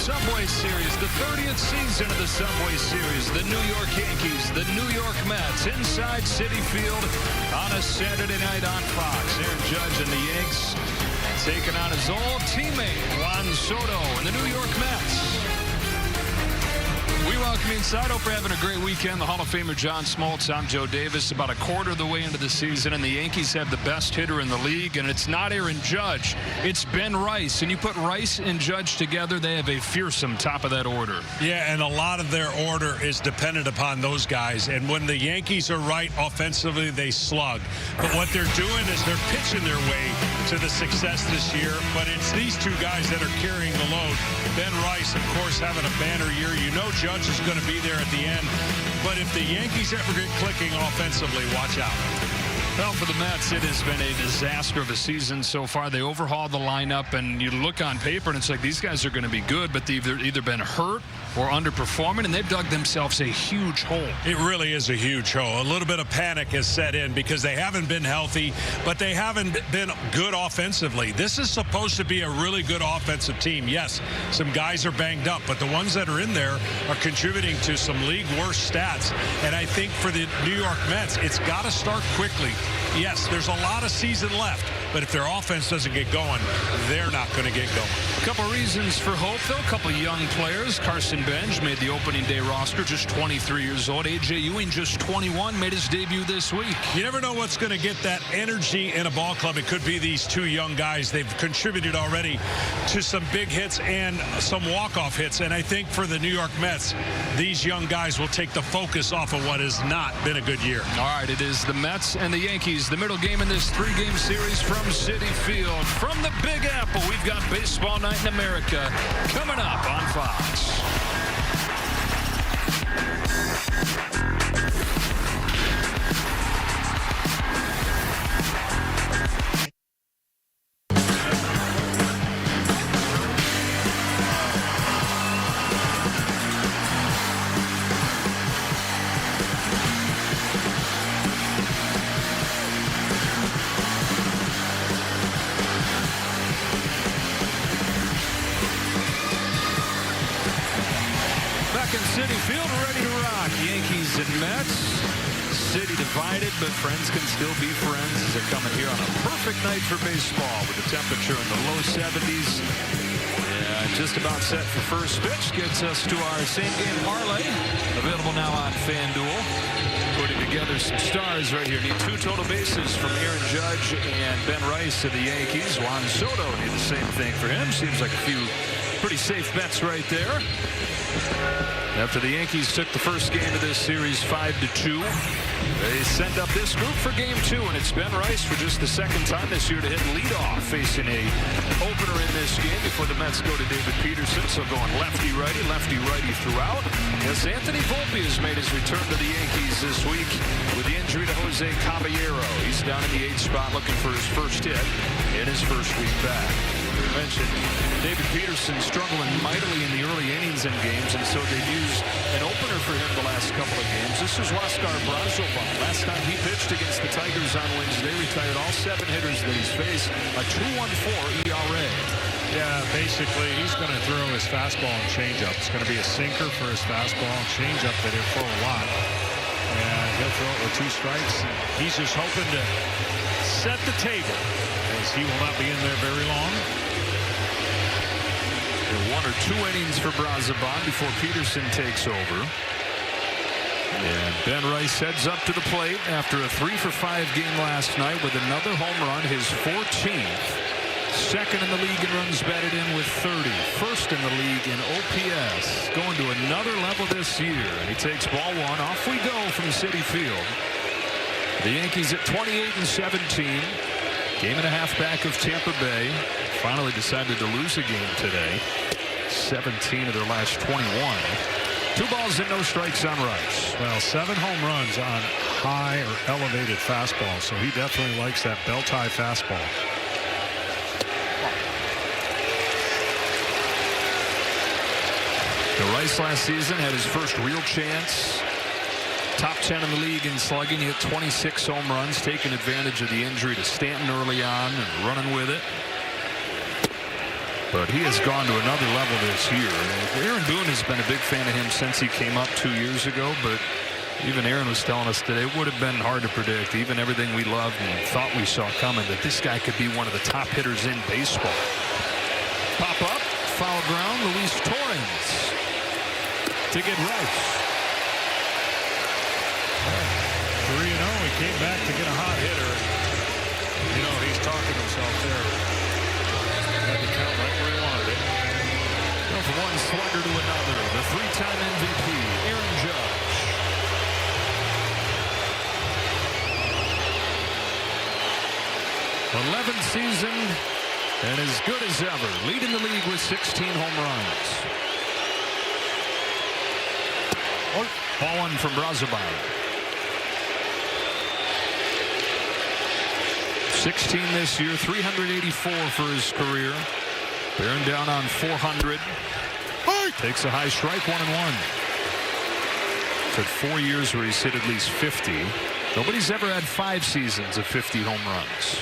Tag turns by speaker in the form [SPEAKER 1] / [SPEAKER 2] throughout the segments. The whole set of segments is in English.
[SPEAKER 1] Subway Series, the 30th season of the Subway Series. The New York Yankees, the New York Mets, inside Citi Field on a Saturday night on Fox. Aaron Judge and the Yanks taking on his old teammate, Juan Soto, and the New York Mets. We welcome you inside. Hope you're having a great weekend. The Hall of Famer John Smoltz. I'm Joe Davis. About a quarter of the way into the season, and the Yankees have the best hitter in the league, and it's not Aaron Judge. It's Ben Rice. And you put Rice and Judge together, they have a fearsome top of that order.
[SPEAKER 2] Yeah, and a lot of their order is dependent upon those guys. And when the Yankees are right offensively, they slug. But what they're doing is they're pitching their way to the success this year. But it's these two guys that are carrying the load. Ben Rice, of course, having a banner year. You know Judge is going to be there at the end. But if the Yankees ever get clicking offensively, watch out.
[SPEAKER 1] Well, for the Mets, it has been a disaster of a season so far. They overhauled the lineup, and you look on paper, and it's like these guys are going to be good, but they've either been hurt or underperforming, and they've dug themselves a huge hole.
[SPEAKER 2] It really is a huge hole. A little bit of panic has set in because they haven't been healthy, but they haven't been good offensively. This is supposed to be a really good offensive team. Yes, some guys are banged up, but the ones that are in there are contributing to some league worst stats. And I think for the New York Mets, it's got to start quickly. Yes, there's a lot of season left, but if their offense doesn't get going, they're not going to get going.
[SPEAKER 1] A couple reasons for hope, though. A couple young players. Carson Bench made the opening day roster, just 23 years old. A.J. Ewing, just 21, made his debut this week.
[SPEAKER 2] You never know what's going to get that energy in a ball club. It could be these two young guys. They've contributed already to some big hits and some walk-off hits. And I think for the New York Mets, these young guys will take the focus off of what has not been a good year.
[SPEAKER 1] All right, it is the Mets and the Yankees. The middle game in this three-game series from Citi Field. From the Big Apple, we've got Baseball Night in America coming up on Fox. Citi Field ready to rock. Yankees and Mets. City divided, but friends can still be friends as they're coming here on a perfect night for baseball with the temperature in the low 70s. Yeah, just about set for first pitch. Gets us to our same game parlay. Available now on FanDuel. Putting together some stars right here. Need two total bases from Aaron Judge and Ben Rice of the Yankees. Juan Soto need the same thing for him. Seems like a few pretty safe bets right there. After the Yankees took the first game of this series 5-2, they send up this group for game two, and it's Ben Rice for just the second time this year to hit leadoff, facing a opener in this game before the Mets go to David Peterson. So going lefty-righty throughout. As Anthony Volpe has made his return to the Yankees this week with the injury to Jose Caballero. He's down in the 8th spot looking for his first hit in his first week back. We mentioned David Peterson struggling mightily in the early innings in games, and so they've used an opener for him the last couple of games. This is Oscar Brazoban. Last time he pitched against the Tigers on Wednesday, retired all 7 hitters that he's faced, a 2.14 ERA.
[SPEAKER 2] Yeah, basically, he's going to throw his fastball and changeup. It's going to be a sinker for his fastball and changeup that he'll throw a lot. And he'll throw it with 2 strikes. And he's just hoping to set the table, as he will not be in there very long.
[SPEAKER 1] 1 or 2 innings for Brazoban before Peterson takes over. And Ben Rice heads up to the plate after a 3-for-5 game last night with another home run, his 14th. Second in the league in runs batted in with 30. First in the league in OPS. Going to another level this year. And he takes ball 1. Off we go from Citi Field. The Yankees at 28-17. Game and a half back of Tampa Bay. Finally decided to lose a game today. 17 of their last 21. 2 balls and no strikes on Rice.
[SPEAKER 2] Well, 7 home runs on high or elevated fastball. So he definitely likes that belt-high fastball.
[SPEAKER 1] The Rice last season had his first real chance. Top 10 in the league in slugging. He hit 26 home runs, taking advantage of the injury to Stanton early on and running with it. But he has gone to another level this year. Aaron Boone has been a big fan of him since he came up 2 years ago. But even Aaron was telling us today it would have been hard to predict, even everything we loved and thought we saw coming, that this guy could be one of the top hitters in baseball. Pop up, foul ground, Luis Torrens to get Rice.
[SPEAKER 2] 3-0. He came back to get a hot hitter. You know, he's talking to himself there. Had to count right where he wanted it.
[SPEAKER 1] Go from one slugger to another. The three-time MVP, Aaron Judge. 11th season and as good as ever, leading the league with 16 home runs. Ball one from Brazoban. 16 this year, 384 for his career. Bearing down on 400. Takes a high strike, 1-1. Took 4 years where he's hit at least 50. Nobody's ever had 5 seasons of 50 home runs.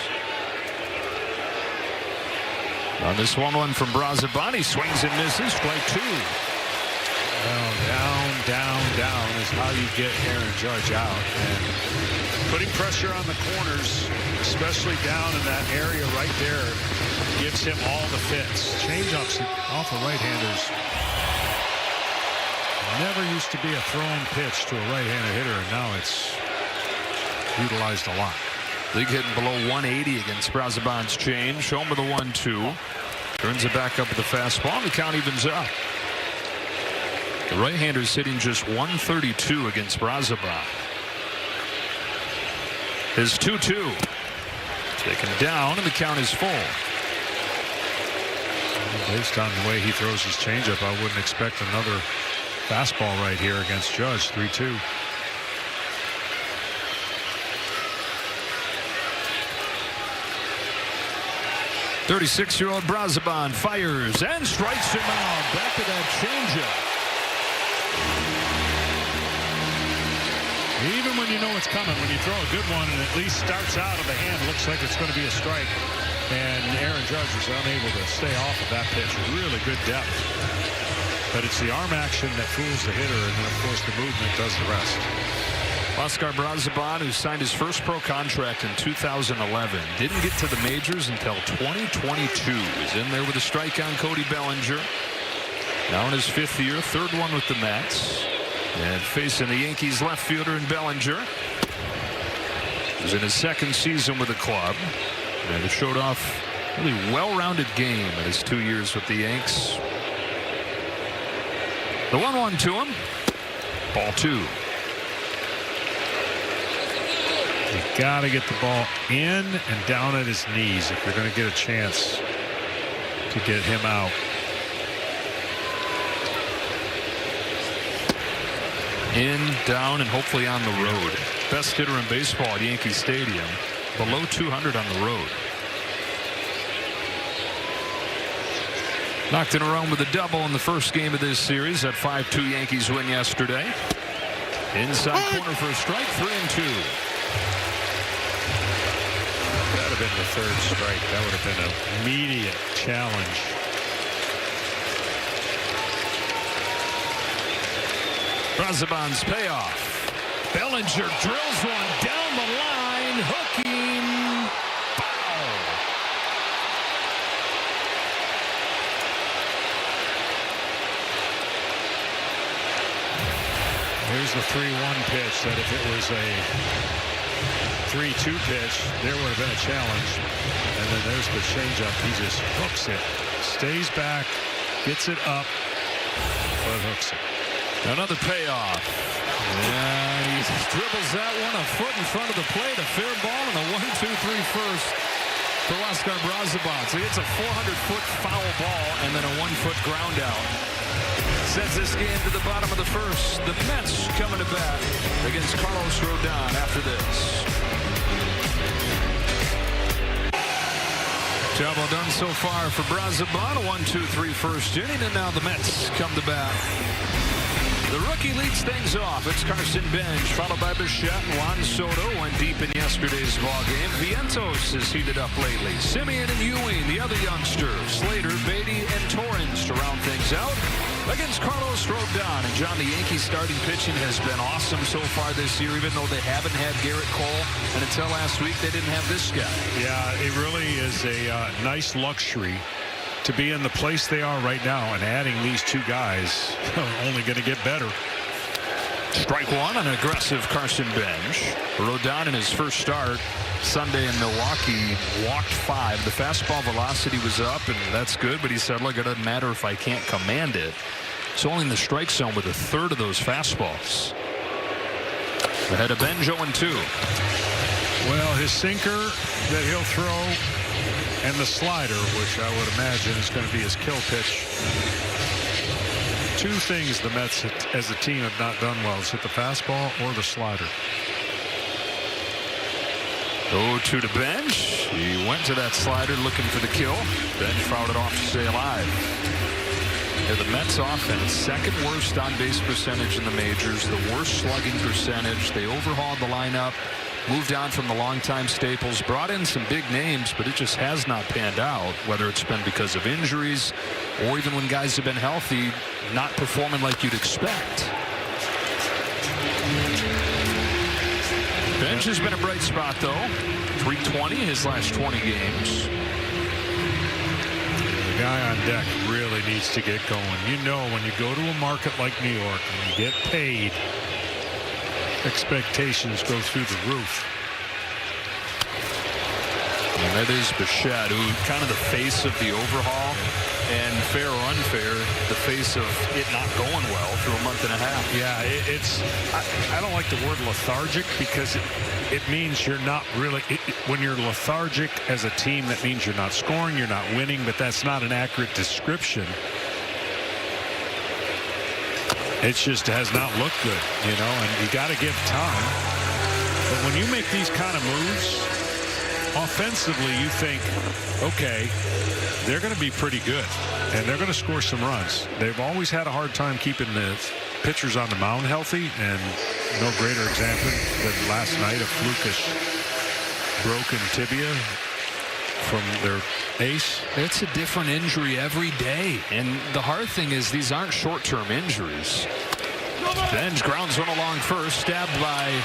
[SPEAKER 1] On this 1-1 from Brazoban, he swings and misses. Strike 2.
[SPEAKER 2] Well, down is how you get Aaron Judge out. And putting pressure on the corners, especially down in that area right there, gives him all the fits. Changeups off of right-handers never used to be a throwing pitch to a right-handed hitter, and now it's utilized a lot.
[SPEAKER 1] League hitting below 180 against Brazoban's change. Home with the 1-2. Turns it back up with the fastball, and the count evens up. The right-hander's hitting just 132 against Brazoban. His 2-2. Taken down, and the count is full.
[SPEAKER 2] Based on the way he throws his changeup, I wouldn't expect another fastball right here against Judge. 3-2.
[SPEAKER 1] .36-year-old Brazoban fires and strikes him out. Back to that changeup.
[SPEAKER 2] Even when you know it's coming, when you throw a good one and at least starts out of the hand, looks like it's going to be a strike. And Aaron Judge was unable to stay off of that pitch. Really good depth. But it's the arm action that fools the hitter, and then, of course, the movement does the rest.
[SPEAKER 1] Oscar Brazoban, who signed his first pro contract in 2011, didn't get to the majors until 2022. He's in there with a strike on Cody Bellinger. Now in his 5th year, 3rd one with the Mets. And facing the Yankees left fielder in Bellinger. He's in his 2nd season with the club. And he showed off a really well-rounded game in his 2 years with the Yanks. The 1-1 to him. Ball 2.
[SPEAKER 2] You got to get the ball in and down at his knees if you're going to get a chance to get him out.
[SPEAKER 1] In, down, and hopefully on the road. Best hitter in baseball at Yankee Stadium. Below 200 on the road. Knocked it around with a double in the first game of this series. That 5-2 Yankees win yesterday. Inside corner for a strike. 3-2.
[SPEAKER 2] That would have been the 3rd strike. That would have been an immediate challenge.
[SPEAKER 1] Brazoban's payoff. Bellinger drills one down the line. Hooking. Foul.
[SPEAKER 2] Here's the 3-1 pitch that if it was a 3-2 pitch, there would have been a challenge. And then there's the changeup. He just hooks it. Stays back. Gets it up. But hooks it.
[SPEAKER 1] Another payoff. And he dribbles that one a foot in front of the plate. A fair ball and a 1-2-3 first for Oscar Brazoban. So it's a 400-foot foul ball and then a 1-foot ground out. Sends this game to the bottom of the 1st. The Mets coming to bat against Carlos Rodon after this. Job well done so far for Brazoban. A 1-2-3 first inning, and now the Mets come to bat. The rookie leads things off. It's Carson Bench, followed by Bichette. Juan Soto went deep in yesterday's ballgame. Vientos has heated up lately. Simeon and Ewing, the other youngsters. Slater, Beatty, and Torrens to round things out. Against Carlos Rodon. And John, the Yankees starting pitching has been awesome so far this year, even though they haven't had Garrett Cole. And until last week, they didn't have this guy. Yeah,
[SPEAKER 2] it really is a nice luxury to be in the place they are right now, and adding these two guys only going to get better.
[SPEAKER 1] Strike one on an aggressive Carson Bench. Rodon in his first start Sunday in Milwaukee walked 5. The fastball velocity was up, and that's good, but he said, look, it doesn't matter if I can't command it. It's only in the strike zone with a third of those fastballs. Ahead of Bench 0-2.
[SPEAKER 2] Well, his sinker that he'll throw and the slider, which I would imagine is going to be his kill pitch. Two things the Mets as a team have not done well is hit the fastball or the slider.
[SPEAKER 1] 0-2 to Bench. He went to that slider looking for the kill. Bench fouled it off to stay alive. Yeah, the Mets offense, second worst on base percentage in the majors, the worst slugging percentage. They overhauled the lineup. Moved on from the longtime staples, brought in some big names, but it just has not panned out, whether it's been because of injuries or even when guys have been healthy, not performing like you'd expect. Bench has been a bright spot, though. 320 his last 20 games.
[SPEAKER 2] The guy on deck really needs to get going. You know, when you go to a market like New York and you get paid, expectations go through the roof.
[SPEAKER 1] And that is Bichette, who kind of the face of the overhaul, and fair or unfair, the face of it not going well through a month and a half.
[SPEAKER 2] Yeah, I don't like the word lethargic, because it means you're not really, when you're lethargic as a team, that means you're not scoring, you're not winning, but that's not an accurate description. It just has not looked good, you know, and you got to give time. But when you make these kind of moves, offensively, you think, okay, they're going to be pretty good, and they're going to score some runs. They've always had a hard time keeping the pitchers on the mound healthy, and no greater example than last night, a flukish broken tibia from their ace.
[SPEAKER 1] It's a different injury every day, and the hard thing is these aren't short-term injuries. Bench grounds one along first, stabbed by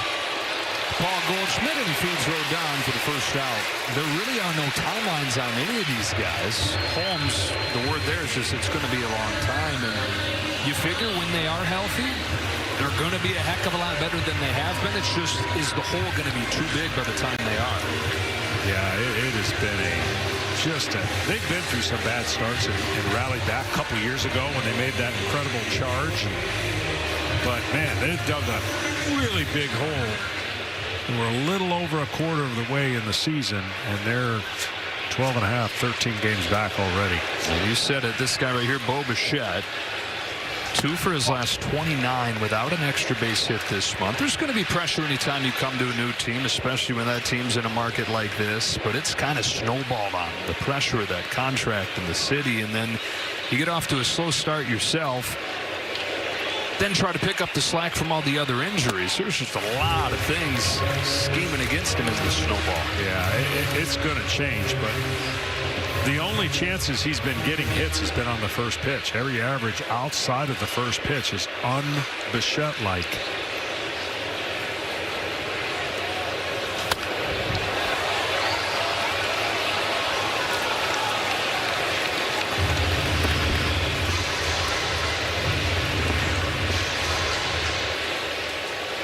[SPEAKER 1] Paul Goldschmidt, and feeds Rodon for the first out. There really are no timelines on any of these guys. Holmes, the word there is just it's going to be a long time, and you figure when they are healthy, they're going to be a heck of a lot better than they have been. It's just, is the hole going to be too big by the time they are?
[SPEAKER 2] Yeah, it has been they've been through some bad starts and rallied back a couple years ago when they made that incredible charge. But man, they've dug a really big hole. We're a little over a quarter of the way in the season, and they're 12 and a half, 13 games back already.
[SPEAKER 1] And you said it, this guy right here, Bo Bichette, 2 for his last 29 without an extra base hit this month. There's going to be pressure anytime you come to a new team, especially when that team's in a market like this, but it's kind of snowballed on the pressure of that contract in the city, and then you get off to a slow start yourself, then try to pick up the slack from all the other injuries. There's just a lot of things scheming against him as the snowball.
[SPEAKER 2] Yeah, it's going to change, but the only chances he's been getting hits has been on the first pitch. Every average outside of the first pitch is un-Bichette-like.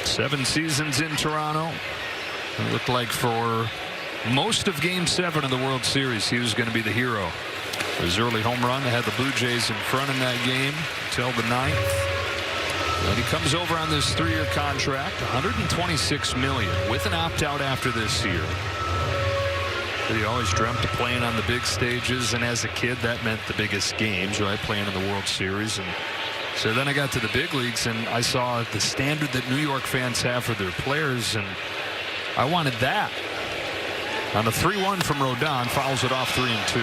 [SPEAKER 1] Seven seasons in Toronto. It looked like for most of Game 7 of the World Series, he was going to be the hero. His early home run, they had the Blue Jays in front in that game until the 9th. And he comes over on this 3-year contract, $126 million, with an opt-out after this year. But he always dreamt of playing on the big stages, and as a kid, that meant the biggest games, right? Playing in the World Series. And so then I got to the big leagues, and I saw the standard that New York fans have for their players, and I wanted that. On the 3-1 from Rodon, fouls it off 3-2.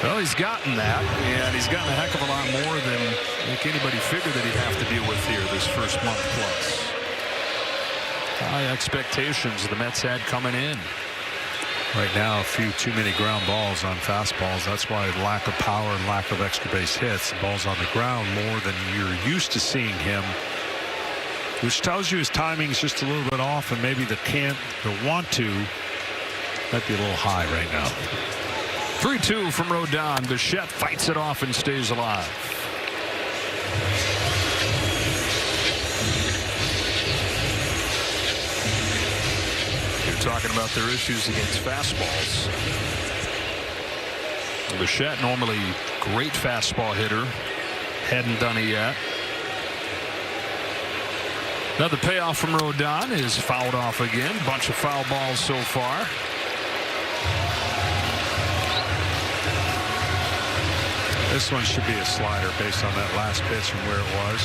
[SPEAKER 1] Well, he's gotten that, and he's gotten a heck of a lot more than I think anybody figured that he'd have to deal with here this first month plus. High expectations the Mets had coming in.
[SPEAKER 2] Right now, a few too many ground balls on fastballs. That's why lack of power and lack of extra base hits. The ball's on the ground more than you're used to seeing him, which tells you his timing's just a little bit off, and maybe the want to might be a little high right now.
[SPEAKER 1] 3-2 from Rodon. Bichette fights it off and stays alive. You're talking about their issues against fastballs. Bichette, normally great fastball hitter, hadn't done it yet. Another payoff from Rodon is fouled off again. Bunch of foul balls so far.
[SPEAKER 2] This one should be a slider based on that last pitch and where it was.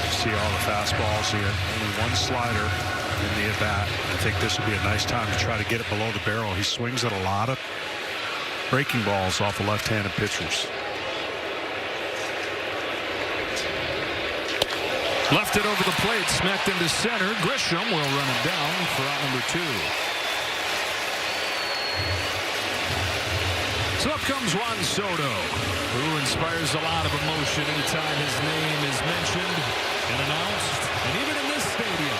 [SPEAKER 2] See all the fastballs here. Only one slider in the at-bat. I think this would be a nice time to try to get it below the barrel. He swings at a lot of breaking balls off of left-handed pitchers.
[SPEAKER 1] Left it over the plate, smacked into center. Grisham will run it down for out number 2. So up comes Juan Soto, who inspires a lot of emotion anytime his name is mentioned and announced, and even in this stadium.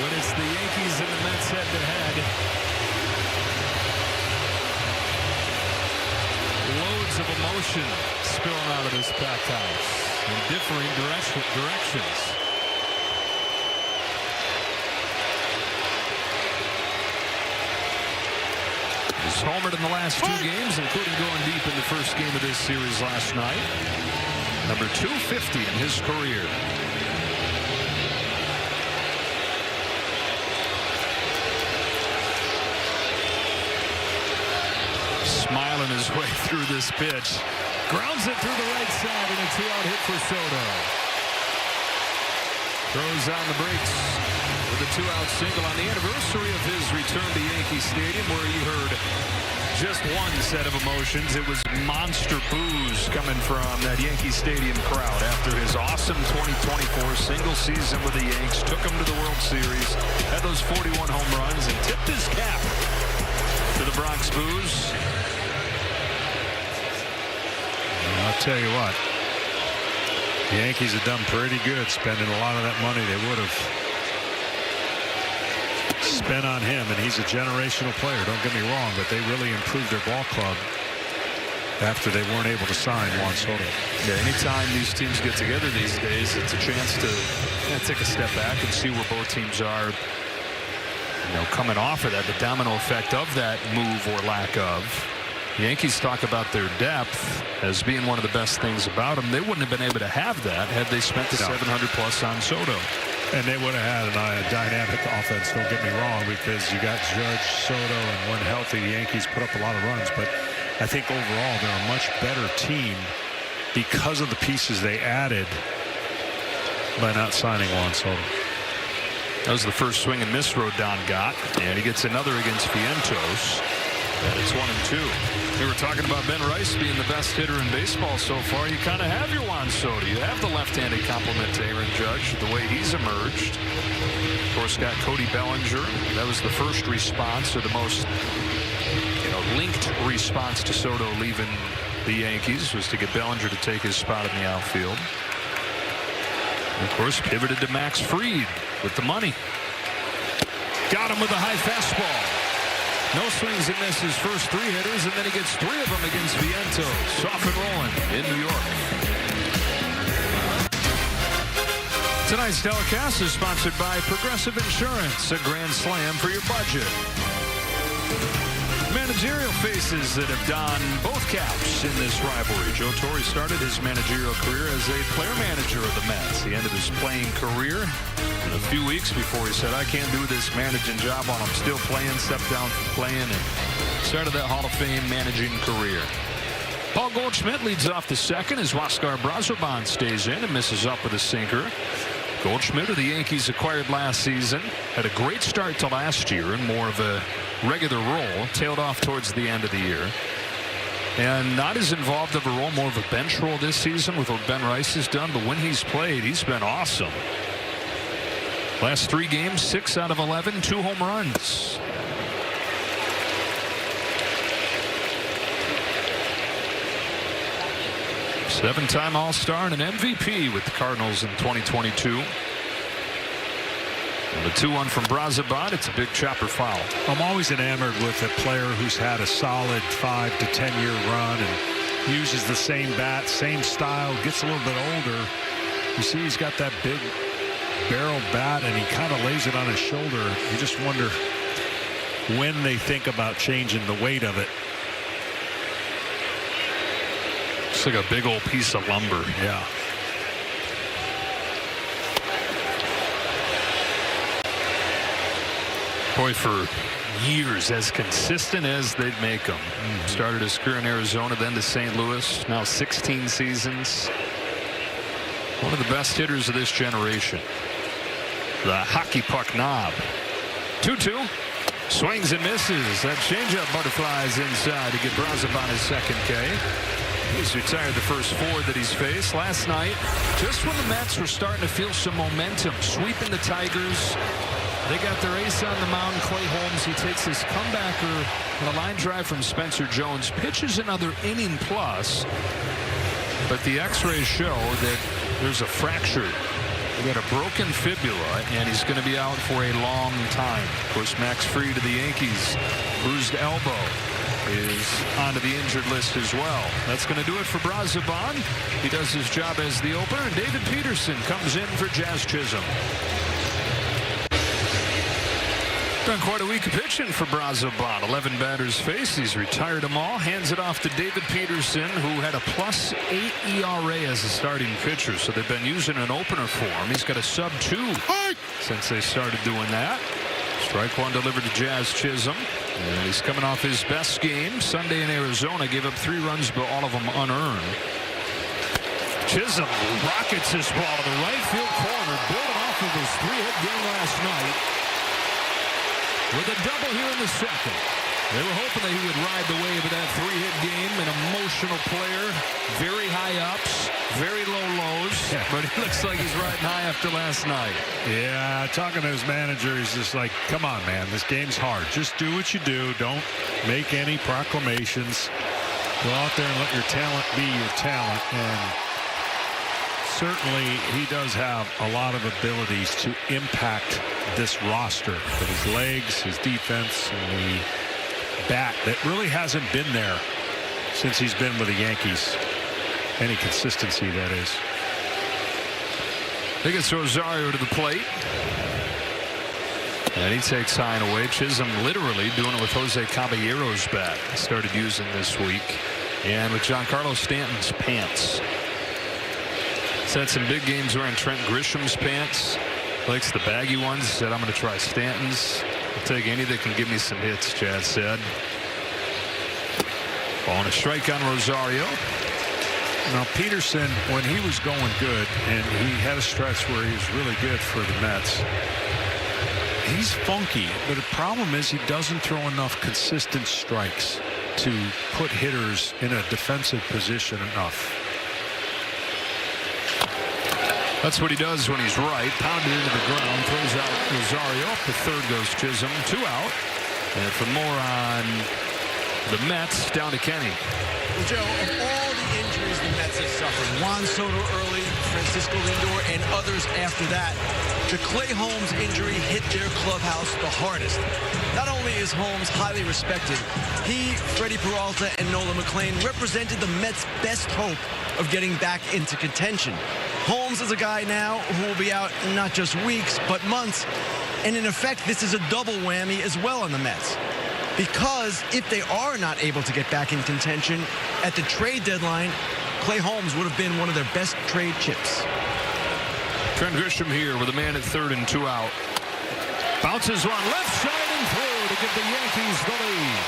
[SPEAKER 1] When it's the Yankees and the Mets head-to-head, loads of emotion spilling out of this packed house in differing directions. He's homered in the last 2 games, including going deep in the first game of this series last night. Number 250 in his career. Smiling his way through this pitch. Grounds it through the right side, and a 2-out hit for Soto. Throws on the brakes with a 2-out single on the anniversary of his return to Yankee Stadium, where he heard just one set of emotions. It was monster boos coming from that Yankee Stadium crowd after his awesome 2024 single season with the Yanks. Took him to the World Series, had those 41 home runs, and tipped his cap to the Bronx boos.
[SPEAKER 2] I'll tell you what, the Yankees have done pretty good spending a lot of that money they would have spent on him, and he's a generational player, don't get me wrong, but they really improved their ball club after they weren't able to sign Juan Soto.
[SPEAKER 1] Yeah, anytime these teams get together these days, it's a chance to take a step back and see where both teams are, coming off of that, the domino effect of that move or lack of. The Yankees talk about their depth as being one of the best things about them. They wouldn't have been able to have that had they spent the 700+ on Soto.
[SPEAKER 2] And they would have had a dynamic offense, don't get me wrong, because you got Judge, Soto, and when healthy, the Yankees put up a lot of runs. But I think overall they're a much better team because of the pieces they added by not signing Juan Soto.
[SPEAKER 1] That was the first swing and miss Rodon got, and he gets another against Vientos. And it's 1-2. We were talking about Ben Rice being the best hitter in baseball so far. You kind of have your Juan Soto. You have the left-handed complement to Aaron Judge, the way he's emerged. Of course, got Cody Bellinger. That was the first response, or the most linked response to Soto leaving the Yankees, was to get Bellinger to take his spot in the outfield. And of course, pivoted to Max Fried with the money. Got him with a high fastball. No swings and misses first 3 hitters, and then he gets 3 of them against Vientos. Off and rolling in New York. Tonight's telecast is sponsored by Progressive Insurance, a grand slam for your budget. Managerial faces that have donned both caps in this rivalry. Joe Torre started his managerial career as a player manager of the Mets. He ended his playing career in a few weeks before he said, I can't do this managing job while I'm still playing, stepped down from playing, and started that Hall of Fame managing career. Paul Goldschmidt leads off the second as Huáscar Brazoban stays in and misses up with a sinker. Goldschmidt, who the Yankees acquired last season, had a great start to last year and more of a regular role, tailed off towards the end of the year. And not as involved of a role, more of a bench role this season with what Ben Rice has done. But when he's played, he's been awesome. Last 3 games, 6 out of 11, 2 home runs. Seven-time All-Star and an MVP with the Cardinals in 2022. And the 2-1 from Brazoban. It's a big chopper foul.
[SPEAKER 2] I'm always enamored with a player who's had a solid 5 to 10 year run and uses the same bat, same style, gets a little bit older. You see he's got that big barrel bat and he kind of lays it on his shoulder. You just wonder when they think about changing the weight of it.
[SPEAKER 1] It's like a big old piece of lumber.
[SPEAKER 2] Yeah.
[SPEAKER 1] Boy, for years, as consistent as they'd make them. Started his career in Arizona, then to St. Louis. Now 16 seasons. One of the best hitters of this generation. The hockey puck knob. 2-2. Swings and misses. That changeup butterflies inside to get Brazoban his second K. He's retired the first 4 that he's faced. Last night, just when the Mets were starting to feel some momentum, sweeping the Tigers. They got their ace on the mound, Clay Holmes. He takes his comebacker on a line drive from Spencer Jones. Pitches another inning plus. But the x-rays show that there's a fracture. He got a broken fibula, and he's going to be out for a long time. Of course, Max Fried of the Yankees, bruised elbow, is onto the injured list as well. That's going to do it for Brazoban. He does his job as the opener, and David Peterson comes in for Jazz Chisholm. Done quite a week of pitching for Brazoban. 11 batters faced. He's retired them all. Hands it off to David Peterson, who had a +8 ERA as a starting pitcher. So they've been using an opener for him. He's got a sub-2 since they started doing that. Strike one delivered to Jazz Chisholm. And he's coming off his best game Sunday in Arizona. Gave up 3 runs, but all of them unearned. Chisholm rockets this ball to the right field corner, building off of his 3-hit game last night. With a double here in the second. They were hoping that he would ride the wave of that 3-hit game. An emotional player. Very high ups. Very low lows. Yeah. But he looks like he's riding high after last night.
[SPEAKER 2] Yeah, talking to his manager, he's just like, come on, man. This game's hard. Just do what you do. Don't make any proclamations. Go out there and let your talent be your talent. And certainly he does have a lot of abilities to impact this roster. But his legs, his defense, and the bat that really hasn't been there since he's been with the Yankees. Any consistency, that is.
[SPEAKER 1] He gets Rosario to the plate. And he takes high and away. Chisholm literally doing it with Jose Caballero's bat. Started using this week. And with Giancarlo Stanton's pants. He's had some big games wearing Trent Grisham's pants. Likes the baggy ones. Said, I'm going to try Stanton's. I'll take any that can give me some hits, Chad said. Ball and a strike on Rosario.
[SPEAKER 2] Now, Peterson, when he was going good, and he had a stretch where he was really good for the Mets, he's funky, but the problem is he doesn't throw enough consistent strikes to put hitters in a defensive position enough.
[SPEAKER 1] That's what he does when he's right. Pounded into the ground. Throws out Rosario. Up to third goes Chisholm. 2 out. And for more on the Mets, down to Kenny.
[SPEAKER 3] Well, Joe, of all the injuries the Mets have suffered, Juan Soto early, Francisco Lindor, and others after that, the Clay Holmes injury hit their clubhouse the hardest. Not only is Holmes highly respected, he, Freddie Peralta, and Nolan McLean represented the Mets' best hope of getting back into contention. Holmes is a guy now who will be out not just weeks, but months. And in effect, this is a double whammy as well on the Mets. Because if they are not able to get back in contention at the trade deadline, Clay Holmes would have been one of their best trade chips.
[SPEAKER 1] Trent Grisham here with a man at third and 2 out. Bounces one left side and through to give the Yankees the lead.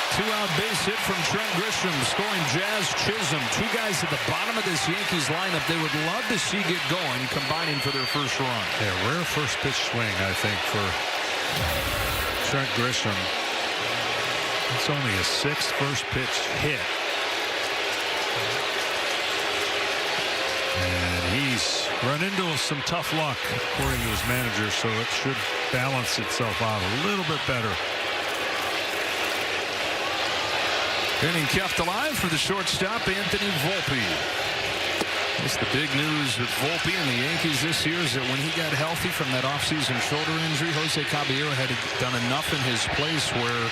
[SPEAKER 1] 2-out base hit from Trent Grisham, scoring Jazz Chisholm. 2 guys at the bottom of this Yankees lineup they would love to see get going, combining for their first run.
[SPEAKER 2] Yeah, rare first pitch swing, I think, for Trent Grisham. It's only a 6th first pitch hit. And he's run into some tough luck, according to his manager, so it should balance itself out a little bit better.
[SPEAKER 1] Inning kept alive for the shortstop, Anthony Volpe. That's the big news with Volpe and the Yankees this year is that when he got healthy from that offseason shoulder injury, Jose Caballero had done enough in his place where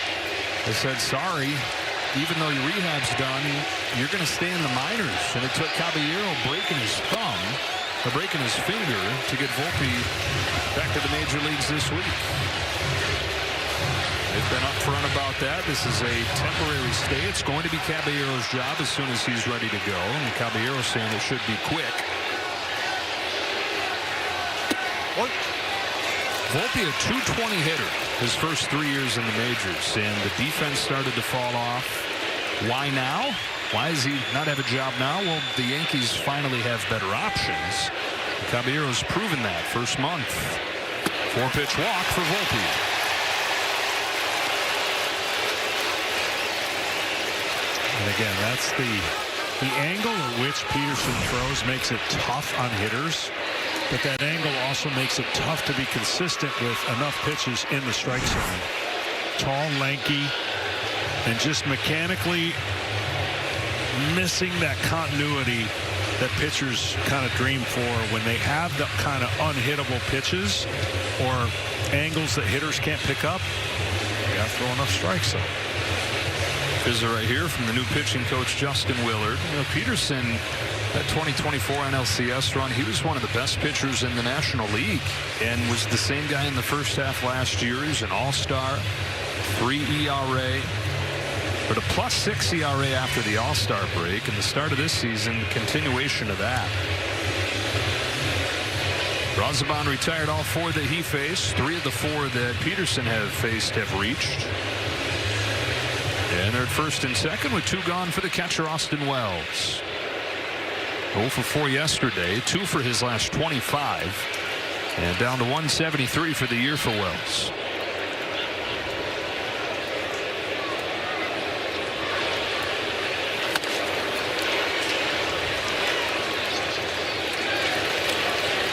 [SPEAKER 1] they said, sorry, even though your rehab's done, you're going to stay in the minors. And it took Caballero breaking his thumb, or breaking his finger, to get Volpe back to the major leagues this week. They've been upfront about that. This is a temporary stay. It's going to be Caballero's job as soon as he's ready to go. And Caballero's saying it should be quick. What? Volpe, a .220 hitter his first 3 years in the majors. And the defense started to fall off. Why now? Why does he not have a job now? Well, the Yankees finally have better options. Caballero's proven that first month. 4-pitch walk for Volpe.
[SPEAKER 2] And again, that's the angle at which Peterson throws makes it tough on hitters, but that angle also makes it tough to be consistent with enough pitches in the strike zone. Tall, lanky, and just mechanically missing that continuity that pitchers kind of dream for when they have the kind of unhittable pitches or angles that hitters can't pick up. You got to throw enough strikes up.
[SPEAKER 1] Is right here from the new pitching coach Justin Willard. You know, Peterson, that 2024 NLCS run, he was one of the best pitchers in the National League and was the same guy in the first half last year. He was an all-star, 3 ERA, but a +6 ERA after the all-star break, and the start of this season, continuation of that. Brazoban retired all 4 that he faced. 3 of the 4 that Peterson have faced have reached. And they're at first and second with 2 gone for the catcher, Austin Wells. 0 for 4 yesterday, 2 for his last 25, and down to 173 for the year for Wells.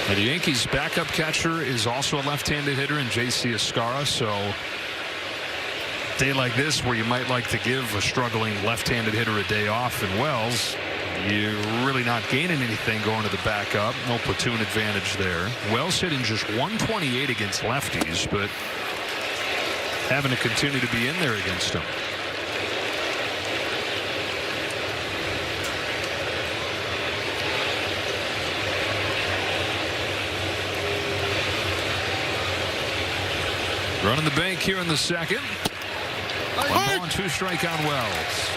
[SPEAKER 1] And the Yankees' backup catcher is also a left-handed hitter in J.C. Escara, so day like this where you might like to give a struggling left-handed hitter a day off in Wells, you're really not gaining anything going to the backup. No platoon advantage there. Wells hitting just 128 against lefties, but having to continue to be in there against them. Running the bank here in the second. 1 ball and 2 strike on Wells.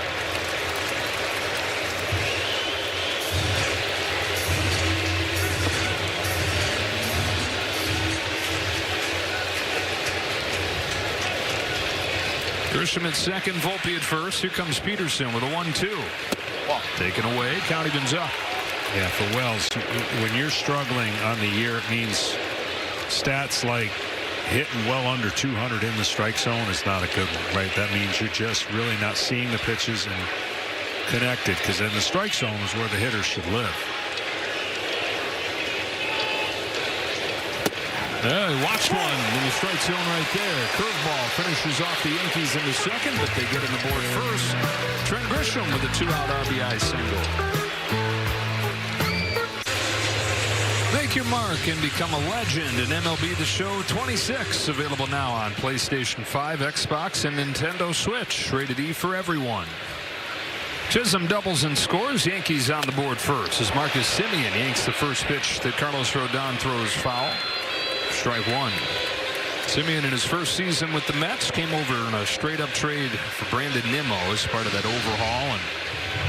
[SPEAKER 1] Grisham at second, Volpe at first. Here comes Peterson with a 1-2. Taken away, count evens up.
[SPEAKER 2] Yeah, for Wells, when you're struggling on the year, it means stats like hitting well under 200 in the strike zone is not a good one, right? That means you're just really not seeing the pitches and connected, because in the strike zone is where the hitters should live.
[SPEAKER 1] He watched one in the strike zone right there. Curveball finishes off the Yankees in the second, but they get in the board first. Trent Grisham with a 2-out RBI single. Make your mark and become a legend in MLB The Show 26. Available now on PlayStation 5, Xbox, and Nintendo Switch. Rated E for everyone. Chisholm doubles and scores. Yankees on the board first as Marcus Semien yanks the first pitch that Carlos Rodon throws foul. Strike 1. Semien in his first season with the Mets came over in a straight-up trade for Brandon Nimmo as part of that overhaul and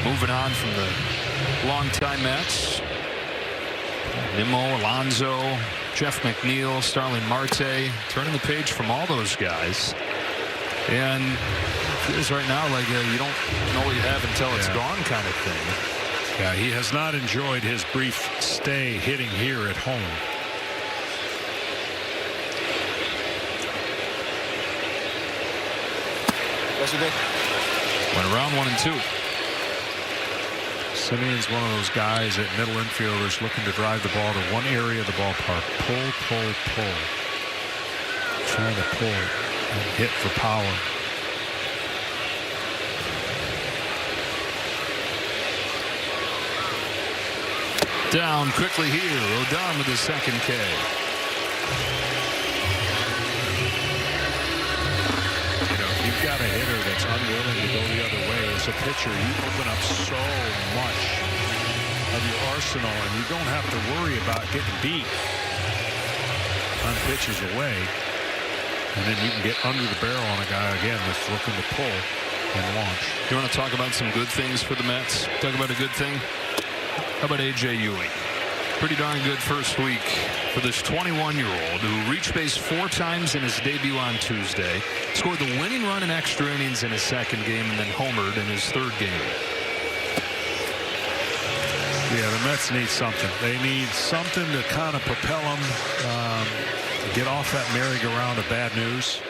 [SPEAKER 1] moving on from the longtime Mets. Nimmo, Alonso, Jeff McNeil, Starling Marte, turning the page from all those guys. And it feels right now like you don't know what you have until it's gone kind of thing.
[SPEAKER 2] Yeah, he has not enjoyed his brief stay hitting here at home.
[SPEAKER 4] yesterday?
[SPEAKER 1] Went around 1-2.
[SPEAKER 2] Simeon's one of those guys at middle infielders looking to drive the ball to one area of the ballpark. Pull, pull, pull. Trying to pull and hit for power.
[SPEAKER 1] Down quickly here. Rodon with his second K.
[SPEAKER 2] You know, if you've got a hitter that's unwilling to go the other way as a pitcher, you open up so much of your arsenal, and you don't have to worry about getting beat on pitches away. And then you can get under the barrel on a guy again that's looking to pull and launch.
[SPEAKER 1] You want to talk about some good things for the Mets? Talk about a good thing? How about A.J. Ewing? Pretty darn good first week for this 21-year-old who reached base 4 times in his debut on Tuesday, scored the winning run in extra innings in his second game, and then homered in his third game.
[SPEAKER 2] Yeah, the Mets need something. They need something to kind of propel them, get off that merry-go-round of bad news.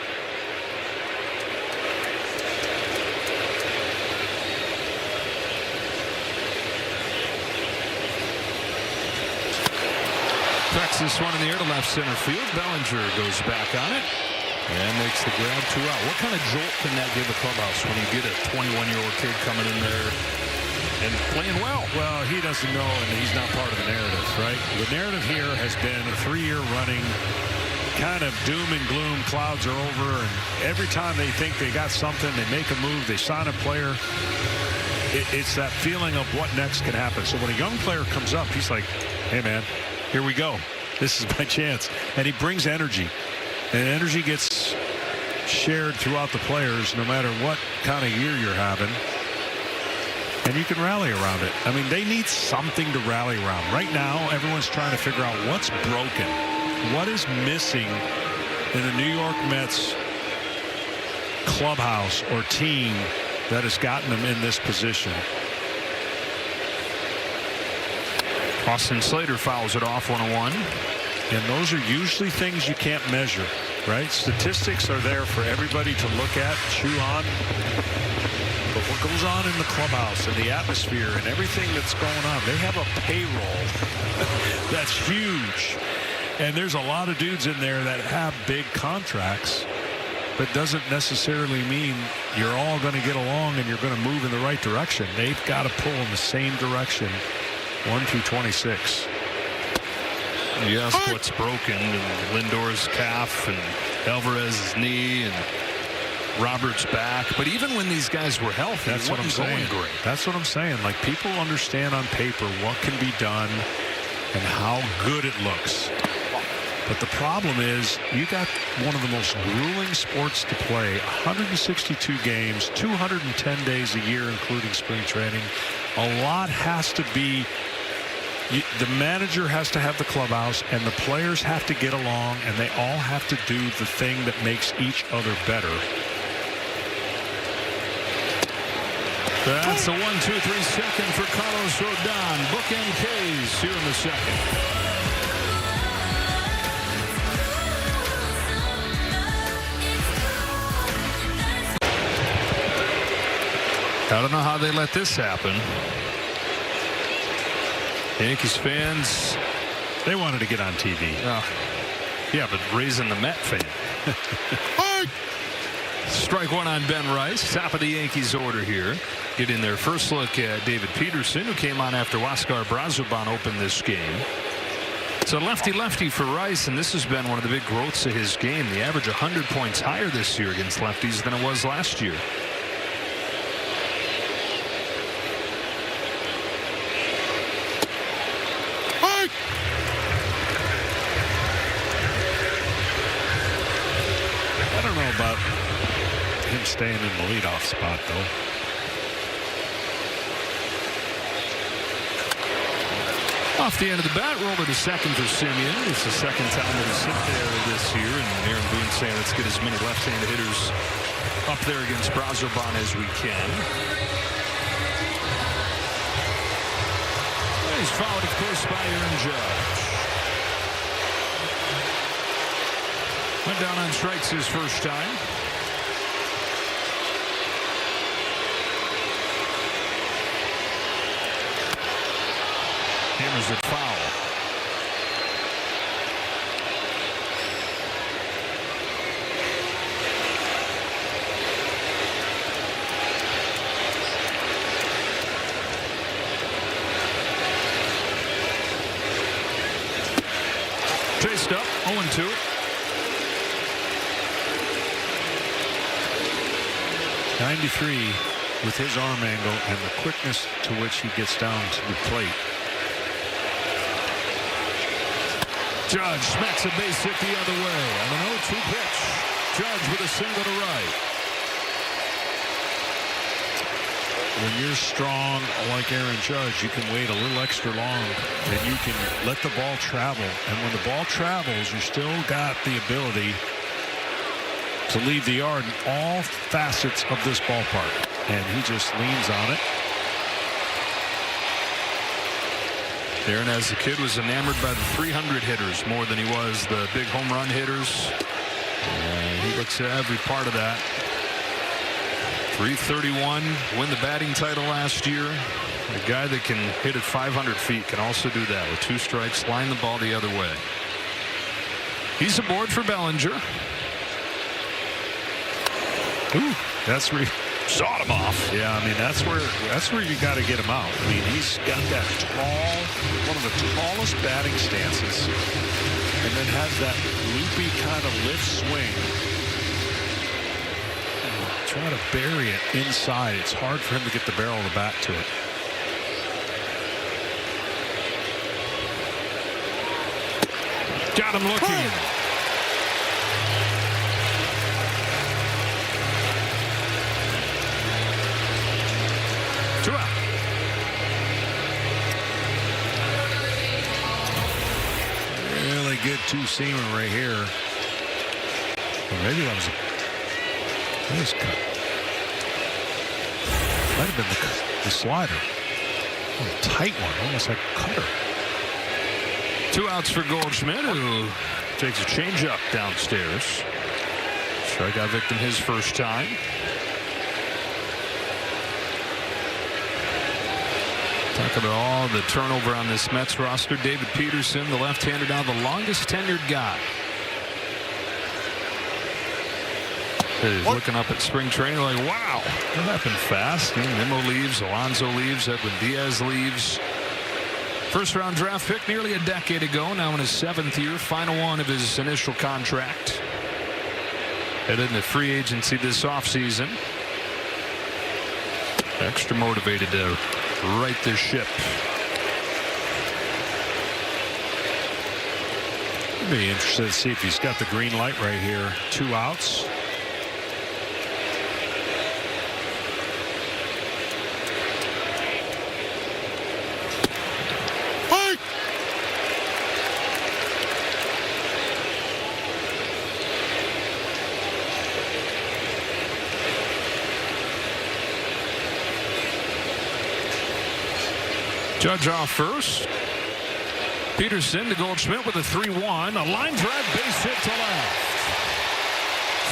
[SPEAKER 1] Cracks this one in the air to left center field. Bellinger goes back on it and makes the grab. 2 out. What kind of jolt can that give a clubhouse when you get a 21-year-old kid coming in there and playing well?
[SPEAKER 2] Well, he doesn't know, and he's not part of the narrative, right? The narrative here has been a 3-year running kind of doom and gloom. Clouds are over, and every time they think they got something, they make a move, they sign a player. It's that feeling of what next can happen. So when a young player comes up, he's like, hey, man, here we go. This is my chance. And he brings energy. And energy gets shared throughout the players no matter what kind of year you're having. And you can rally around it. I mean, they need something to rally around. Right now, everyone's trying to figure out what's broken. What is missing in the New York Mets clubhouse or team that has gotten them in this position?
[SPEAKER 1] Austin Slater fouls it off 1-1.
[SPEAKER 2] And those are usually things you can't measure, right? Statistics are there for everybody to look at, chew on. But what goes on in the clubhouse and the atmosphere and everything that's going on, they have a payroll that's huge. And there's a lot of dudes in there that have big contracts, but doesn't necessarily mean you're all going to get along and you're going to move in the right direction. They've got to pull in the same direction. 1 through 26.
[SPEAKER 1] You ask what's broken, and Lindor's calf and Alvarez's knee and Roberts' back. But even when these guys were healthy,
[SPEAKER 2] that's what I'm saying.
[SPEAKER 1] Great.
[SPEAKER 2] That's what I'm saying. Like, people understand on paper what can be done and how good it looks. But the problem is, you got one of the most grueling sports to play. 162 games, 210 days a year, including spring training. A lot has to be. The manager has to have the clubhouse, and the players have to get along, and they all have to do the thing that makes each other better.
[SPEAKER 1] That's a 1-2-3 second for Carlos Rodon. Bookend K's here in the second. I don't know how they let this happen. Yankees fans,
[SPEAKER 2] they wanted to get on TV.
[SPEAKER 1] Yeah, but raising the Met fan. Strike one on Ben Rice, top of the Yankees order here. Getting their first look at David Peterson, who came on after Huáscar Brazoban opened this game. It's a lefty-lefty for Rice, and this has been one of the big growths of his game. The average 100 points higher this year against lefties than it was last year.
[SPEAKER 2] About him staying in the leadoff spot, though.
[SPEAKER 1] Off the end of the bat, roll to second for Simeon. It's the second time that he's hit there this year, and Aaron Boone saying let's get as many left-handed hitters up there against Brazoban as we can. He's fouled, of course, by Aaron Judge. Went down on strikes his first time. Hammers it foul. Chased up, 0-2. .93 with his arm angle and the quickness to which he gets down to the plate. Judge smacks a base hit the other way on an 0-2 pitch. Judge with a single to right. When you're strong like Aaron Judge, you can wait a little extra long and you can let the ball travel. And when the ball travels, you still got the ability to leave the yard in all facets of this ballpark. And he just leans on it. Aaron, as a kid, was enamored by the 300 hitters more than he was the big home run hitters. And he looks at every part of that. 331, win the batting title last year. A guy that can hit it 500 feet can also do that with 2 strikes, line the ball the other way. He's aboard for Bellinger. Ooh, that's where he sawed him off. Yeah, I mean, that's where you got to get him out. I mean, he's got that tall, one of the tallest batting stances, and then has that loopy kind of lift swing. Try to bury it inside. It's hard for him to get the barrel of the bat to it. Got him looking. Two out. Really good two-seamer right here. Well, maybe that was a nice cut. Might have been the slider. Oh, a tight one, almost like a cutter. 2 outs for Goldschmidt, who takes a changeup downstairs. Strikeout victim his first time. Talk about all the turnover on this Mets roster. David Peterson, the left-hander, now the longest tenured guy. He's looking up at spring training like, wow, that happened fast. Nimmo leaves, Alonso leaves, Edwin Diaz leaves. First round draft pick nearly a decade ago, now in his 7th year, final one of his initial contract. Headed into free agency this offseason. Extra motivated to right this ship. I'd be interested to see if he's got the green light right here. 2 outs. Judge off first. Peterson to Goldschmidt with a 3-1. A line drive base hit to left.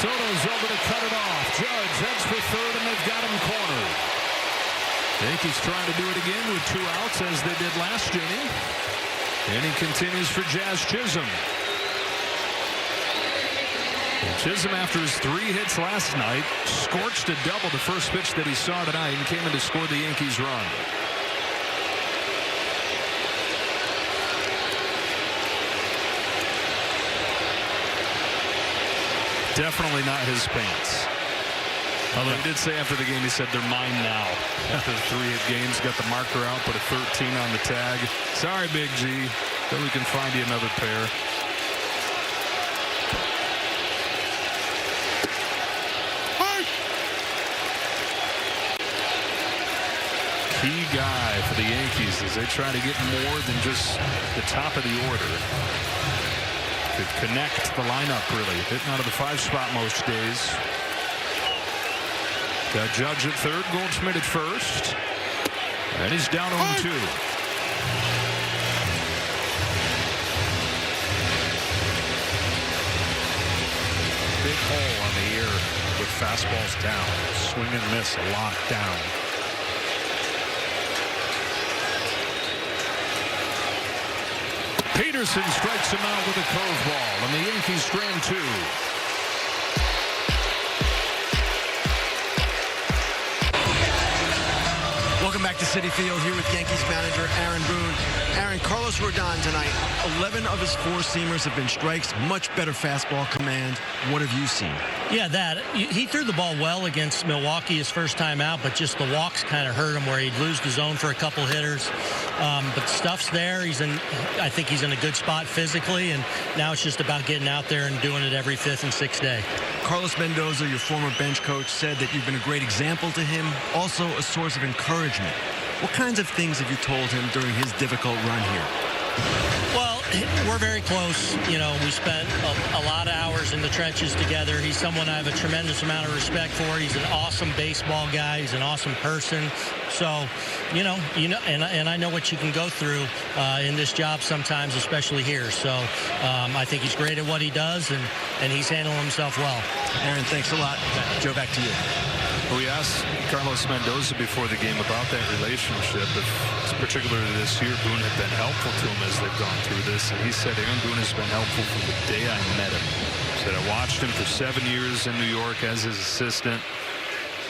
[SPEAKER 1] Soto's over to cut it off. Judge heads for third, and they've got him cornered. Yankees trying to do it again with 2 outs as they did last inning. And he continues for Jazz Chisholm. And Chisholm, after his 3 hits last night, scorched a double the first pitch that he saw tonight and came in to score the Yankees run. Definitely not his pants. Although he did say after the game, he said they're mine now. After the 3 hit games, got the marker out, put a 13 on the tag. Sorry, Big G. Then we can find you another pair. Key guy for the Yankees as they try to get more than just the top of the order. Could connect the lineup, really. Hitting out of the 5 spot most days. Got Judge at third, Goldschmidt at first. And he's down 0-2. Big hole on the ear with fastballs down. Swing and miss, a lot down. Peterson strikes him out with a curveball, and the Yankees strand 2.
[SPEAKER 3] Welcome back to Citi Field here with Yankees manager Aaron Boone. Aaron, Carlos Rodon tonight, 11 of his 4-seamers have been strikes, much better fastball command. What have you seen?
[SPEAKER 4] Yeah, he threw the ball well against Milwaukee his first time out, but just the walks kind of hurt him where he'd lose the zone for a couple hitters. But stuff's there. I think he's in a good spot physically, and now it's just about getting out there and doing it every 5th and 6th day.
[SPEAKER 3] Carlos Mendoza, your former bench coach, said that you've been a great example to him, also a source of encouragement. What kinds of things have you told him during his difficult run here?
[SPEAKER 4] Well, we're very close. You know, we spent a lot of hours in the trenches together. He's someone I have a tremendous amount of respect for. He's an awesome baseball guy. He's an awesome person. So, and I know what you can go through in this job sometimes, especially here. So I think he's great at what he does, and he's handling himself well.
[SPEAKER 3] Aaron, thanks a lot. Joe, back to you.
[SPEAKER 1] We asked Carlos Mendoza before the game about that relationship, if particularly this year Boone had been helpful to him as they've gone through this, and he said Aaron Boone has been helpful from the day I met him. He said I watched him for 7 years in New York as his assistant.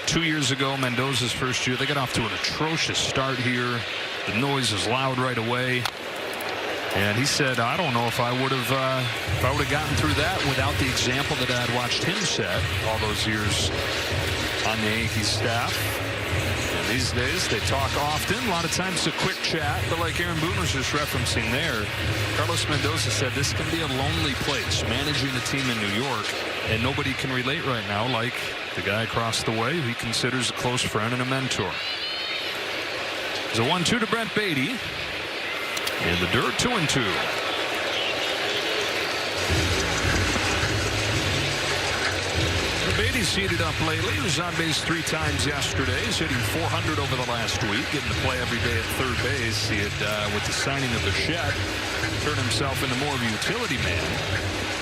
[SPEAKER 1] 2 years ago, Mendoza's first year, they got off to an atrocious start here. The noise was loud right away. And he said, I don't know if I would have gotten through that without the example that I had watched him set all those years on the Yankees staff. And these days they talk often. A lot of times it's a quick chat, but like Aaron Boone was just referencing there, Carlos Mendoza said this can be a lonely place, managing a team in New York, and nobody can relate right now like the guy across the way who he considers a close friend and a mentor. There's a 1-2 to Brent Beatty. In the dirt, 2-2. Beatty's heated up lately. He was on base 3 times yesterday. He's hitting .400 over the last week, getting to play every day at third base. He had, with the signing of the Shed, turned himself into more of a utility man.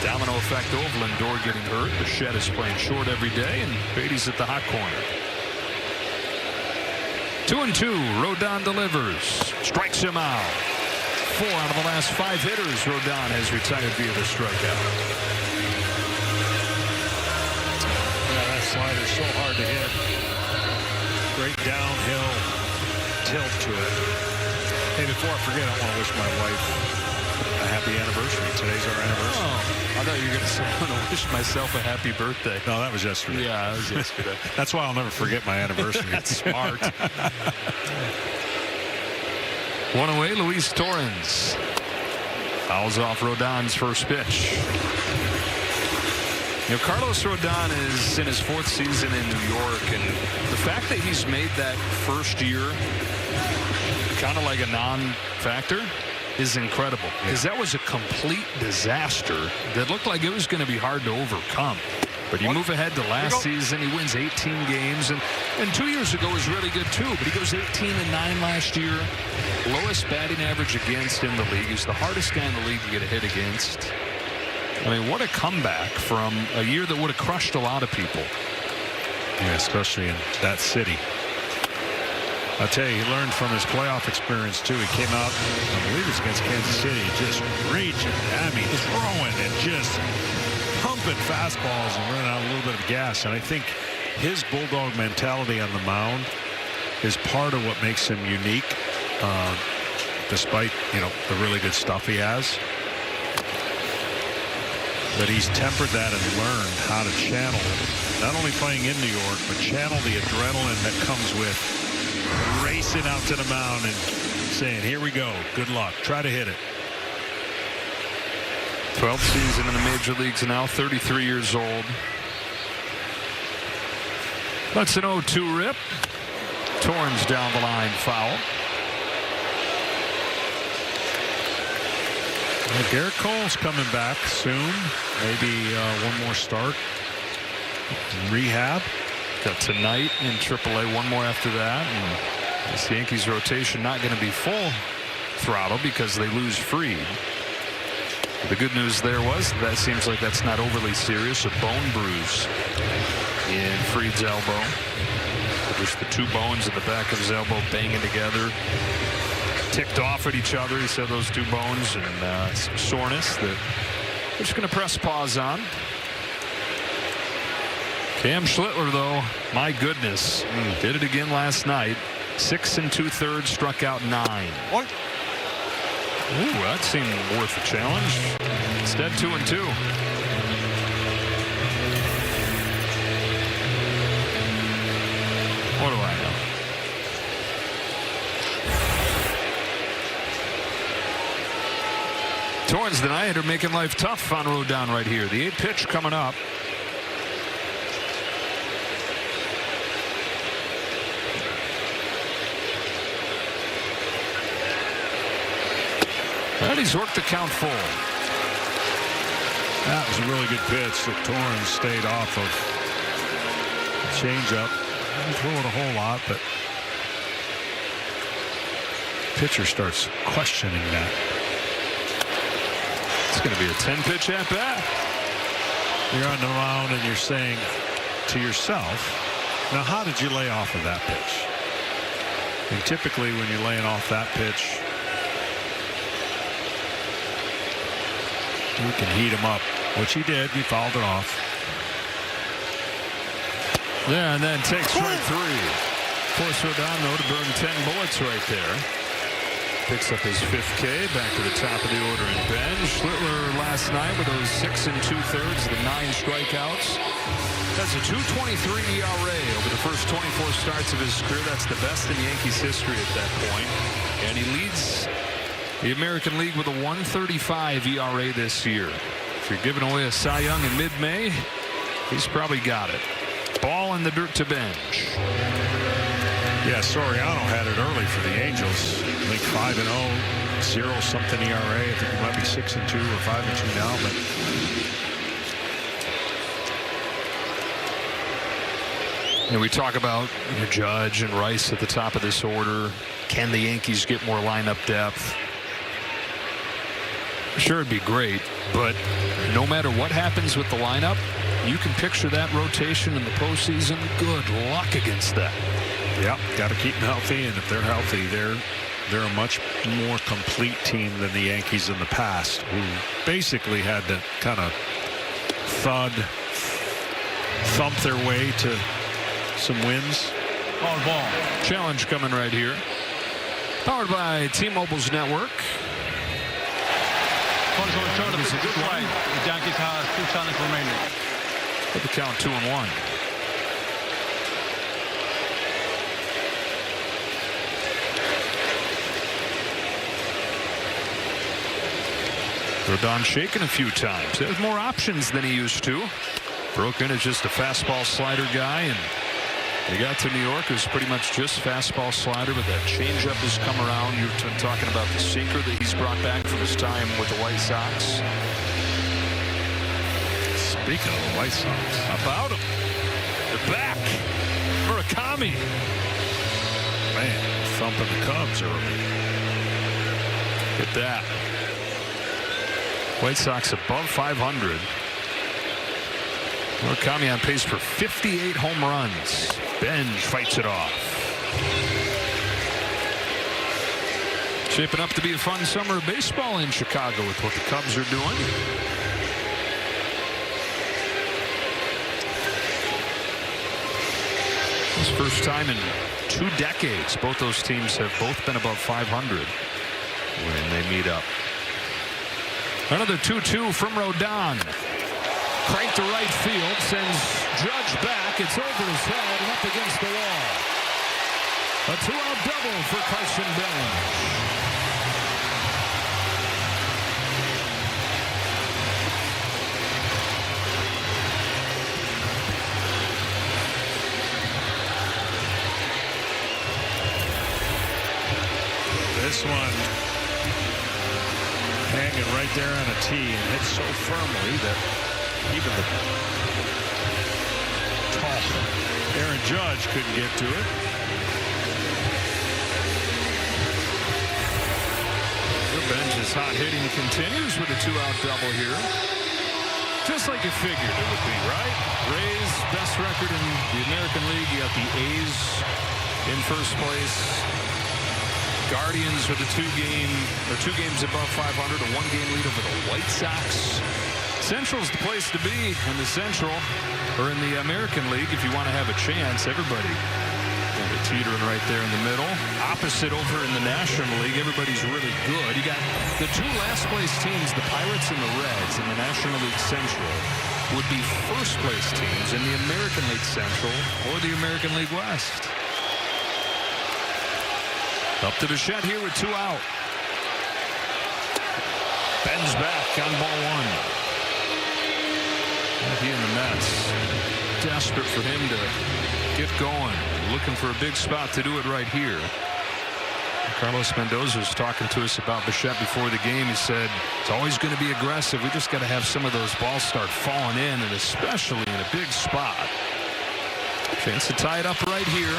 [SPEAKER 1] Domino effect over Lindor getting hurt. The Shed is playing short every day, and Beatty's at the hot corner. 2-2. Rodon delivers. Strikes him out. 4 out of the last 5 hitters Rodon has retired via the strikeout.
[SPEAKER 2] Slider's so hard to hit. Great downhill tilt to it. Hey, before I forget, I want to wish my wife a happy anniversary. Today's our anniversary.
[SPEAKER 1] Oh, I thought you were going to say I want to wish myself a happy birthday.
[SPEAKER 2] No, that was yesterday.
[SPEAKER 1] Yeah, that was yesterday.
[SPEAKER 2] That's why I'll never forget my anniversary.
[SPEAKER 1] That's smart. 1 away, Luis Torrens fouls off Rodon's first pitch. You know, Carlos Rodon is in his 4th season in New York, and the fact that he's made that first year kind of like a non-factor is incredible, because that was a complete disaster that looked like it was going to be hard to overcome. But you move ahead to last season, he wins 18 games, and 2 years ago was really good too, but he goes 18-9 last year. Lowest batting average against in the league. He's the hardest guy in the league to get a hit against. I mean, what a comeback from a year that would have crushed a lot of people.
[SPEAKER 2] Yeah, especially in that city. I'll tell you, he learned from his playoff experience, too. He came out, I believe it was against Kansas City, just reaching, I mean, throwing and just pumping fastballs and running out a little bit of gas. And I think his bulldog mentality on the mound is part of what makes him unique, despite, the really good stuff he has. That he's tempered that and learned how to channel it, not only playing in New York, but channel the adrenaline that comes with racing out to the mound and saying, here we go, good luck, try to hit it.
[SPEAKER 1] 12th season in the major leagues now, 33 years old. That's an 0-2 rip. Torrens down the line, foul.
[SPEAKER 2] Well, Garrett Cole's coming back soon. Maybe one more start. Rehab.
[SPEAKER 1] Got tonight in AAA, one more after that. And this Yankees rotation not going to be full throttle because they lose Fried. The good news there was that seems like that's not overly serious. A bone bruise in Fried's elbow. Just the 2 bones in the back of his elbow banging together. ticked off at each other. He said those two bones and some soreness that they're just going to press pause on. Cam Schlittler, though, my goodness, did it again last night. 6 2/3, struck out 9.
[SPEAKER 3] What?
[SPEAKER 1] Ooh, that seemed worth a challenge. Instead, 2 2. What do I know? Torrens tonight are making life tough on Rodon right here. The 8 pitch coming up. And he's worked the count full.
[SPEAKER 2] That was a really good pitch that Torrens stayed off of. Changeup. Didn't throw it a whole lot, but pitcher starts questioning that.
[SPEAKER 1] It's going to be a 10-pitch at bat.
[SPEAKER 2] You're on the mound and you're saying to yourself, now how did you lay off of that pitch? And typically when you're laying off that pitch, you can heat him up, which he did. He fouled it off.
[SPEAKER 1] Yeah, and then takes strike 3. Force Rodon, though, to burn 10 bullets right there. Picks up his 5th K, back to the top of the order in bench. Schlittler last night with those 6 2/3, the 9 strikeouts. That's a 2.23 ERA over the first 24 starts of his career. That's the best in Yankees history at that point. And he leads the American League with a 1.35 ERA this year. If you're giving away a Cy Young in mid-May, he's probably got it. Ball in the dirt to bench.
[SPEAKER 2] Yeah, Soriano had it early for the Angels. I think 5-0, 0-something ERA. I think it might be 6-2 or 5-2 now, but
[SPEAKER 1] and we talk about Judge and Rice at the top of this order. Can the Yankees get more lineup depth? Sure, it'd be great, but no matter what happens with the lineup, you can picture that rotation in the postseason. Good luck against that.
[SPEAKER 2] yeah, got to keep them healthy, and if they're healthy, they're a much more complete team than the Yankees in the past, who basically had to kind of thump their way to some wins.
[SPEAKER 1] On ball. Challenge coming right here. Powered by T-Mobile's network.
[SPEAKER 5] It's a good play. The Yankees have 2 challenge remaining.
[SPEAKER 1] Put the count 2-1. Rodon shaken a few times. There's more options than he used to. Broke in as just a fastball slider guy, and he got to New York. It was pretty much just fastball slider, but that changeup has come around. You've been talking about the sinker that he's brought back from his time with the White Sox.
[SPEAKER 2] Speaking of the White Sox,
[SPEAKER 1] About him. They're back. Murakami.
[SPEAKER 2] man, thumping the Cubs early.
[SPEAKER 1] Get that. White Sox above 500. Murakami on pace for 58 home runs. Benj fights it off. Shaping up to be a fun summer of baseball in Chicago with what the Cubs are doing. It's the first time in 2 decades both those teams have both been above 500 when they meet up. Another 2-2 from Rodon. Cranked to right field, sends Judge back. It's over his head and up against the wall. A 2-out double for Carson Benj.
[SPEAKER 2] This one hanging right there on a tee and hit so firmly that even the tall Aaron Judge couldn't get to it.
[SPEAKER 1] Benj's hot hitting continues with a 2-out double here. Just like you figured it would be, right? Rays best record in the American League. You got the A's in first place. Guardians with a two games above 500, a 1-game lead over the White Sox. Central's the place to be in the Central, or in the American League, if you want to have a chance. Everybody kind of teetering right there in the middle. Opposite over in the National League, everybody's really good. You got the two last place teams, the Pirates and the Reds, in the National League Central would be first place teams in the American League Central or the American League West. Up to Bichette here with 2 out. Bends back on ball 1. He and the Mets desperate for him to get going, looking for a big spot to do it right here. Carlos Mendoza was talking to us about Bichette before the game. He said it's always going to be aggressive. We just got to have some of those balls start falling in, and especially in a big spot. Chance to tie it up right here.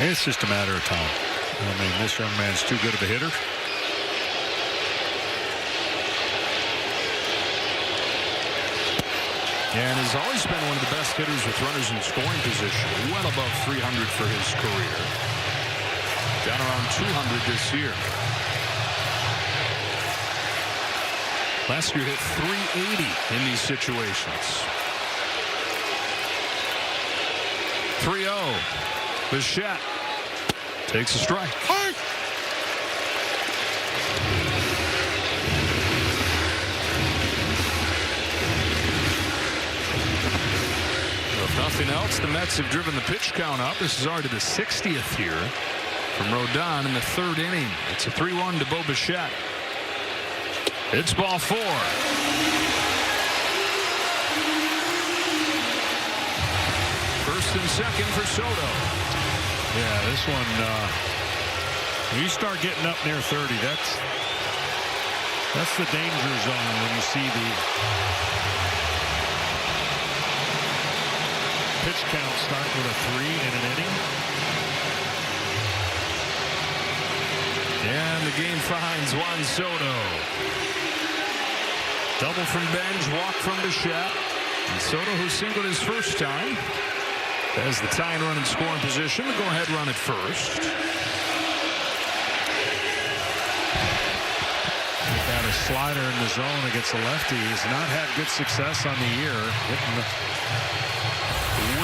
[SPEAKER 6] It's just a matter of time. I mean, this young man's too good of a hitter.
[SPEAKER 1] And has always been one of the best hitters with runners in scoring position. Well above 300 for his career. Down around 200 this year. Last year hit 380 in these situations. 3-0. Bichette takes a strike. If nothing else, the Mets have driven the pitch count up. This is already the 60th here from Rodon in the 3rd inning. It's a 3-1 to Bo Bichette. It's ball 4. First and second for Soto.
[SPEAKER 6] Yeah, this one, when you start getting up near 30, that's the danger zone when you see the pitch count start with a 3 in an inning.
[SPEAKER 1] And the game finds Juan Soto. Double from bench, walk from Bichette. And Soto, who singled his first time, has the tying run in scoring position. The go-ahead run at first.
[SPEAKER 6] Got a slider in the zone against the lefty. He's not had good success on the year. Hitting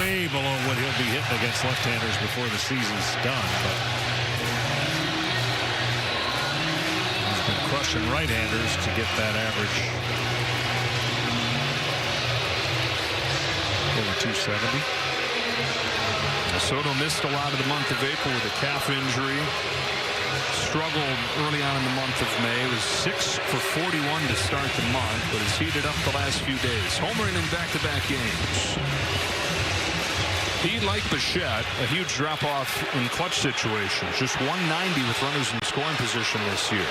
[SPEAKER 6] way below what he'll be hitting against left-handers before the season's done. But he's been crushing right-handers to get that average over 270.
[SPEAKER 1] Soto missed a lot of the month of April with a calf injury. Struggled early on in the month of May. Was 6 for 41 to start the month, but has heated up the last few days. Homering in back-to-back games. He, like Bichette, a huge drop-off in clutch situations. Just 190 with runners in scoring position this year.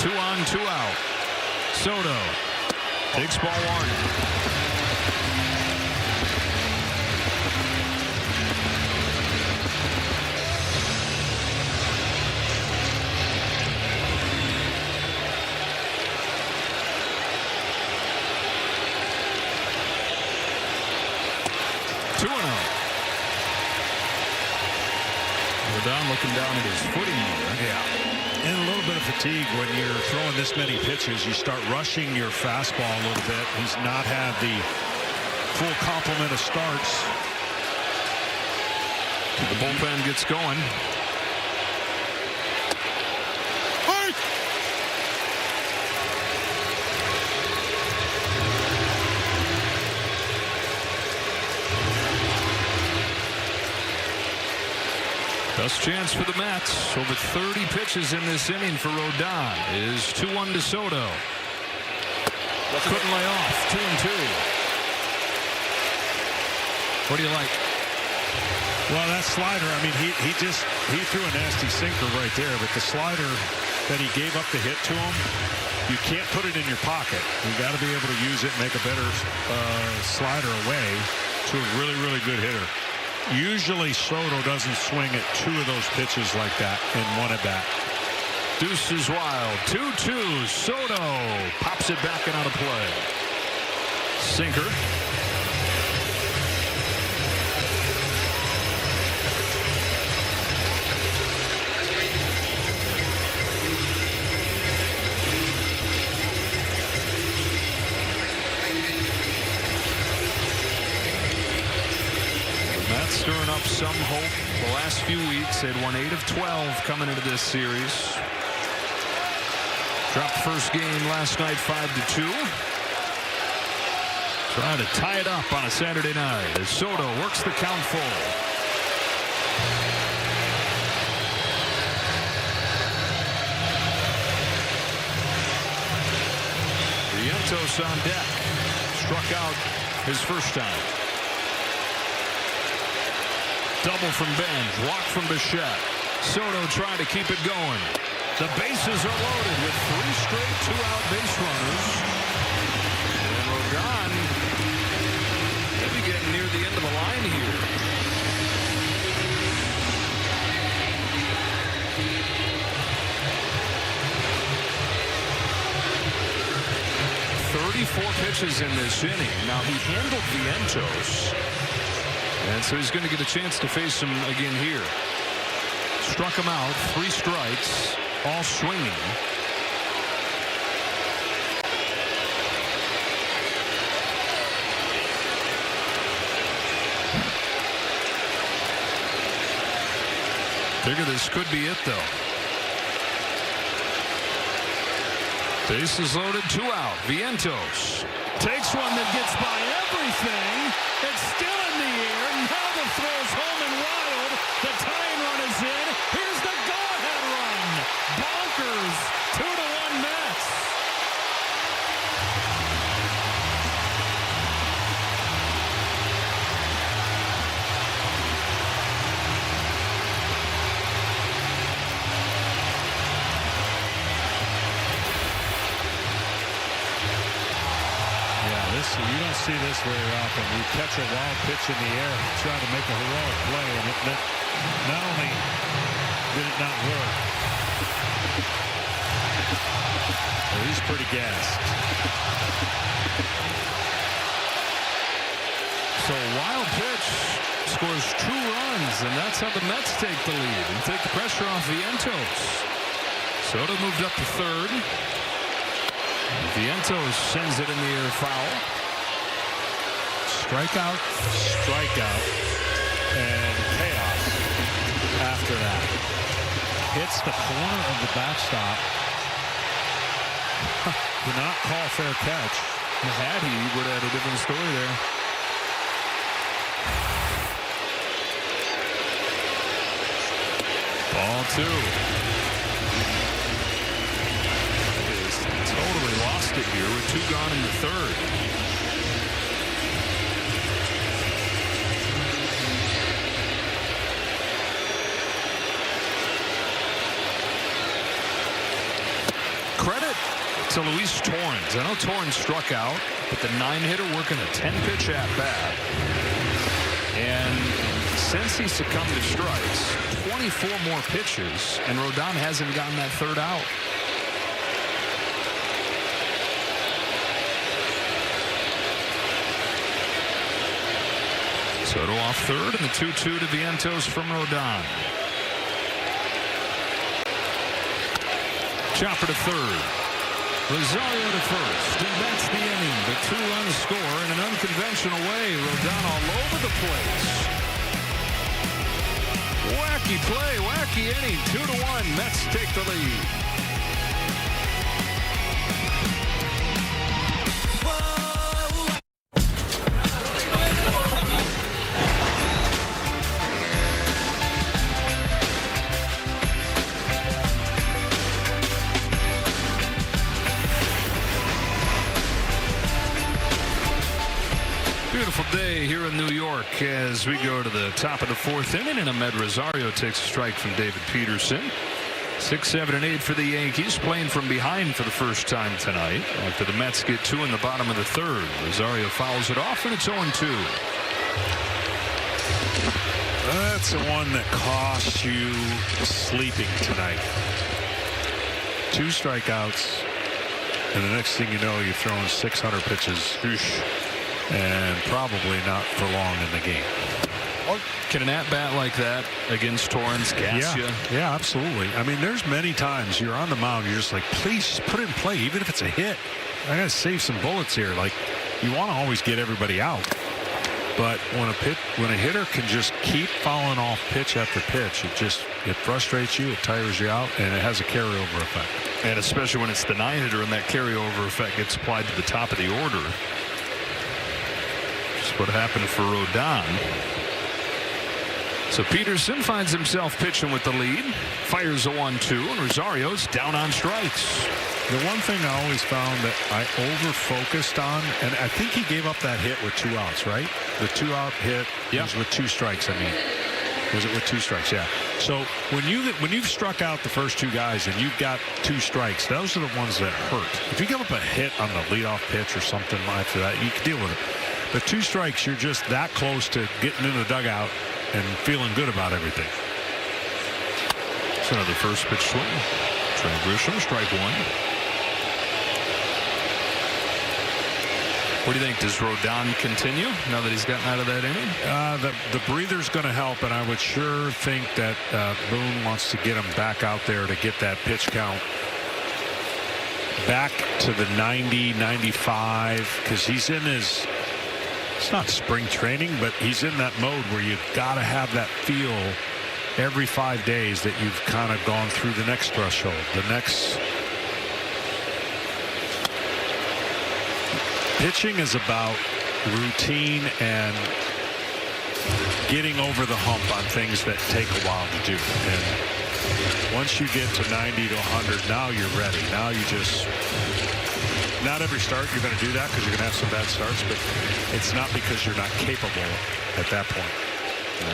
[SPEAKER 1] 2 on, 2 out. Soto takes ball 1. 2-0. Rodon looking down at his footing there.
[SPEAKER 6] Yeah. And a little bit of fatigue when you're throwing this many pitches. You start rushing your fastball a little bit. He's not had the full complement of starts.
[SPEAKER 1] The bullpen gets going. Best chance for the Mets. Over 30 pitches in this inning for Rodon. Is 2-1 to Soto. Couldn't lay off. 2-2. What do you like?
[SPEAKER 6] Well, that slider, I mean, he threw a nasty sinker right there, but the slider that he gave up the hit to him, you can't put it in your pocket. You got to be able to use it, make a better slider away to a really, really good hitter. Usually Soto doesn't swing at 2 of those pitches like that in one at bat.
[SPEAKER 1] Deuces wild. 2-2. Soto pops it back and out of play. Sinker. Stirring up some hope. The last few weeks, they'd won 8 of 12 coming into this series. Dropped the first game last night 5-2. Trying to tie it up on a Saturday night as Soto works the count full. Vientos on deck. Struck out his first time. Double from Benj, walk from Bichette. Soto trying to keep it going. The bases are loaded with 3 straight 2-out base runners. And Rodon maybe getting near the end of the line here. "34 pitches in this inning." Now he handled Vientos. And so he's going to get a chance to face him again here. Struck him out, 3 strikes, all swinging. Figure this could be it, though. Bases loaded, 2 out. Vientos takes one that gets by everything. It's still in the air. Now the throw's home and wild. The tying run is in. Here's the go-ahead run. Bonkers. 2-1 Mets.
[SPEAKER 6] You don't see this very often. You catch a wild pitch in the air, try to make a heroic play, and it not only did it not work, but he's pretty gassed.
[SPEAKER 1] So wild pitch scores 2 runs, and that's how the Mets take the lead and take the pressure off Vientos. Soto moved up to third. Vientos sends it in the air foul.
[SPEAKER 6] Strikeout, strikeout, and chaos after that. Hits the corner of the backstop. Do not call fair catch.
[SPEAKER 1] Had he would have had a different story there. Ball 2. He's totally lost it here with 2 gone in the third. Credit to Luis Torrens. I know Torrens struck out, but the 9-hitter working a 10-pitch at-bat. And since he succumbed to strikes, 24 more pitches, and Rodon hasn't gotten that third out. Soto off third, and the 2-2 to Vientos from Rodon. Chopper to third. Rosario to first. And that's the inning. The 2-run score in an unconventional way. Rodon all over the place. Wacky play, wacky inning. 2-1. Mets take the lead. Beautiful day here in New York as we go to the top of the 4th inning, and Ahmed Rosario takes a strike from David Peterson. 6, 7, and 8 for the Yankees, playing from behind for the first time tonight after the Mets get 2 in the bottom of the 3rd. Rosario fouls it off, and it's 0-2.
[SPEAKER 6] That's the one that cost you sleeping tonight. 2 strikeouts, and the next thing you know, you're throwing 600 pitches, and probably not for long in the game.
[SPEAKER 1] Can an at-bat like that against Torrance gas you?
[SPEAKER 6] Yeah, absolutely. I mean, there's many times you're on the mound, you're just like, please just put it in play, even if it's a hit. I got to save some bullets here. Like, you want to always get everybody out. But when a hitter can just keep fouling off pitch after pitch, it frustrates you, it tires you out, and it has a carryover effect.
[SPEAKER 1] And especially when it's the 9-hitter and that carryover effect gets applied to the top of the order. Just what happened for Rodon. So Peterson finds himself pitching with the lead, fires a 1-2, and Rosario's down on strikes.
[SPEAKER 6] The one thing I always found that I over-focused on, and I think he gave up that hit with 2 outs, right? The 2-out hit was with 2 strikes, I mean. Was it with 2 strikes? Yeah. So when you've struck out the first 2 guys and you've got 2 strikes, those are the ones that hurt. If you give up a hit on the leadoff pitch or something after that, you can deal with it. But 2 strikes, you're just that close to getting in the dugout and feeling good about everything.
[SPEAKER 1] It's another first pitch swing. Trey Grisham, strike 1. What do you think? Does Rodon continue now that he's gotten out of that inning?
[SPEAKER 6] The breather's going to help, and I would sure think that Boone wants to get him back out there to get that pitch count back to the 90, 95, because he's in his, it's not spring training, but he's in that mode where you've got to have that feel every 5 days that you've kind of gone through the next threshold, the next. Pitching is about routine and getting over the hump on things that take a while to do. And once you get to 90 to 100, now you're ready. Now you just, not every start you're going to do that because you're going to have some bad starts, but it's not because you're not capable at that point.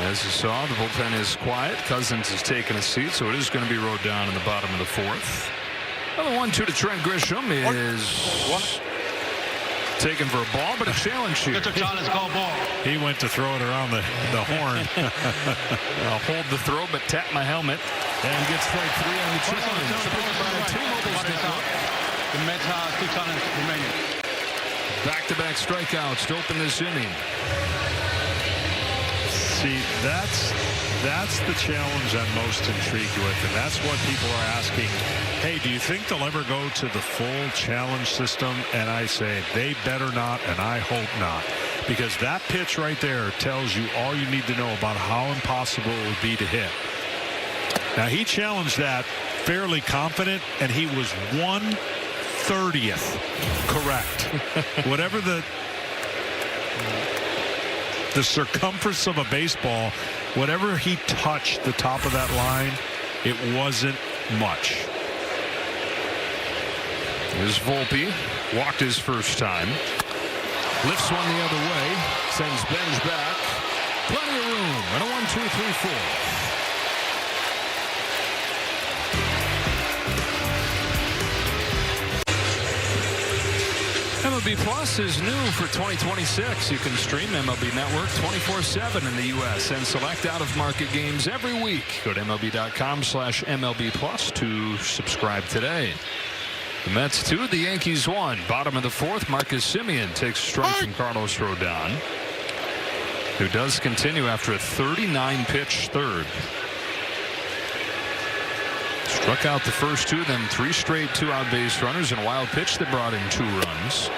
[SPEAKER 1] As you saw, the bullpen is quiet. Cousins has taken a seat, so it is going to be Rodon in the bottom of the 4th. Another 1-2 to Trent Grisham is taken for a ball, but a challenge here.
[SPEAKER 6] He went to throw it around the horn.
[SPEAKER 1] I'll hold the throw, but tap my helmet. And gets strike 3 on the challenge.
[SPEAKER 5] The Mets have 2 talents remaining.
[SPEAKER 1] Back-to-back strikeouts to open this inning.
[SPEAKER 6] See, that's the challenge I'm most intrigued with, and that's what people are asking. Hey, do you think they'll ever go to the full challenge system? And I say they better not, and I hope not, because that pitch right there tells you all you need to know about how impossible it would be to hit. Now, he challenged that fairly confident, and he was 1/30th correct. Whatever the circumference of a baseball, whatever he touched the top of that line, it wasn't much.
[SPEAKER 1] Here's Volpe, walked his first time. Lifts one the other way, sends Benj back. Plenty of room, and a 1-2-3-4. MLB Plus is new for 2026. You can stream MLB Network 24/7 in the U.S. and select out-of-market games every week. Go to MLB.com/MLB Plus to subscribe today. The Mets 2, the Yankees 1. Bottom of the 4th, Marcus Semien takes a strike from Carlos Rodon, who does continue after a 39-pitch 3rd. Struck out the first 2, then 3 straight 2-out base runners and a wild pitch that brought in 2 runs.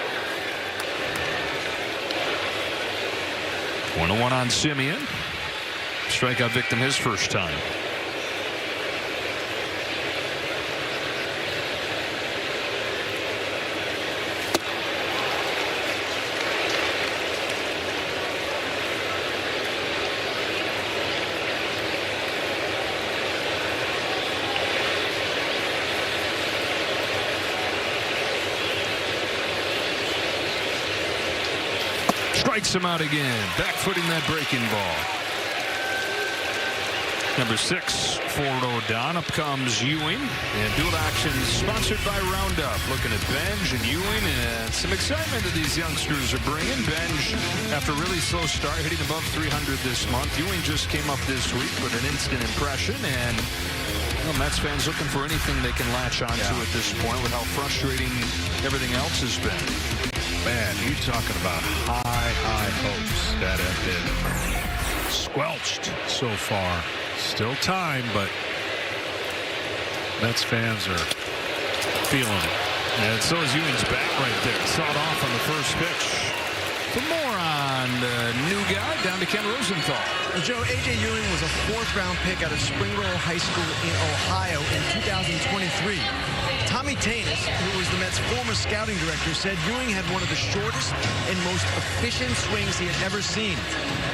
[SPEAKER 1] 1-1 on Semien. Strikeout victim his first time. Strikes him out again, back-footing that breaking ball. Number 6 for Rodon. Up comes Ewing, and dual action sponsored by Roundup. Looking at Benj and Ewing, and some excitement that these youngsters are bringing. Benj, after a really slow start, hitting above 300 this month. Ewing just came up this week with an instant impression, and Well, Mets fans looking for anything they can latch onto at this point with how frustrating everything else has been.
[SPEAKER 6] Man, you talking about high hopes that have been squelched so far. Still time, but Mets fans are feeling it.
[SPEAKER 1] And so is Ewing's bat right there. Sawed off on the first pitch. For more on the new guy, down to Ken Rosenthal.
[SPEAKER 3] Well, Joe, A.J. Ewing was a fourth-round pick out of Springboro High School in Ohio in 2023. Tommy Tanis, who was the Mets' former scouting director, said Ewing had one of the shortest and most efficient swings he had ever seen.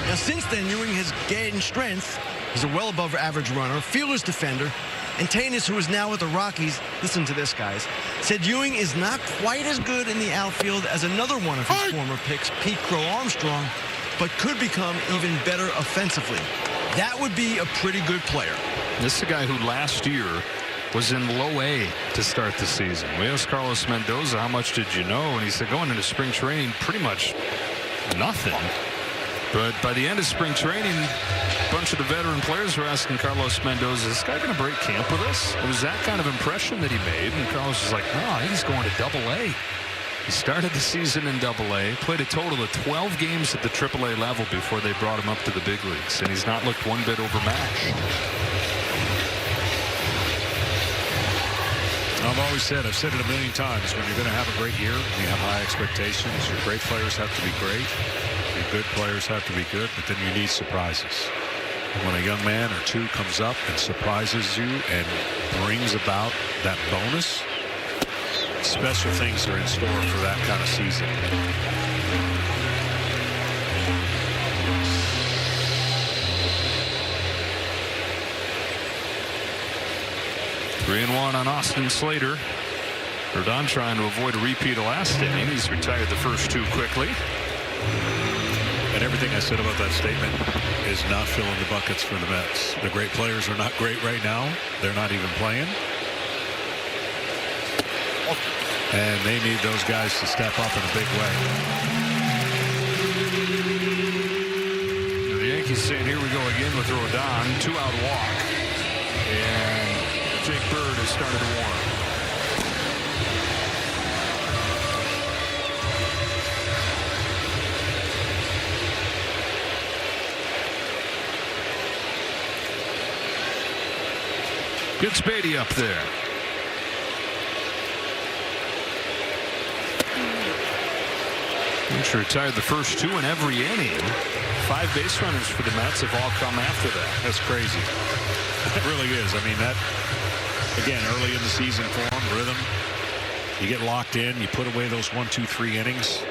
[SPEAKER 3] Now, since then, Ewing has gained strength. He's a well-above-average runner, fearless defender. And Tanis, who is now with the Rockies, listen to this, guys, said Ewing is not quite as good in the outfield as another one of his former picks, Pete Crow Armstrong, but could become even better offensively. That would be a pretty good player.
[SPEAKER 1] This is a guy who last year was in low A to start the season. We asked Carlos Mendoza, how much did you know? And he said going into spring training, pretty much nothing. But by the end of spring training, a bunch of the veteran players were asking Carlos Mendoza, is this guy going to break camp with us? It was that kind of impression that he made. And Carlos was like, no, he's going to Double-A. He started the season in Double-A, played a total of 12 games at the Triple-A level before they brought him up to the big leagues. And he's not looked one bit overmatched.
[SPEAKER 6] I've said it a million times, when you're going to have a great year, you have high expectations, your great players have to be great. Your good players have to be good, but then you need surprises. And when a young man or two comes up and surprises you and brings about that bonus, special things are in store for that kind of season.
[SPEAKER 1] Three and one on Austin Slater. Rodon trying to avoid a repeat of last inning. He's retired the first two quickly.
[SPEAKER 6] And everything I said about that statement is not filling the buckets for the Mets. The great players are not great right now. They're not even playing. And they need those guys to step up in a big way.
[SPEAKER 1] The Yankees saying, here we go again with Rodon. 2-out walk. And Jake Bird has started to warm. Good Spady up there. Lynch retired the first two in every inning. 5 base runners for the Mets have all come after that.
[SPEAKER 6] That's crazy. It really is. I mean, that, again, early in the season form, rhythm. You get locked in, you put away those 1, 2, 3 innings.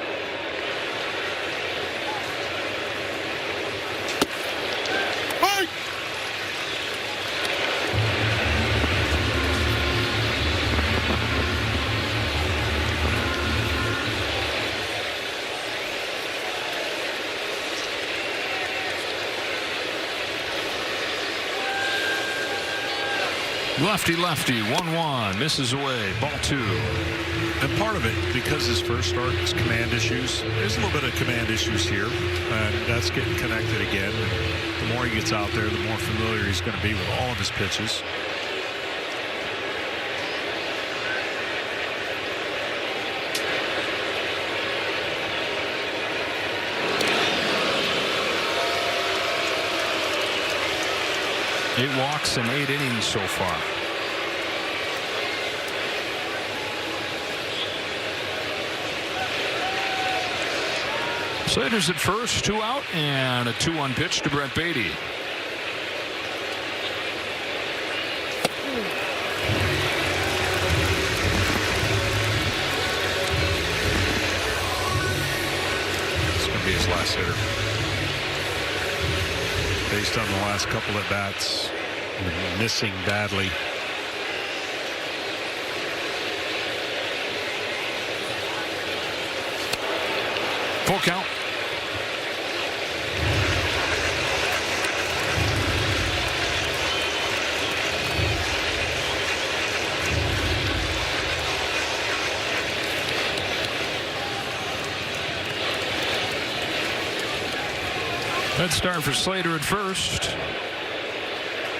[SPEAKER 1] Lefty, 1-1, misses away, ball 2.
[SPEAKER 6] And part of it, because his first start is command issues, there's a little bit of command issues here, and that's getting connected again. And the more he gets out there, the more familiar he's going to be with all of his pitches.
[SPEAKER 1] Eight walks in 8 innings so far. Slater's at first, 2 out, and a 2-1 pitch to Brett Beatty.
[SPEAKER 6] It's going to be his last hitter. Based on the last couple at bats, missing badly.
[SPEAKER 1] Full count. Head start for Slater at first.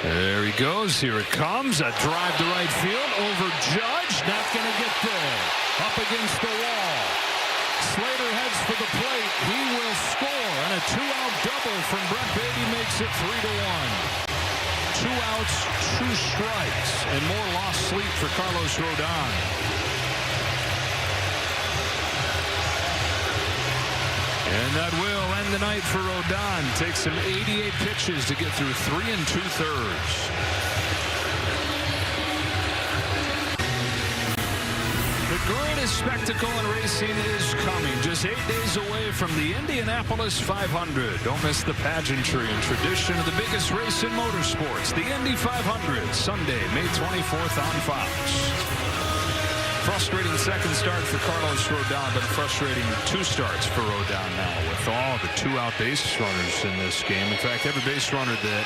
[SPEAKER 1] There he goes. Here it comes. A drive to right field over Judge. Not going to get there. Up against the wall. Slater heads for the plate. He will score. And a two-out double from Brett Beatty makes it 3-1. 2 outs, 2 strikes, and more lost sleep for Carlos Rodon. And that will end the night for Rodon. Takes him 88 pitches to get through 3 2/3. The greatest spectacle in racing is coming. Just 8 days away from the Indianapolis 500. Don't miss the pageantry and tradition of the biggest race in motorsports. The Indy 500, Sunday, May 24th on Fox. Frustrating second start for Carlos Rodon, but a frustrating 2 starts for Rodon now with all the 2-out base runners in this game. In fact, every base runner that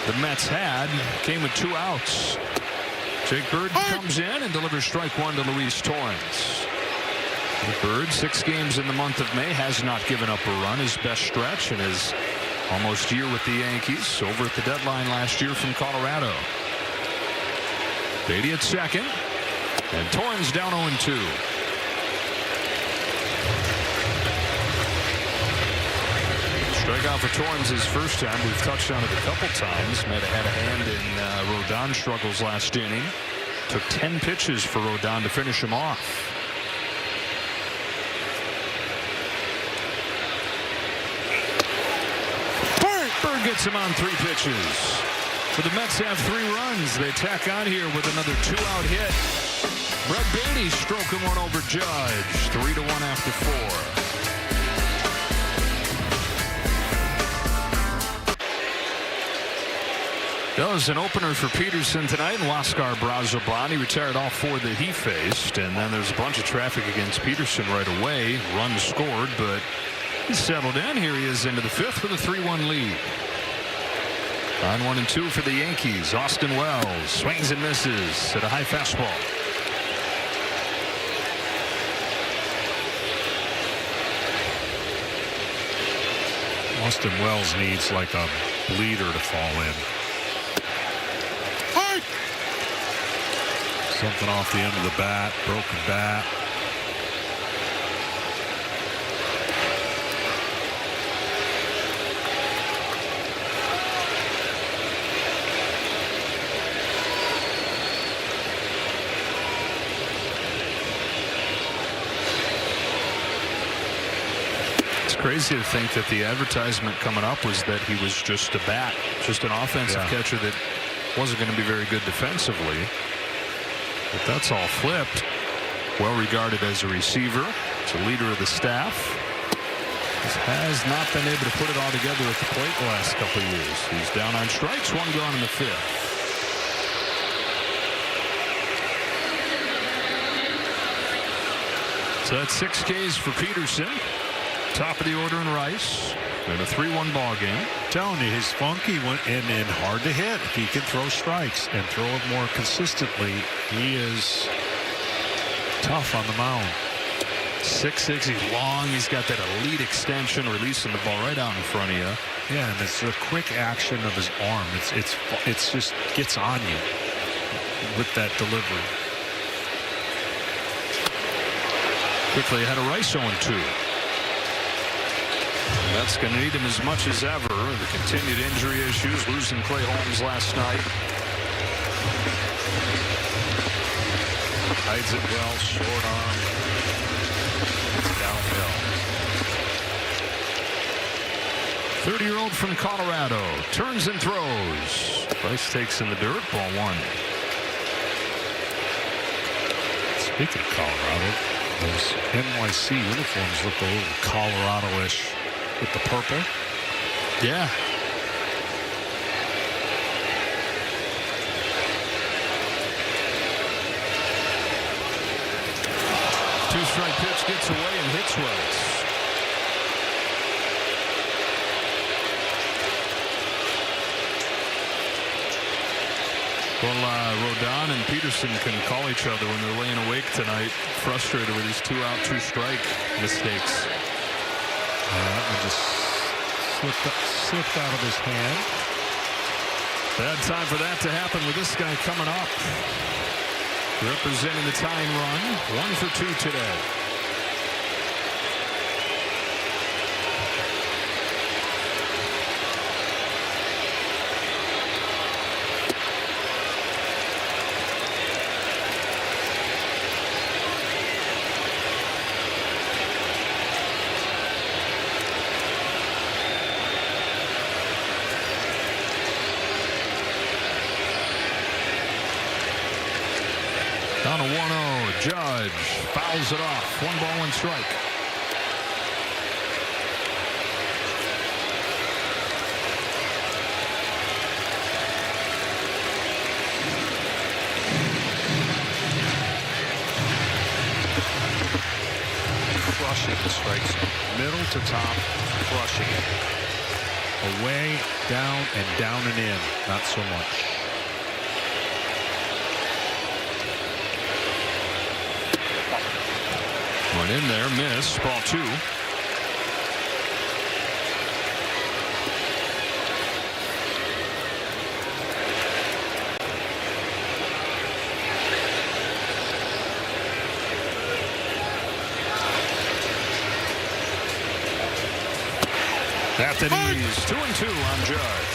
[SPEAKER 1] the Mets had came with 2 outs. Jake Bird comes in and delivers strike 1 to Luis Torrens. Bird, 6 games in the month of May, has not given up a run. His best stretch in his almost year with the Yankees. Over at the deadline last year from Colorado. Beatty at second. And Torrens down 0-2. Strikeout for Torrens his first time. We've touched on it a couple times. Might have had a hand in Rodon's struggles last inning. Took 10 pitches for Rodon to finish him off. Bird gets him on 3 pitches. But the Mets have 3 runs. They tack on here with another 2-out hit. Brett Beatty stroking one over Judge. 3-1 after 4. That was an opener for Peterson tonight. Huascar Brazoban. He retired all 4 that he faced. And then there's a bunch of traffic against Peterson right away. Run scored, but he settled in. Here he is into the 5th with a 3-1 lead. On 1-2 for the Yankees. Austin Wells swings and misses at a high fastball.
[SPEAKER 6] Austin Wells needs like a bleeder to fall in. Something off the end of the bat, broken bat.
[SPEAKER 1] It's crazy to think that the advertisement coming up was that he was just a bat, just an offensive catcher that wasn't going to be very good defensively. But that's all flipped. Well regarded as a receiver. It's a leader of the staff. Has not been able to put it all together at the plate the last couple of years. He's down on strikes, 1 gone in the 5th. So that's 6 Ks for Peterson. Top of the order in Rice. In a 3-1 ball game.
[SPEAKER 6] Telling you, his funky went in hard to hit. If he can throw strikes and throw it more consistently, he is tough on the mound.
[SPEAKER 1] 6'6", he's long. He's got that elite extension, releasing the ball right out in front of you.
[SPEAKER 6] Yeah, and it's the quick action of his arm. It's just gets on you with that delivery.
[SPEAKER 1] Quickly ahead of Rice 0-2. That's going to need him as much as ever. The continued injury issues, losing Clay Holmes last night.
[SPEAKER 6] Hides it well, short arm. Downhill.
[SPEAKER 1] 30-year-old from Colorado turns and throws. Rice takes in the dirt, ball 1.
[SPEAKER 6] Speaking of Colorado, those NYC uniforms look a little Colorado-ish. With the purple.
[SPEAKER 1] Yeah. 2-strike pitch gets away and hits Wells. Well, Rodon and Peterson can call each other when they're laying awake tonight, frustrated with these 2-out, 2-strike mistakes.
[SPEAKER 6] That one just slipped out of his hand.
[SPEAKER 1] Bad time for that to happen with this guy coming up. Representing the tying run. 1 for 2 today. Down to 1-0. Judge fouls it off. 1 ball, 1 strike.
[SPEAKER 6] Crushing the strikes. Middle to top. Crushing it. Away, down, and in. Not so much.
[SPEAKER 1] Went in there, miss. Ball 2. At the knees. 2-2 on Judge.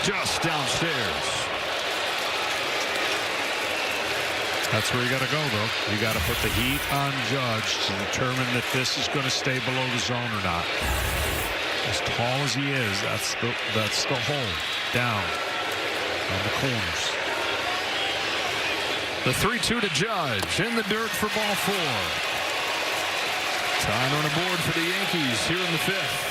[SPEAKER 1] Just downstairs.
[SPEAKER 6] That's where you got to go, though. You got to put the heat on Judge to determine that this is going to stay below the zone or not. As tall as he is, that's the hole. Down on the corners.
[SPEAKER 1] The 3-2 to Judge. In the dirt for ball 4. Time on the board for the Yankees here in the 5th.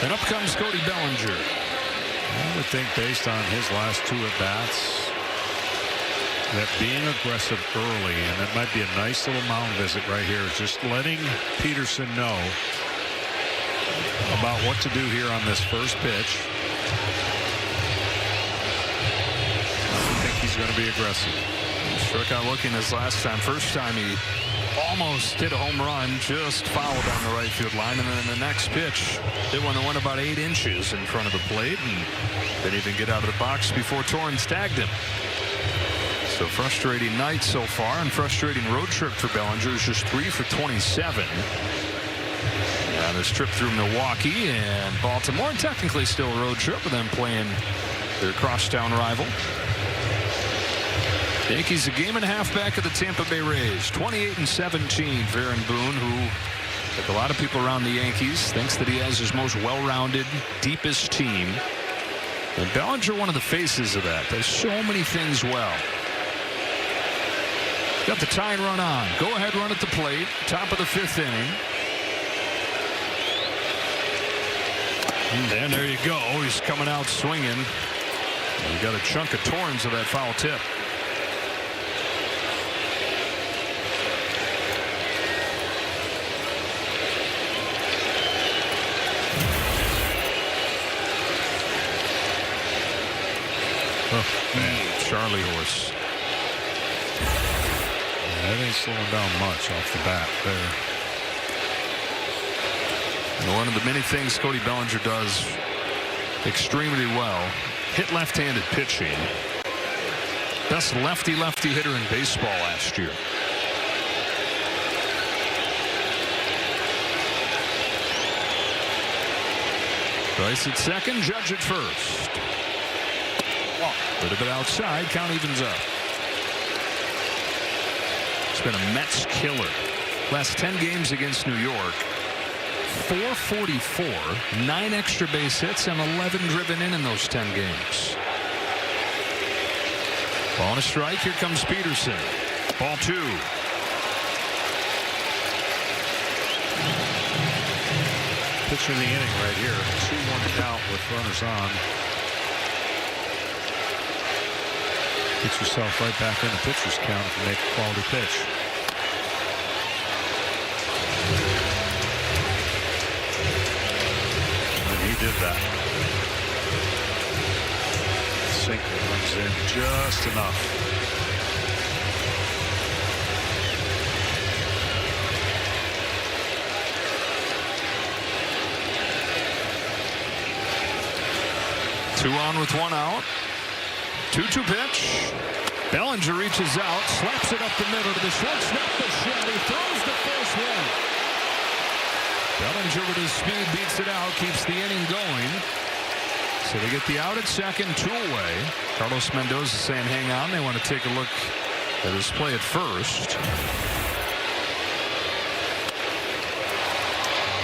[SPEAKER 1] And up comes Cody Bellinger.
[SPEAKER 6] I would think based on his last 2 at-bats that being aggressive early, and that might be a nice little mound visit right here, is just letting Peterson know about what to do here on this first pitch. I think he's going to be aggressive.
[SPEAKER 1] Struck out looking his last time. First time he almost hit a home run, just fouled on the right field line, and then the next pitch hit one that went about 8 inches in front of the plate and didn't even get out of the box before Torrens tagged him. So frustrating night so far, and frustrating road trip for Bellinger. Is just 3 for 27. And this trip through Milwaukee and Baltimore, and technically still a road trip, but then playing their crosstown rival. Yankees a game and a half back of the Tampa Bay Rays. 28-17. Aaron Boone, who, like a lot of people around the Yankees, thinks that he has his most well-rounded, deepest team. And Bellinger, one of the faces of that. Does so many things well. Got the tying run on. Go ahead run at the plate. Top of the 5th inning. And there you go. He's coming out swinging. You got a chunk of Torrens of that foul tip.
[SPEAKER 6] Oh, man.
[SPEAKER 1] Charlie horse.
[SPEAKER 6] That ain't slowing down much off the bat there.
[SPEAKER 1] And one of the many things Cody Bellinger does extremely well, hit left-handed pitching. Best lefty-lefty hitter in baseball last year. Bryce at second, Judge at first. A little bit outside, count evens up. It's been a Mets killer. Last 10 games against New York. 444, 9 extra base hits, and 11 driven in those 10 games. Ball and a strike. Here comes Peterson. Ball 2.
[SPEAKER 6] Pitch in the inning right here. 2-1 count with runners on. Get yourself right back in the pitcher's count if you make a quality pitch. that. Sinker comes in just enough.
[SPEAKER 1] Two on with one out. 2-2 pitch. Bellinger reaches out, slaps it up the middle to the shortstop. He throws the first one. Bellinger with his speed beats it out, keeps the inning going. So they get the out at second, 2 away. Carlos Mendoza saying hang on. They want to take a look at his play at first.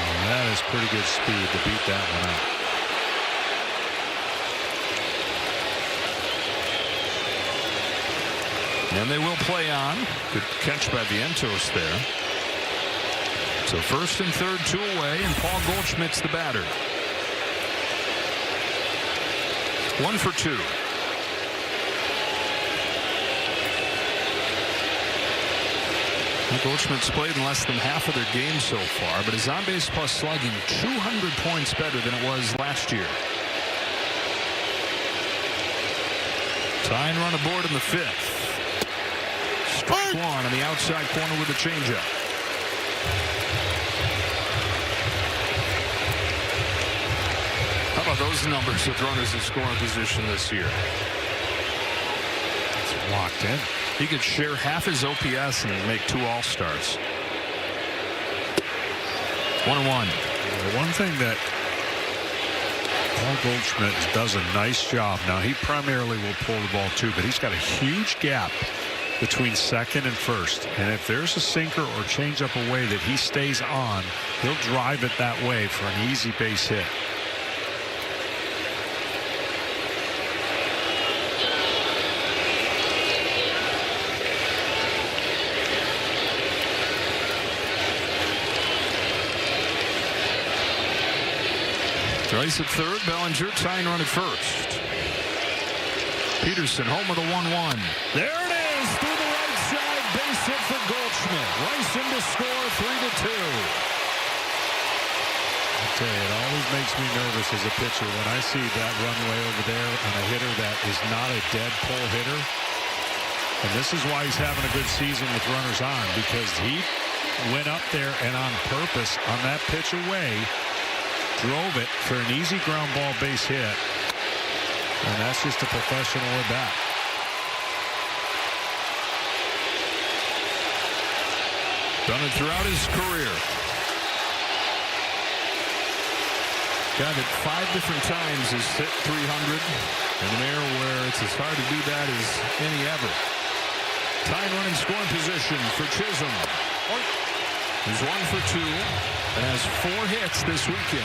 [SPEAKER 6] And that is pretty good speed to beat that one out.
[SPEAKER 1] And they will play on. Good catch by Vientos there. So first and third, 2 away, and Paul Goldschmidt's the batter. 1 for 2. Goldschmidt's played in less than half of their games so far, but his on-base plus slugging 200 points better than it was last year. Tying run aboard in the 5th. Strike one on the outside corner with a changeup. How about those numbers with runners in scoring position this year?
[SPEAKER 6] It's locked in.
[SPEAKER 1] He could share half his OPS and make 2 All-Stars. 1-1.
[SPEAKER 6] The one thing that Paul Goldschmidt does a nice job. Now, he primarily will pull the ball too, but he's got a huge gap between second and first. And if there's a sinker or changeup away that he stays on, he'll drive it that way for an easy base hit.
[SPEAKER 1] Rice at third, Bellinger tying run at first. Peterson home with a 1-1. There it is, through the right side, base hit for Goldschmidt. Rice in to score, 3-2.
[SPEAKER 6] I tell you, it always makes me nervous as a pitcher when I see that runway over there and a hitter that is not a dead pull hitter. And this is why he's having a good season with runners on, because he went up there and on purpose on that pitch away drove it for an easy ground ball base hit. And that's just a professional at bat.
[SPEAKER 1] Done it throughout his career. Guy that 5 different times has hit 300 in an era where it's as hard to do that as any ever. Tying run in scoring position for Chisholm. He's 1 for 2 and has 4 hits this weekend.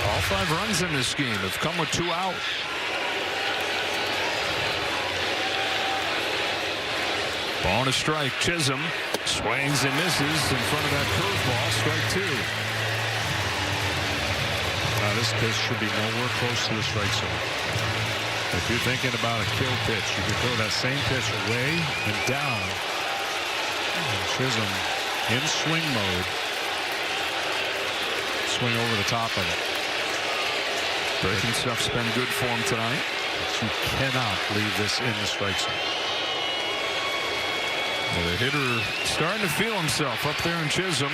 [SPEAKER 1] All 5 runs in this game have come with 2 out. Ball and a strike. Chisholm swings and misses in front of that curveball. Strike 2.
[SPEAKER 6] Now this pitch should be nowhere close to the strike zone. If you're thinking about a kill pitch, you can throw that same pitch away and down. And Chisholm in swing mode. Swing over the top of it.
[SPEAKER 1] Breaking stuff's been good for him tonight.
[SPEAKER 6] But you cannot leave this in the strike zone.
[SPEAKER 1] Well, the hitter starting to feel himself up there in Chisholm.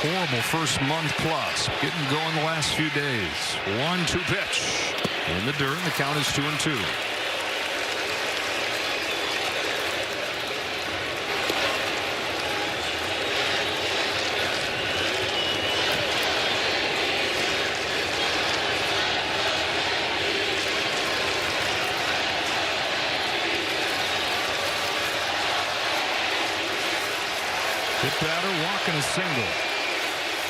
[SPEAKER 1] Horrible first month plus. Getting going the last few days. 1-2 pitch. In the dirt. The count is 2-2. Hit batter walking a single.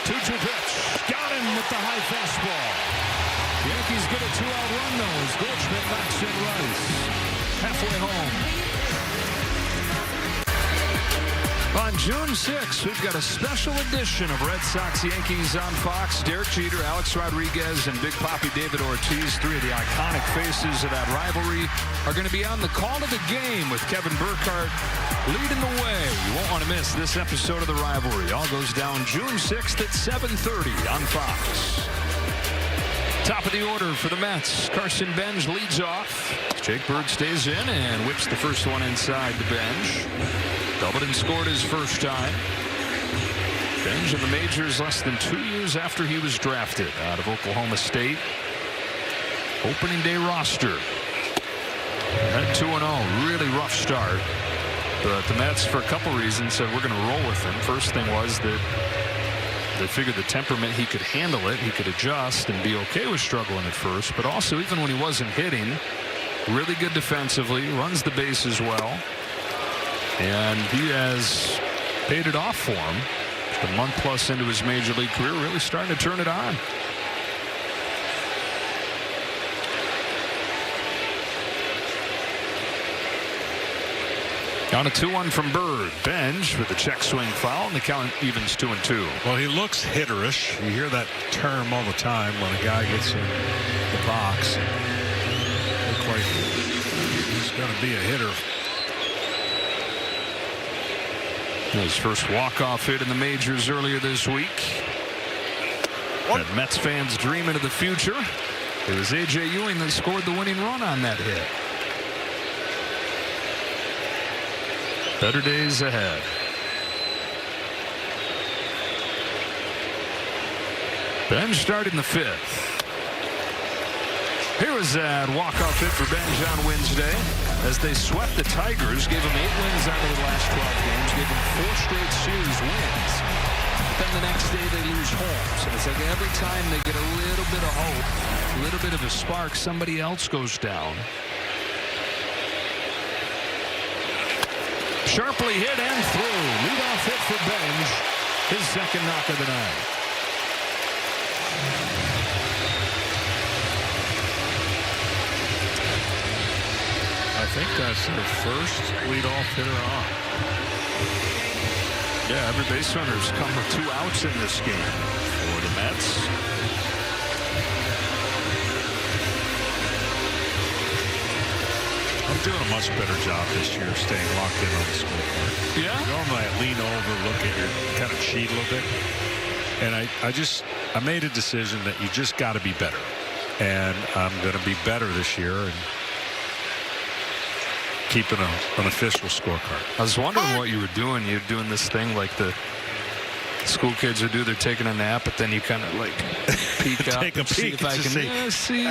[SPEAKER 1] 2-2 pitch. Got him with the high fastball. Yankees get a 2-out run, though, as Goldschmidt knocks in Rice. Halfway home. On June 6th, we've got a special edition of Red Sox Yankees on Fox. Derek Jeter, Alex Rodriguez, and Big Papi David Ortiz, three of the iconic faces of that rivalry, are going to be on the call to the game with Kevin Burkhardt leading the way. You won't want to miss this episode of the rivalry. All goes down June 6th at 7:30 on Fox. Top of the order for the Mets. Carson Bench leads off. Jake Bird stays in and whips the first one inside the bench. Doubled and scored his first time. Bench in the majors less than 2 years after he was drafted out of Oklahoma State. Opening day roster. At 2-0, really rough start. But the Mets, for a couple reasons, said we're going to roll with him. First thing was that they figured the temperament, he could handle it, he could adjust and be okay with struggling at first. But also, even when he wasn't hitting, really good defensively, runs the bases well. And he has paid it off for him. Just a month plus into his major league career, really starting to turn it on. On a 2-1 from Bird. Bench with a check swing foul, and the count evens 2-2.
[SPEAKER 6] Well, he looks hitterish. You hear that term all the time when a guy gets in the box. Look like he's going to be a hitter.
[SPEAKER 1] His first walk-off hit in the majors earlier this week. That Mets fans dreaming of the future. It was A.J. Ewing that scored the winning run on that hit. Better days ahead. Bench started in the fifth. Here was that walk-off hit for Bench on Wednesday as they swept the Tigers, gave them 8 wins out of the last 12 games, gave them 4 straight series wins. But then the next day they lose home. So it's like every time they get a little bit of hope, a little bit of a spark, somebody else goes down. Sharply hit and through. Leadoff hit for Bench. His second knock of the night.
[SPEAKER 6] I think that's their first leadoff hitter on.
[SPEAKER 1] Yeah, every base runner's come with 2 outs in this game for the Mets.
[SPEAKER 6] I'm doing a much better job this year staying locked in on the scoreboard.
[SPEAKER 1] Yeah?
[SPEAKER 6] Normally I lean over, look at your kind of cheat a little bit. And I made a decision that you just got to be better. And I'm going to be better this year and keeping an official scorecard.
[SPEAKER 1] I was wondering what you were doing. You're doing this thing like the school kids would do. They're taking a nap, but then you kind of like peek out.
[SPEAKER 6] Take a peek
[SPEAKER 1] see if I can see.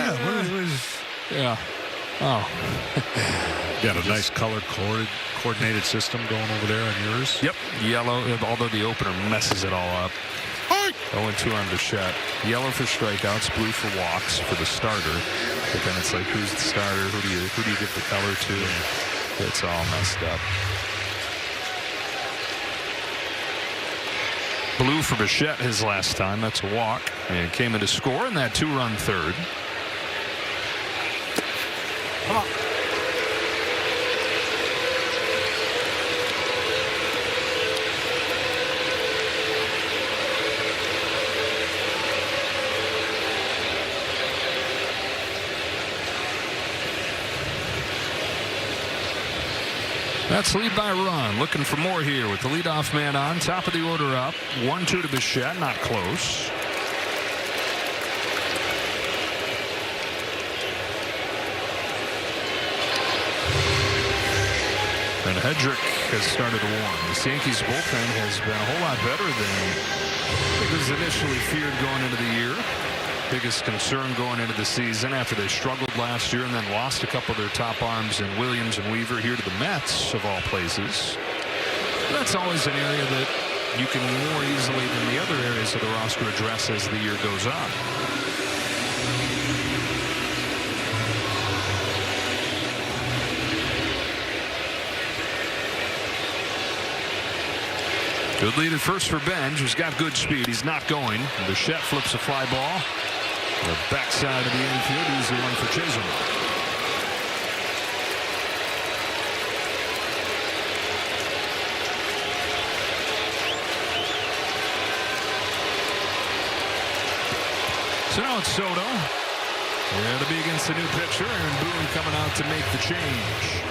[SPEAKER 1] Yeah. Oh.
[SPEAKER 6] Got a nice color coordinated system going over there on yours.
[SPEAKER 1] Yep. Yellow, although the opener messes it all up. 0-2 on Bichette. Yellow for strikeouts, blue for walks for the starter. But then it's like, who's the starter? Who do you give the color to? It's all messed up. Blue for Bichette his last time. That's a walk. And came in to score in that 2-run third. Come on. That's lead by a run. Looking for more here with the leadoff man on. Top of the order up. 1-2 to Bichette. Not close. And Hedrick has started to warm. The Yankees bullpen has been a whole lot better than it was initially feared going into the year. Biggest concern going into the season after they struggled last year and then lost a couple of their top arms in Williams and Weaver here to the Mets, of all places. That's always an area that you can more easily than the other areas of the roster address as the year goes on. Good lead at first for Benj, who's got good speed. He's not going. Bichette flips a fly ball. The backside of the infield, easy one for Chisholm. So now it's Soto. Yeah, to be against the new pitcher, Aaron Boone coming out to make the change.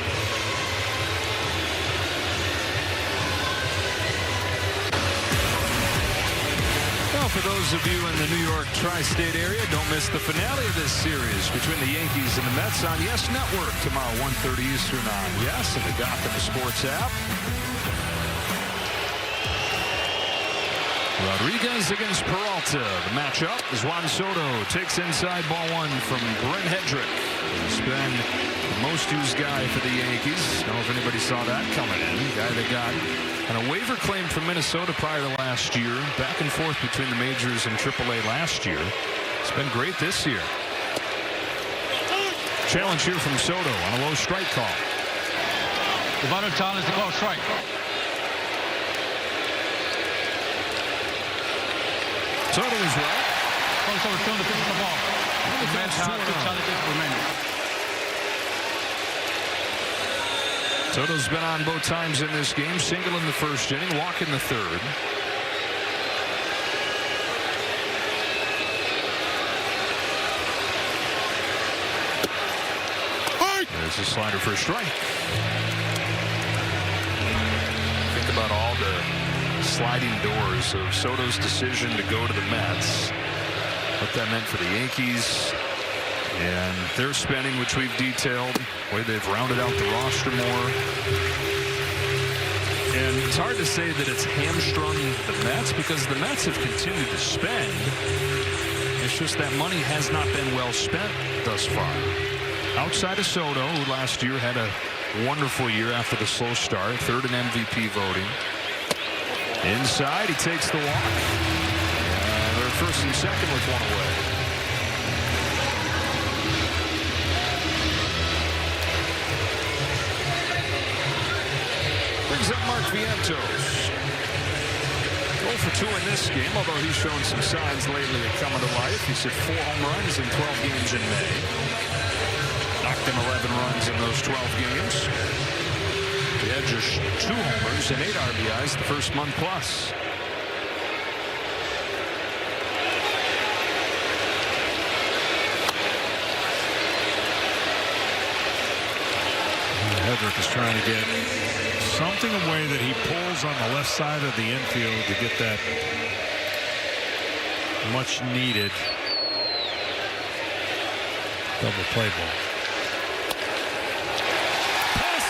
[SPEAKER 1] Well, for those of you in the New York tri-state area, don't miss the finale of this series between the Yankees and the Mets on Yes Network tomorrow, 1:30 Eastern on Yes and the Gotham Sports app. Rodriguez against Peralta. The matchup is Juan Soto takes inside ball one from Brent Hedrick. He's been the most used guy for the Yankees. I don't know if anybody saw that coming in. The guy that got a waiver claim from Minnesota prior to last year. Back and forth between the majors and AAA last year. It's been great this year. Challenge here from Soto on a low strike call.
[SPEAKER 5] The bottom challenge to call strike.
[SPEAKER 1] Soto is right.
[SPEAKER 5] Also return the pitch on the ball. The Mets have 2 challenges remaining.
[SPEAKER 1] Soto's been on both times in this game. Single in the first inning, walk in the third. There's a slider for a strike. Think about all the sliding doors of Soto's decision to go to the Mets. What that meant for the Yankees and their spending, which we've detailed, the way they've rounded out the roster more. And it's hard to say that it's hamstrung the Mets because the Mets have continued to spend. It's just that money has not been well spent thus far. Outside of Soto, who last year had a wonderful year after the slow start, third in MVP voting. Inside, he takes the walk. They're first and second with one away. Brings up Mark Vientos. 0 for 2 in this game, although he's shown some signs lately of coming to life. He's hit 4 home runs in 12 games in May. Knocked in 11 runs in those 12 games. He had just 2 homers and 8 RBIs the first month plus.
[SPEAKER 6] Hedrick is trying to get something away that he pulls on the left side of the infield to get that much needed double play ball.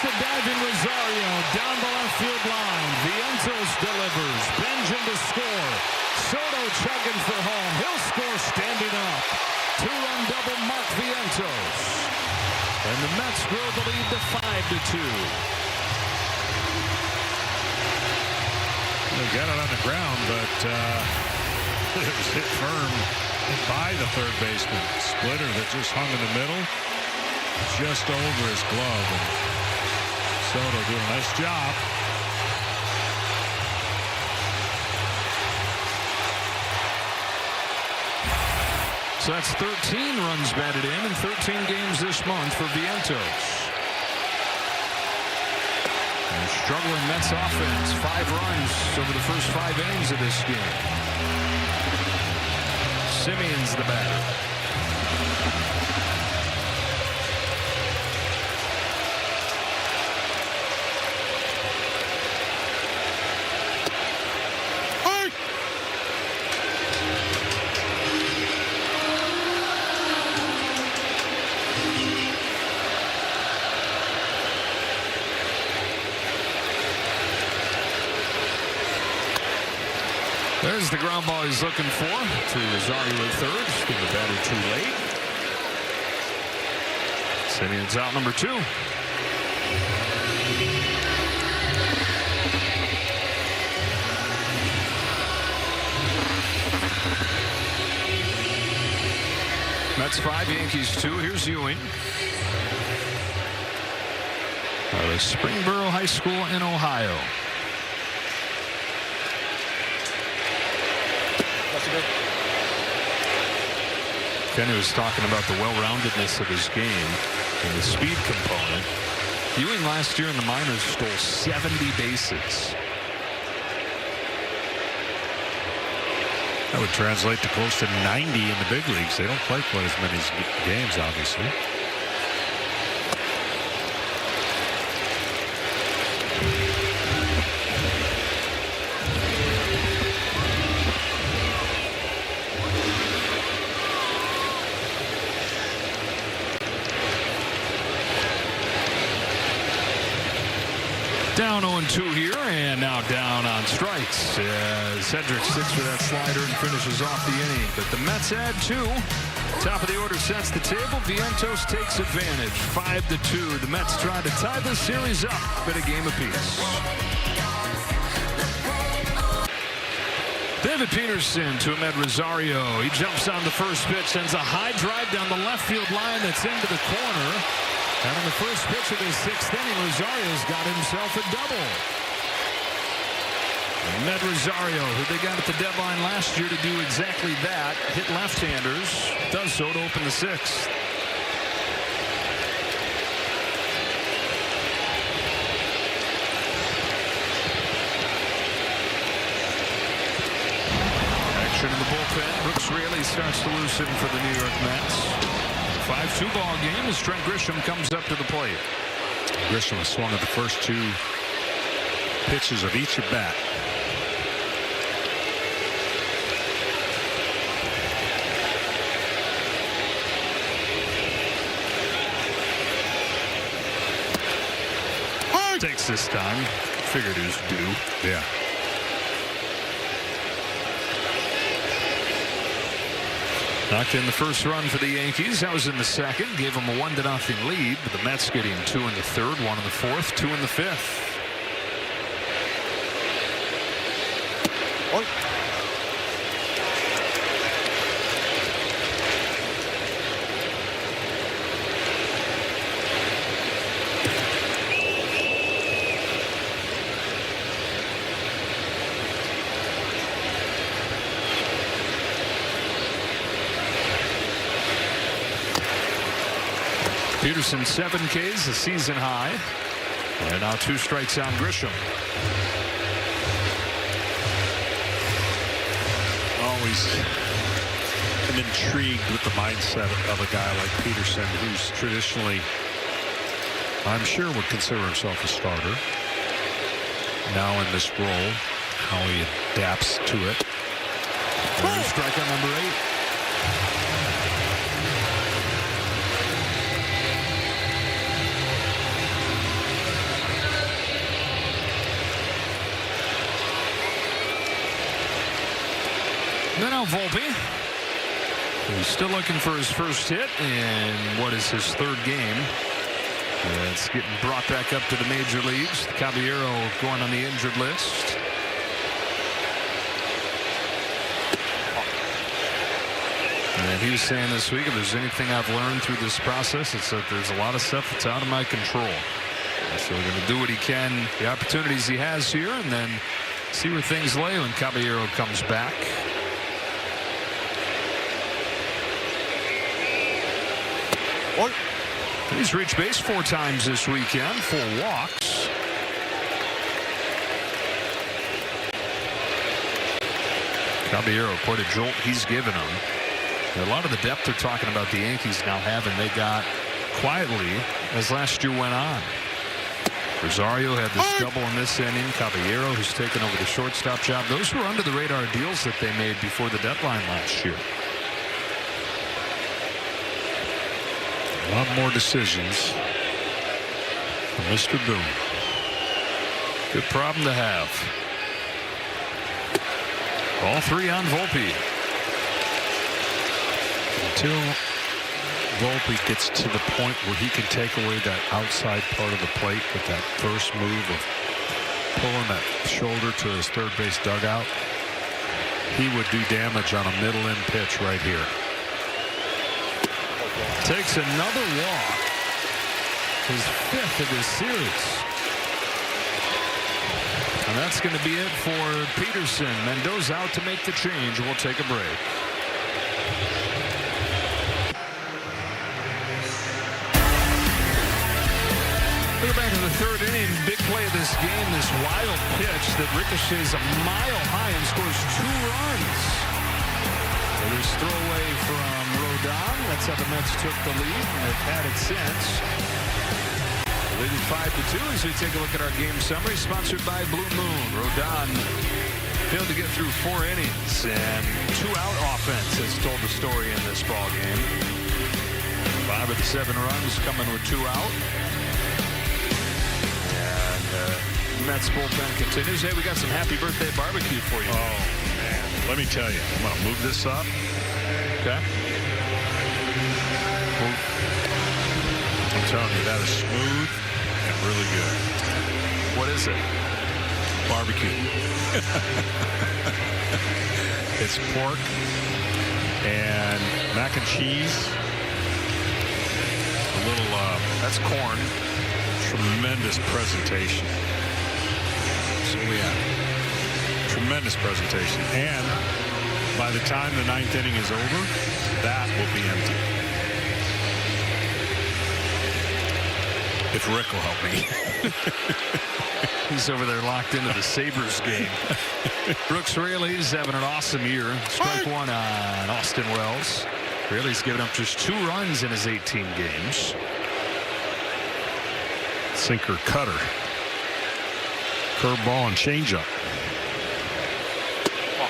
[SPEAKER 1] The diving Rosario down the left field line. Vientos delivers. Benjamin to score. Soto chugging for home. He'll score standing up. 2-run double Mark Vientos. And the Mets grow the lead to 5-2.
[SPEAKER 6] They got it on the ground, but it was hit firm by the third baseman. Splitter that just hung in the middle, just over his glove. And Soto doing a nice job.
[SPEAKER 1] So that's 13 runs batted in 13 games this month for Vientos. And struggling Mets offense. 5 runs over the first 5 innings of this game. Simeon's the batter. There's the ground ball he's looking for to Rosario at third. Just give the batter too late. Simeon's out number 2. Mets 5, Yankees 2. Here's Ewing. Out of Springboro High School in Ohio. Kenny was talking about the well-roundedness of his game and the speed component. Ewing last year in the minors stole 70 bases.
[SPEAKER 6] That would translate to close to 90 in the big leagues. They don't play quite as many games, obviously.
[SPEAKER 1] Down 0-2 here, and now down on strikes. Cedric sticks with that slider and finishes off the inning. But the Mets add 2. Top of the order sets the table. Vientos takes advantage. 5-2. The Mets try to tie the series up at a game apiece. David Peterson to Ahmed Rosario. He jumps on the first pitch, sends a high drive down the left field line that's into the corner. And on the first pitch of his 6th inning, Rosario's got himself a double. Ahmed Rosario, who they got at the deadline last year to do exactly that, hit left-handers, does so to open the 6th. Action in the bullpen. Brooks Raley starts to loosen for the New York Mets. 5-2 ball game as Trent Grisham comes up to the plate.
[SPEAKER 6] Grisham has swung at the first 2 pitches of each at bat.
[SPEAKER 1] Takes this time. Figured it was due.
[SPEAKER 6] Yeah.
[SPEAKER 1] Knocked in the first run for the Yankees. That was in the 2nd. Gave them a 1-0 lead. But the Mets getting 2 in the 3rd, 1 in the 4th, 2 in the 5th. Peterson 7 Ks, a season high. And now 2 strikes on Grisham.
[SPEAKER 6] Always am intrigued with the mindset of a guy like Peterson, who's traditionally, I'm sure, would consider himself a starter. Now in this role, how he adapts to it.
[SPEAKER 1] Strikeout number 8. Now Volpe. He's still looking for his first hit in what is his 3rd game. It's getting brought back up to the major leagues. Caballero going on the injured list. And he was saying this week, if there's anything I've learned through this process, it's that there's a lot of stuff that's out of my control. So we're going to do what he can, the opportunities he has here, and then see where things lay when Caballero comes back. He's reached base 4 times this weekend, 4 walks. Caballero, quite a jolt he's given him. And a lot of the depth they're talking about the Yankees now having, they got quietly as last year went on. Rosario had this double in this inning. Caballero, who's taken over the shortstop job. Those were under the radar deals that they made before the deadline last year.
[SPEAKER 6] A lot more decisions from Mr. Boone.
[SPEAKER 1] Good problem to have. All 3 on Volpe.
[SPEAKER 6] Until Volpe gets to the point where he can take away that outside part of the plate with that first move of pulling that shoulder to his 3rd base dugout, he would do damage on a middle-in pitch right here.
[SPEAKER 1] Takes another walk. His 5th of this series. And that's going to be it for Peterson. Mendoza out to make the change. We'll take a break. third inning, big play of this game, this wild pitch that ricochets a mile high and scores 2 runs. There's throwaway from Rodon. That's how the Mets took the lead, and they've had it since. Leading 5-2 as we take a look at our game summary, sponsored by Blue Moon. Rodon failed to get through 4 innings, and 2-out offense has told the story in this ball game. 5 of the 7 runs coming with 2 out. And Mets bullpen continues. Hey, we got some happy birthday barbecue for you.
[SPEAKER 6] Oh, man. Let me tell you, I'm going to move this up.
[SPEAKER 1] Okay.
[SPEAKER 6] I'm telling you, that is smooth and really good.
[SPEAKER 1] What is it?
[SPEAKER 6] Barbecue. It's pork and mac and cheese. A little,
[SPEAKER 1] That's corn.
[SPEAKER 6] tremendous presentation. So yeah, tremendous presentation. And by the time the 9th inning is over, that will be empty. If Rick will help me.
[SPEAKER 1] He's over there locked into the Sabres game. Brooks Raley's having an awesome year. Strike 1 on Austin Wells. Raley's given up just 2 runs in his 18 games.
[SPEAKER 6] Sinker, cutter, curveball, and changeup.
[SPEAKER 1] Oh.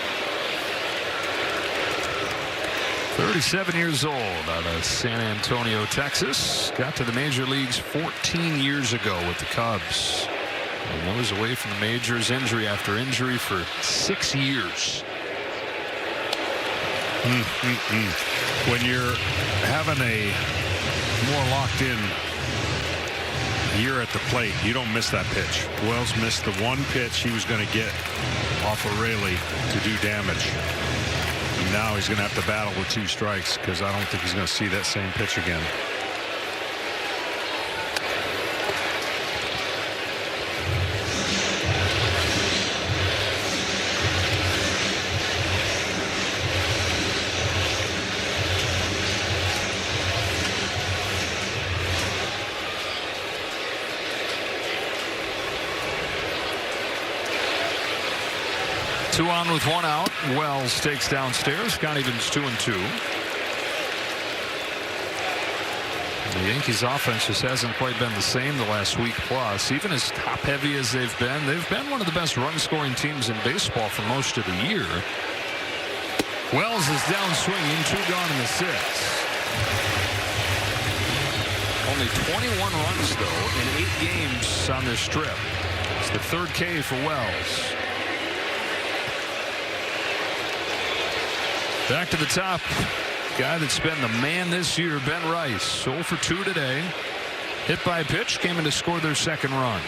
[SPEAKER 1] 37 years old, out of San Antonio, Texas. Got to the major leagues 14 years ago with the Cubs. And was away from the majors, injury after injury, for 6 years.
[SPEAKER 6] When you're having a more locked in year at the plate, you don't miss that pitch. Wells missed the one pitch he was going to get off of Raley to do damage. And now he's going to have to battle with 2 strikes because I don't think he's going to see that same pitch again.
[SPEAKER 1] Two on with 1 out. Wells takes downstairs. Count evens 2-2. The Yankees offense just hasn't quite been the same the last week plus. Even as top heavy as they've been one of the best run scoring teams in baseball for most of the year. Wells is down swinging, 2 gone in the 6th. Only 21 runs though in 8 games on this trip. It's the 3rd K for Wells. Back to the top. Guy that's been the man this year, Ben Rice. 0 for 2 today. Hit by a pitch, came in to score their 2nd run.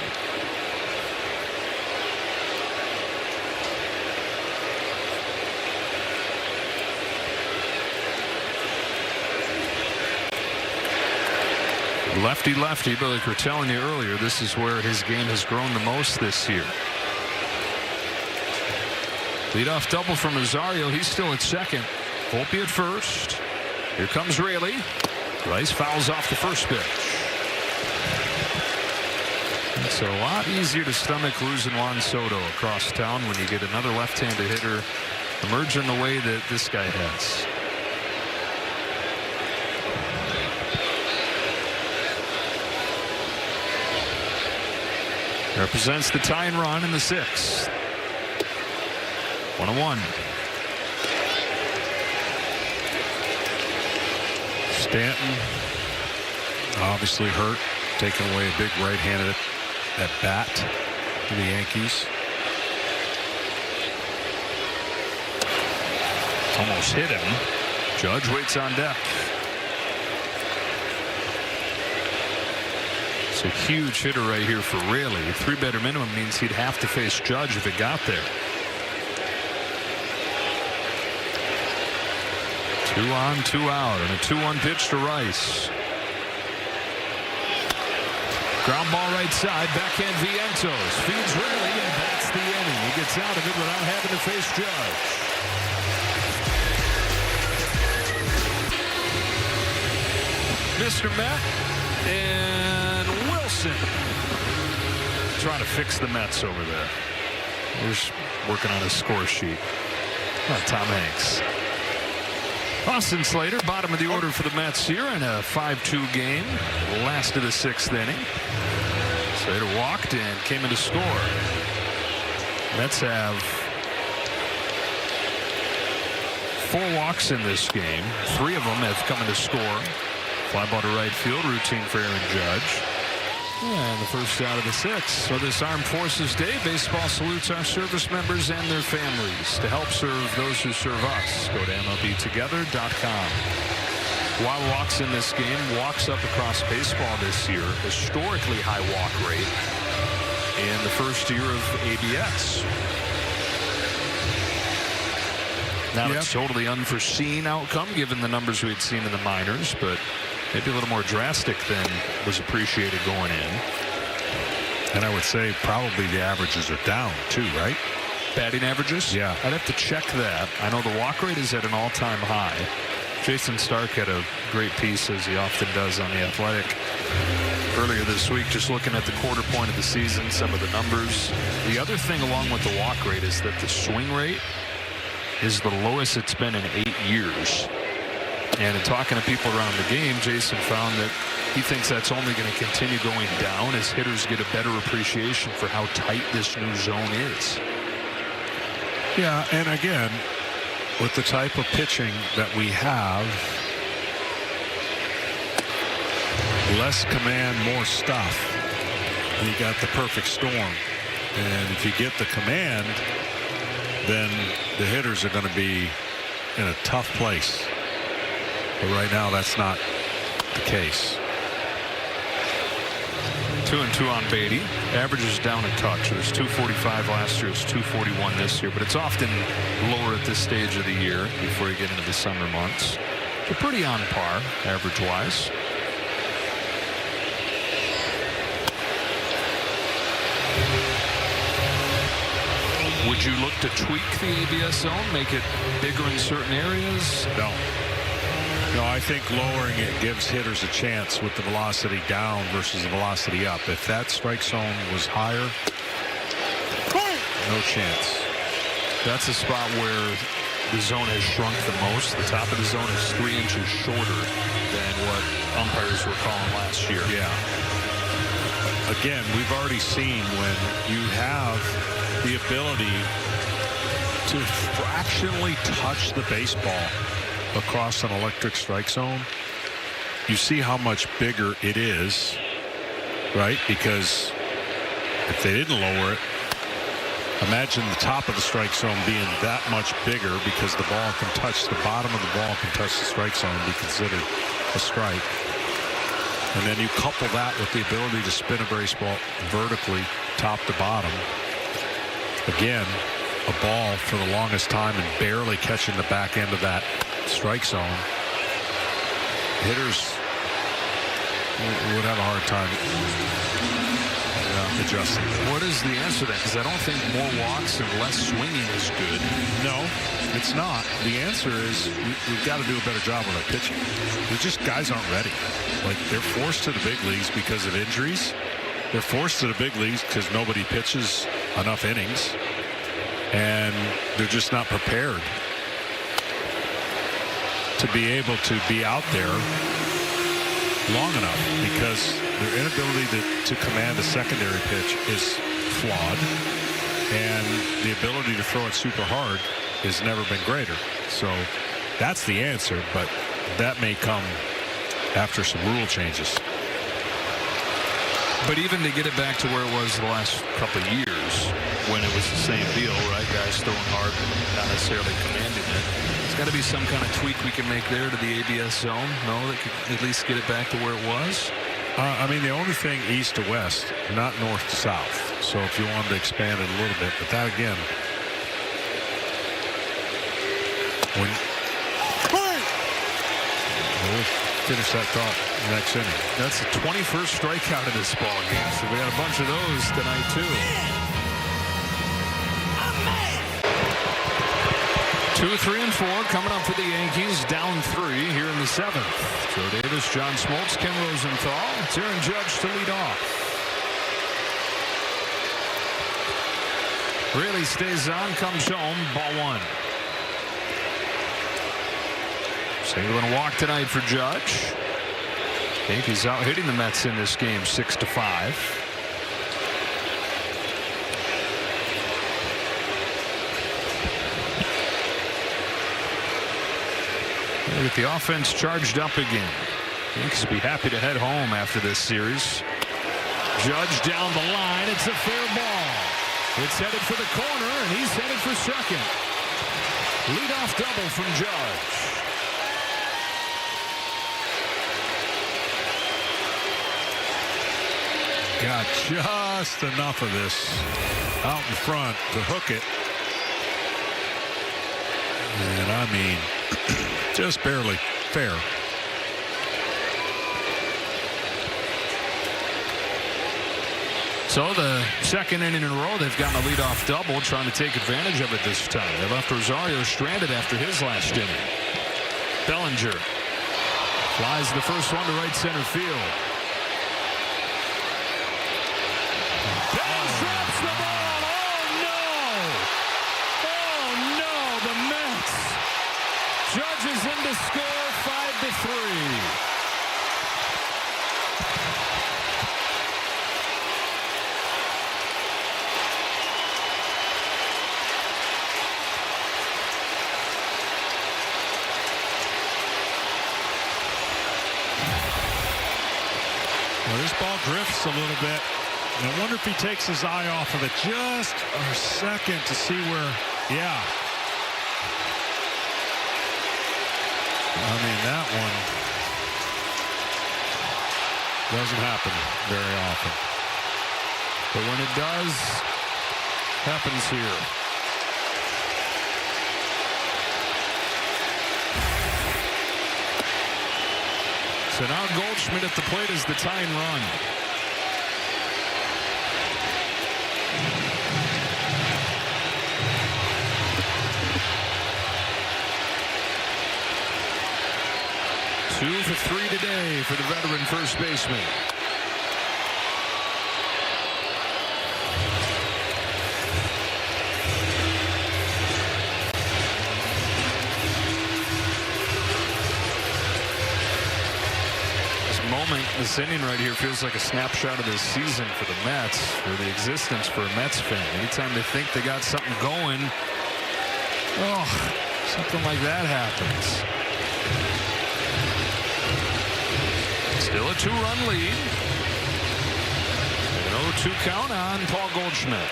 [SPEAKER 1] Lefty, but like we're telling you earlier, this is where his game has grown the most this year. Leadoff double from Rosario. He's still at second. Volpe at first. Here comes Raley. Rice fouls off the first pitch. It's a lot easier to stomach losing Juan Soto across town when you get another left-handed hitter emerging the way that this guy has. Represents the tying run in the 6th. 1-1.
[SPEAKER 6] Stanton obviously hurt, taking away a big right-handed at bat for the Yankees.
[SPEAKER 1] Almost hit him. Judge waits on deck. It's a huge hitter right here for Raley. 3-batter minimum means he'd have to face Judge if it got there. 2 on, 2 out, and a 2-1 pitch to Rice. Ground ball right side, backhand Vientos. Feeds Raley, and that's the inning. He gets out of it without having to face Judge. Mr. Met and Wilson. trying to fix the Mets over there. He's working on his score sheet. Tom Hanks. Austin Slater, bottom of the order for the Mets here in a 5-2 game. Last of the 6th inning. Slater walked and came in to score. Mets have 4 walks in this game. 3 of them have come in to score. Fly ball to right field, routine for Aaron Judge. And the first out of the 6th. So this Armed Forces Day, baseball salutes our service members and their families. To help serve those who serve us, go to MLBtogether.com. Wild walks in this game, walks up across baseball this year. Historically high walk rate in the first year of ABS. Not a totally unforeseen outcome given the numbers we had seen in the minors, but maybe a little more drastic than was appreciated going in.
[SPEAKER 6] And I would say probably the averages are down too, right?
[SPEAKER 1] Batting averages?
[SPEAKER 6] Yeah.
[SPEAKER 1] I'd have to check that. I know the walk rate is at an all-time high. Jason Stark had a great piece, as he often does, on The Athletic earlier this week, just looking at the quarter point of the season, some of the numbers. The other thing along with the walk rate is that the swing rate is the lowest it's been in 8 years. And in talking to people around the game, Jason found that he thinks that's only going to continue going down as hitters get a better appreciation for how tight this new zone is.
[SPEAKER 6] Yeah, and again, with the type of pitching that we have, less command, more stuff, you got the perfect storm. And if you get the command, then the hitters are going to be in a tough place. But right now, that's not the case.
[SPEAKER 1] 2-2 on Beatty. Average is down a touch. It was 245 last year. It's 241 this year. But it's often lower at this stage of the year before you get into the summer months. They're pretty on par, average-wise. Would you look to tweak the ABS zone, make it bigger in certain areas?
[SPEAKER 6] No. No, I think lowering it gives hitters a chance with the velocity down versus the velocity up. If that strike zone was higher, no chance.
[SPEAKER 1] That's a spot where the zone has shrunk the most. The top of the zone is 3 inches shorter than what umpires were calling last year.
[SPEAKER 6] Yeah. Again, we've already seen when you have the ability to fractionally touch the baseball across an electric strike zone, you see how much bigger it is, right? Because if they didn't lower it, imagine the top of the strike zone being that much bigger because the ball can touch, the bottom of the ball can touch the strike zone and be considered a strike. And then you couple that with the ability to spin a baseball vertically, top to bottom. Again, a ball for the longest time and barely catching the back end of that strike zone. Hitters would have a hard time adjusting.
[SPEAKER 1] What is the answer then? Because I don't think more walks and less swinging is good.
[SPEAKER 6] No, it's not. The answer is we've got to do a better job with our pitching. Guys aren't ready. Like, they're forced to the big leagues because of injuries. They're forced to the big leagues because nobody pitches enough innings. And they're just not prepared to be able to be out there long enough because their inability to command a secondary pitch is flawed, and the ability to throw it super hard has never been greater. So that's the answer, but that may come after some rule changes.
[SPEAKER 1] But even to get it back to where it was the last couple of years, when it was the same deal, right? Guys throwing hard, not necessarily commanding it. There's got to be some kind of tweak we can make there to the ABS zone. No, that could at least get it back to where it was.
[SPEAKER 6] I mean, the only thing east to west, not north to south. So if you wanted to expand it a little bit, but that again, when we'll finish that thought next inning.
[SPEAKER 1] That's the 21st strikeout of this ball game. So we got a bunch of those tonight too. 2, 3, and 4 coming up for the Yankees. Down 3 here in the 7th. Joe Davis, John Smoltz, Ken Rosenthal. It's Aaron Judge to lead off. Really stays on, comes home, ball one. Single and a walk tonight for Judge. Yankees out hitting the Mets in this game 6-5. With the offense charged up again. Yankees will be happy to head home after this series. Judge down the line. It's a fair ball. It's headed for the corner, and he's headed for second. Leadoff double from Judge.
[SPEAKER 6] Got just enough of this out in front to hook it. And I mean, just barely fair.
[SPEAKER 1] So the second inning in a row, they've gotten a leadoff double, trying to take advantage of it this time. They left Rosario stranded after his last inning. Bellinger flies the first one to right center field. Drops the ball. Oh no, the Mets. Judge is in to score 5-3.
[SPEAKER 6] Well, this ball drifts a little bit. I wonder if he takes his eye off of it just a second to see where, yeah. I mean, that one doesn't happen very often.
[SPEAKER 1] But when it does, happens here. So now Goldschmidt at the plate is the tying run. Two for three today for the veteran first baseman. This inning right here feels like a snapshot of this season for the Mets, or the existence for a Mets fan. Anytime they think they got something going, oh, something like that happens. Still a two-run lead. An 0-2 count on Paul Goldschmidt.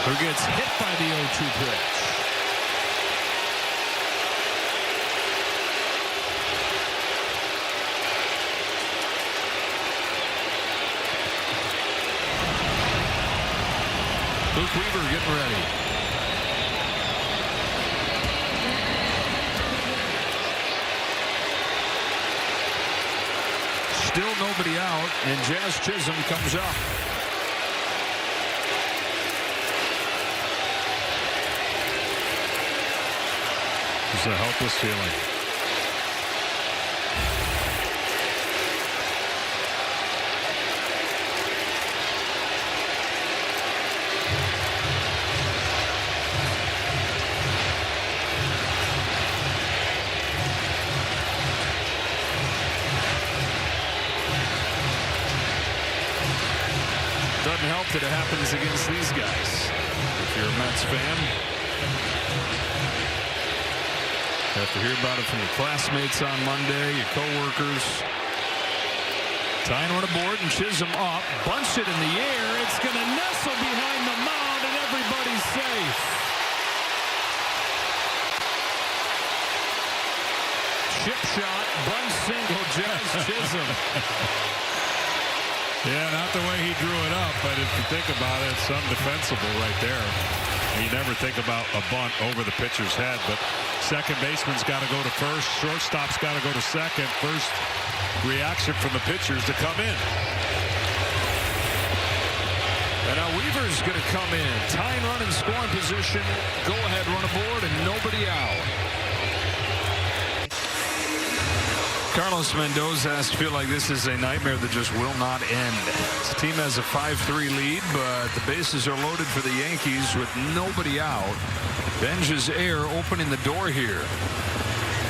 [SPEAKER 1] Who gets hit by the 0-2 pitch. Luke Weaver getting ready. Still nobody out, and Jazz Chisholm comes up.
[SPEAKER 6] It's a helpless feeling.
[SPEAKER 1] Doesn't help that it happens against these guys. If you're a Mets fan, you have to hear about it from your classmates on Monday, your coworkers. Tying one aboard and Chisholm up, bunts it in the air. It's going to nestle behind the mound, and everybody's safe. Chip shot, bunt single, Jazz Chisholm.
[SPEAKER 6] Yeah, not the way he drew it up, but if you think about it, it's undefensible right there. You never think about a bunt over the pitcher's head, but second baseman's got to go to first, shortstop's got to go to second. First reaction from the pitchers to come in.
[SPEAKER 1] And now Weaver's going to come in. Tying run in scoring position. Go ahead, run aboard, and nobody out. Carlos Mendoza has to feel like this is a nightmare that just will not end. His team has a 5-3 lead, but the bases are loaded for the Yankees with nobody out. Benja's air opening the door here.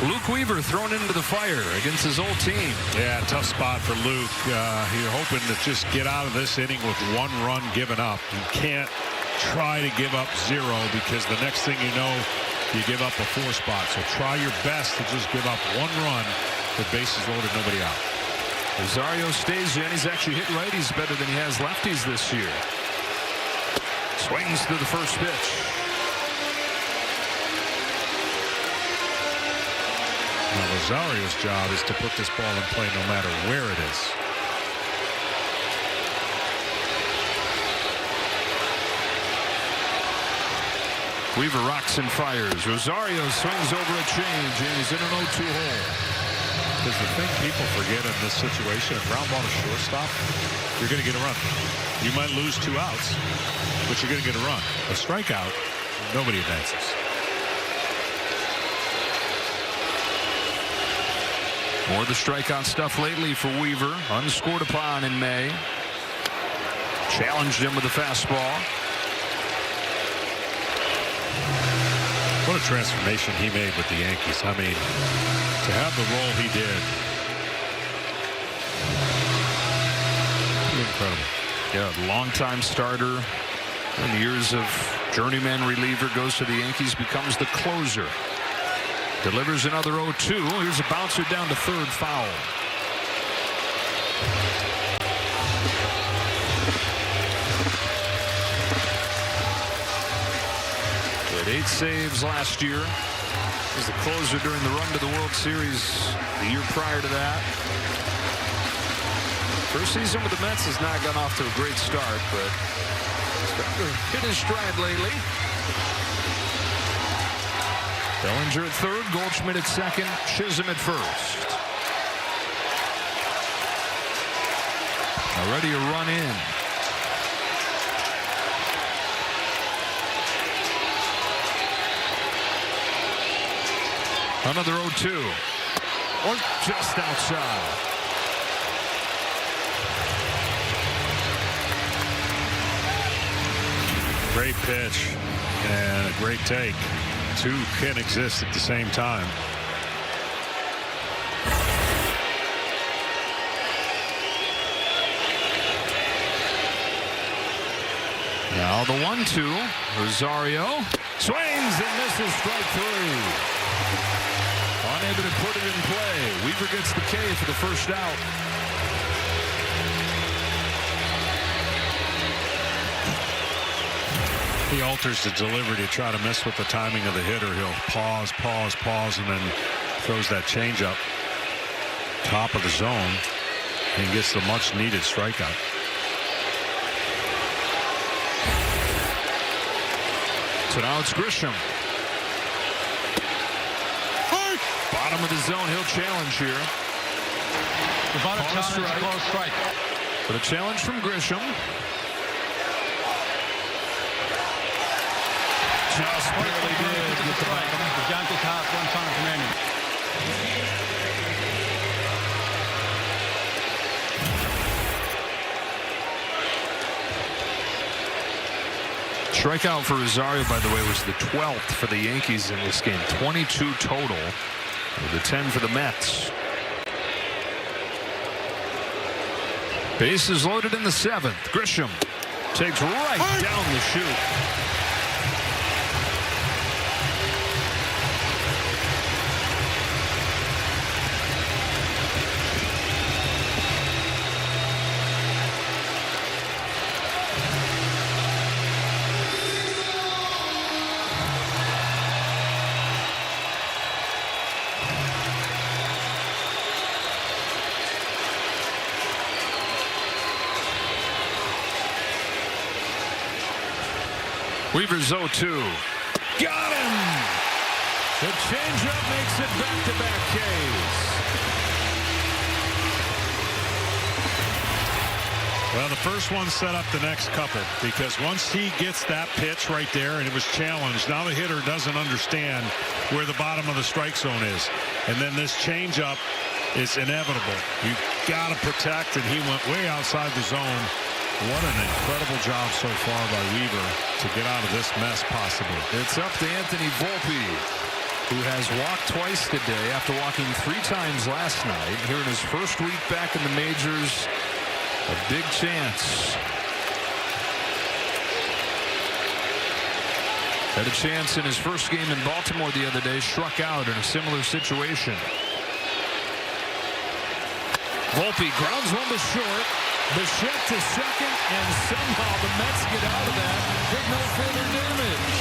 [SPEAKER 1] Luke Weaver thrown into the fire against his old team.
[SPEAKER 6] Yeah, tough spot for Luke. You're hoping to just get out of this inning with 1 run given up. You can't try to give up 0 because the next thing you know, you give up a 4 spot. So try your best to just give up 1 run with bases loaded, nobody out.
[SPEAKER 1] Rosario stays in. He's actually hit righties better than he has lefties this year. Swings to the first pitch.
[SPEAKER 6] Now Rosario's job is to put this ball in play no matter where it is.
[SPEAKER 1] Weaver rocks and fires. Rosario swings over a change, and he's in an 0-2 hole.
[SPEAKER 6] Because the thing people forget in this situation, a ground ball to shortstop, you're going to get a run. You might lose 2 outs, but you're going to get a run. A strikeout, nobody advances.
[SPEAKER 1] More of the strikeout stuff lately for Weaver. Unscored upon in May. Challenged him with a fastball.
[SPEAKER 6] What a transformation he made with the Yankees. I mean, to have the role he did. Incredible.
[SPEAKER 1] Yeah, longtime starter. And years of journeyman reliever, goes to the Yankees, becomes the closer. Delivers another 0-2. Here's a bouncer down to third, foul. He had 8 saves last year. He was the closer during the run to the World Series the year prior to that. First season with the Mets has not gone off to a great start, but he's starting to hit his stride lately. Bellinger at third, Goldschmidt at second, Chisholm at first. Already a run in. Another 0-2. Or just outside.
[SPEAKER 6] Great pitch and a great take. 2 can exist at the same time.
[SPEAKER 1] Now the 1-2. Rosario swings and misses, strike 3. Unable to put it in play. Weaver gets the K for the first out.
[SPEAKER 6] He alters the delivery to try to mess with the timing of the hitter. He'll pause, and then throws that changeup top of the zone and gets the much-needed strikeout.
[SPEAKER 1] So now it's Grisham. Bottom of the zone, he'll challenge here.
[SPEAKER 5] The bottom challenge, close strike.
[SPEAKER 1] But a challenge from Grisham. Just barely did get the bottom.
[SPEAKER 5] The Yankees have 1 time remaining.
[SPEAKER 1] Strikeout for Rosario, by the way, was the 12th for the Yankees in this game. 22 total, with the 10 for the Mets. Bases loaded in the 7th. Grisham takes right down the chute. Weaver's 0-2. Got him! The changeup makes it back-to-back Ks.
[SPEAKER 6] Well, the first one set up the next couple, because once he gets that pitch right there and it was challenged, now the hitter doesn't understand where the bottom of the strike zone is. And then this changeup is inevitable. You've got to protect, and he went way outside the zone. What an incredible job so far by Weaver to get out of this mess possibly.
[SPEAKER 1] It's up to Anthony Volpe, who has walked twice today after walking 3 times last night. Here in his first week back in the majors, a big chance. Had a chance in his first game in Baltimore the other day, struck out in a similar situation. Volpe grounds one to short. Bichette to second, and somehow the Mets get out of that with no further damage.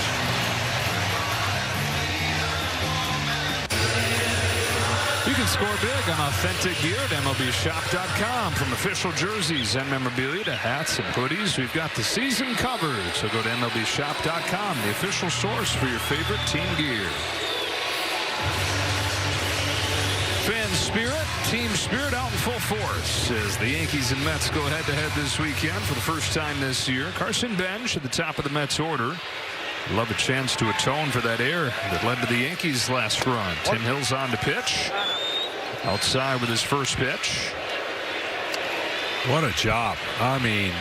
[SPEAKER 1] You can score big on authentic gear at MLBshop.com. From official jerseys and memorabilia to hats and hoodies, we've got the season covered. So go to MLBshop.com, the official source for your favorite team gear. Fan spirit, team spirit out in full force as the Yankees and Mets go head-to-head this weekend for the first time this year. Carson Bench at the top of the Mets order. Love a chance to atone for that error that led to the Yankees' last run. Tim Hill's on to pitch. Outside with his first pitch.
[SPEAKER 6] What a job. I mean,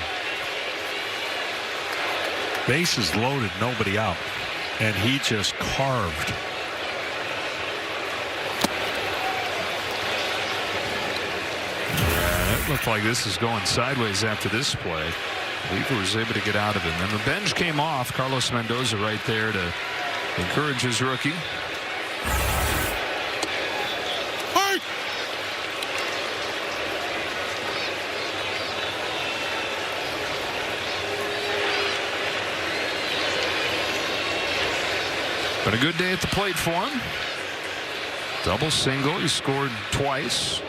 [SPEAKER 6] bases loaded, nobody out. And he just carved.
[SPEAKER 1] It looked like this is going sideways after this play. Weaver was able to get out of it. And the bench came off. Carlos Mendoza right there to encourage his rookie.
[SPEAKER 6] Hey!
[SPEAKER 1] But a good day at the plate for him. Double single. He scored twice.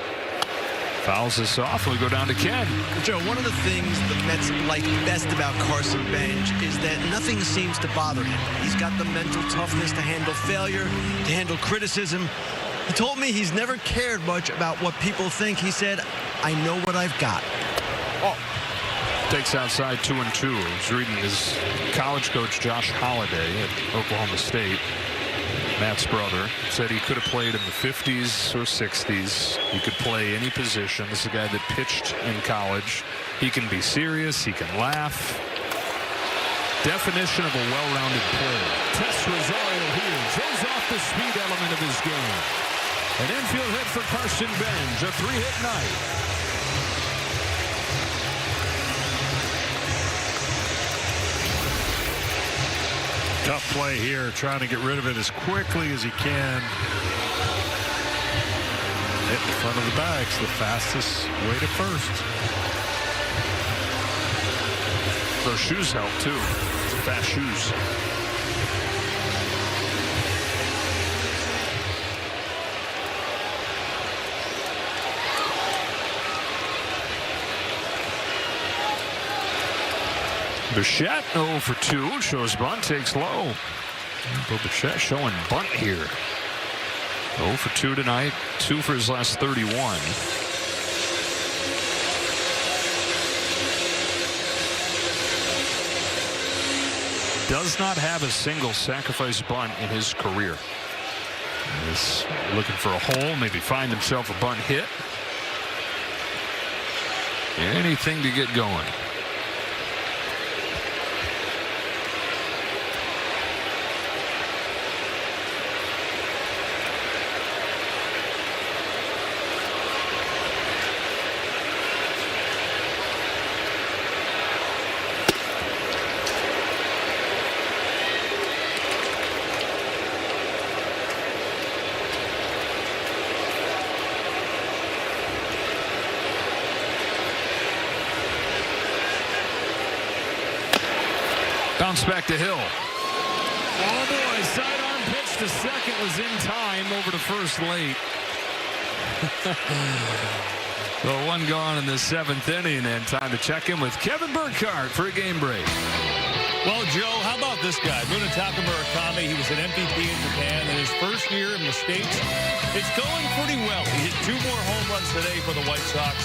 [SPEAKER 1] Fouls this off. We go down to Ken.
[SPEAKER 3] Joe, one of the things the Mets like best about Carson Bench is that nothing seems to bother him. He's got the mental toughness to handle failure, to handle criticism. He told me he's never cared much about what people think. He said, I know what I've got.
[SPEAKER 1] Oh. Takes outside 2-2. I was reading his college coach, Josh Holliday at Oklahoma State. Matt's brother said he could have played in the 50s or 60s. He could play any position. This is a guy that pitched in college. He can be serious. He can laugh. Definition of a well-rounded player. Tess Rosario here. Shows off the speed element of his game. An infield hit for Carson Bench. A 3-hit night.
[SPEAKER 6] Tough play here, trying to get rid of it as quickly as he can. Hit in front of the bags, the fastest way to first.
[SPEAKER 1] Those shoes help too. Fast shoes. Bichette 0 for 2, shows bunt, takes low. But Bichette showing bunt here. 0 for 2 tonight, 2 for his last 31. Does not have a single sacrifice bunt in his career. He's looking for a hole, maybe find himself a bunt hit. Anything to get going. Bounce back to Hill. Oh boy, sidearm pitch to second was in time, over to first late. Well, one gone in the 7th inning, and time to check in with Kevin Burkhardt for a game break.
[SPEAKER 7] Well, Joe, how about this guy? Munetaka Murakami, he was an MVP in Japan in his first year in the States. It's going pretty well. He hit 2 more home runs today for the White Sox.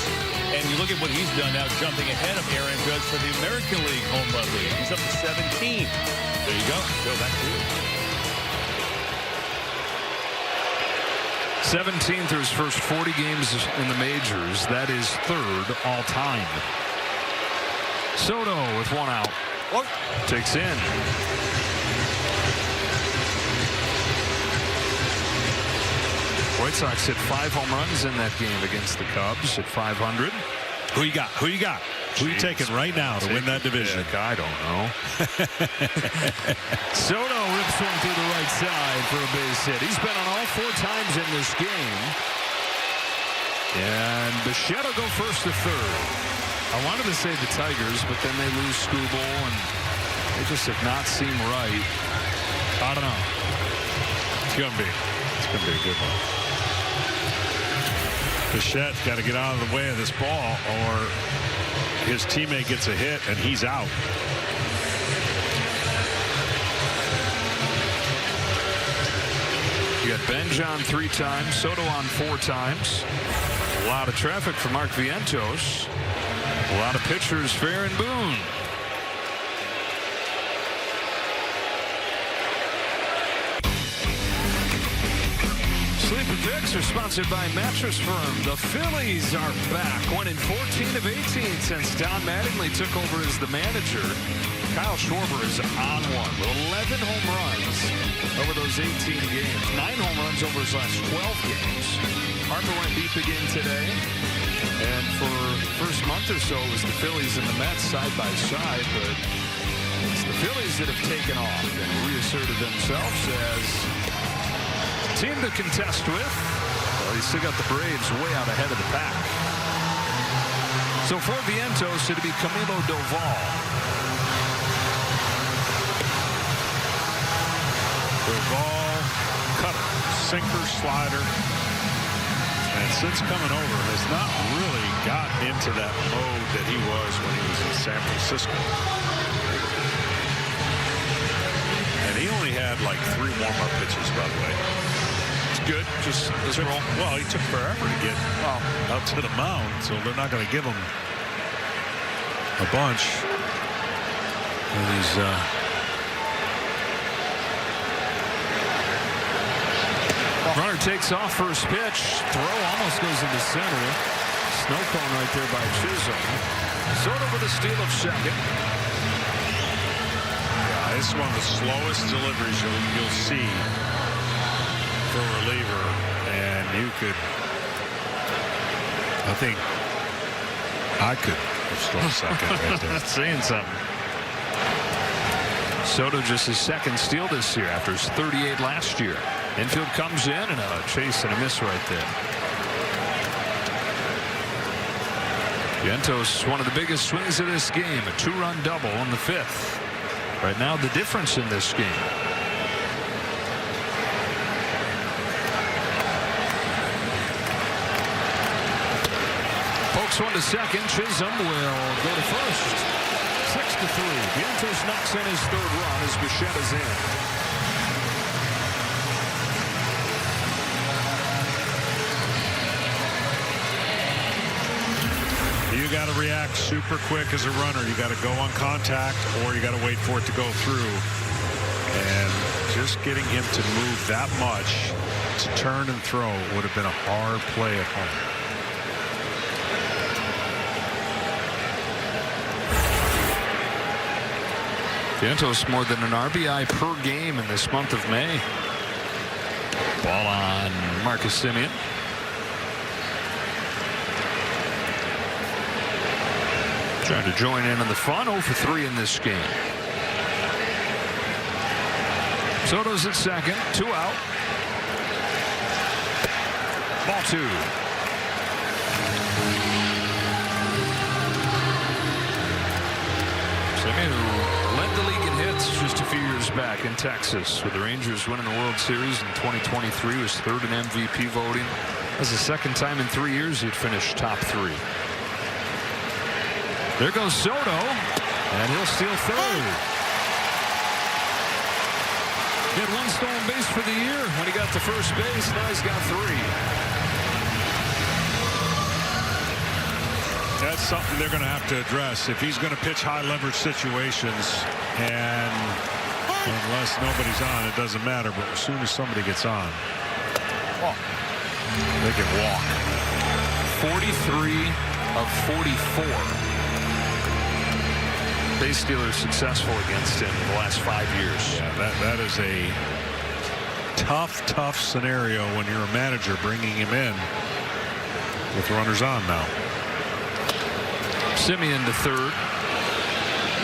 [SPEAKER 7] And you look at what he's done now, jumping ahead of Aaron Judge for the American League home run lead. He's up to 17. There you go. Joe, back to you.
[SPEAKER 1] 17 through his first 40 games in the majors. That is 3rd all time. Soto with 1 out. Takes in. White Sox hit 5 home runs in that game against the Cubs at 500.
[SPEAKER 6] Who you got? Who you got? Who you taking right now to win that division?
[SPEAKER 1] I don't know. Soto rips one through the right side for a base hit. He's been on all 4 times in this game. And Bichette will go first to 3rd. I wanted to say the Tigers, but then they lose Skubal, and they just have not seemed right. I don't know.
[SPEAKER 6] It's gonna be a good one. Bichette's got to get out of the way of this ball, or his teammate gets a hit and he's out.
[SPEAKER 1] You got Benj on 3 times, Soto on 4 times. A lot of traffic for Mark Vientos. A lot of pitchers fair and boon. Sleeping Picks are sponsored by Mattress Firm. The Phillies are back, winning 14 of 18 since Don Mattingly took over as the manager. Kyle Schwarber is on one with 11 home runs over those 18 games. 9 home runs over his last 12 games. Harper went deep again today. And for the first month or so, it was the Phillies and the Mets side by side. But it's the Phillies that have taken off and reasserted themselves as a team to contest with. Well, you still got the Braves way out ahead of the pack. So for Vientos, it'll be Camilo Doval.
[SPEAKER 6] Doval, cutter, sinker, slider. And since coming over, has not really gotten into that mode that he was when he was in San Francisco. And he only had like 3 warm-up pitches, by the way. It's good. Just roll. Well, he took forever to get out to the mound, so they're not going to give him a bunch. And he's
[SPEAKER 1] Runner takes off first pitch. Throw almost goes into center. Snow cone right there by Chisholm. Soto with a steal of second.
[SPEAKER 6] Yeah, this is one of the slowest deliveries you'll see for a reliever. And you could, I think I could have struck second right there.
[SPEAKER 1] That's saying something. Soto just his 2nd steal this year after his 38 last year. Infield comes in and a chase and a miss right there. Vientos, one of the biggest swings of this game, a 2-run double in the 5th. Right now, the difference in this game. Pokes one to second. Chisholm will go to first. 6-3. Vientos knocks in his 3rd run as Bichette is in.
[SPEAKER 6] You got to react super quick as a runner. You got to go on contact, or you got to wait for it to go through. And just getting him to move that much to turn and throw would have been a hard play at home.
[SPEAKER 1] Vientos more than an RBI per game in this month of May. Ball on Marcus Semien. Trying to join in on the fun. 0 for 3 in this game. Soto's at second. 2 out. Ball 2. Semien, who led the league in hits just a few years back in Texas, with the Rangers winning the World Series in 2023, was 3rd in MVP voting. That's the 2nd time in 3 years he'd finished top 3. There goes Soto, and he'll steal 3rd. He had 1 stolen base for the year when he got to first base. Now he's got 3.
[SPEAKER 6] That's something they're going to have to address if he's going to pitch high leverage situations. And unless nobody's on, it doesn't matter. But as soon as somebody gets on. They can walk.
[SPEAKER 1] 43 of 44. Base stealers successful against him in the last 5 years.
[SPEAKER 6] Yeah, that is a tough scenario when you're a manager bringing him in with runners on now.
[SPEAKER 1] Simeon to third.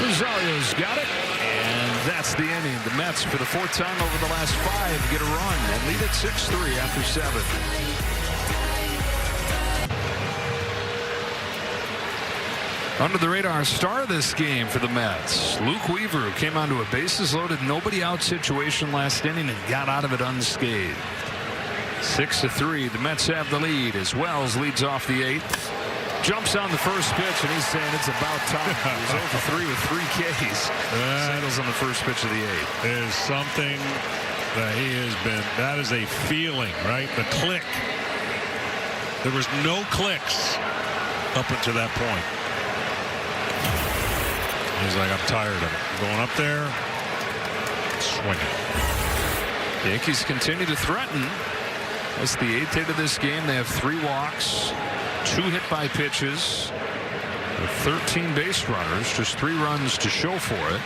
[SPEAKER 1] Rosario's got it. And that's the inning. The Mets, for the 4th time over the last 5, get a run and lead at 6-3 after 7. Under the radar star of this game for the Mets, Luke Weaver, who came onto a bases loaded, nobody out situation last inning and got out of it unscathed. 6-3. The Mets have the lead as Wells leads off the 8th. Jumps on the first pitch, and he's saying it's about time. He's over 3 with 3 Ks. Singles on the first pitch of the 8th.
[SPEAKER 6] Is something that he has been. That is a feeling, right? The click. There was no clicks up until that point. He's like, I'm tired of it. Going up there, swinging.
[SPEAKER 1] The Yankees continue to threaten. That's the 8th hit of this game. They have 3 walks, 2 hit by pitches, 13 base runners, just 3 runs to show for it.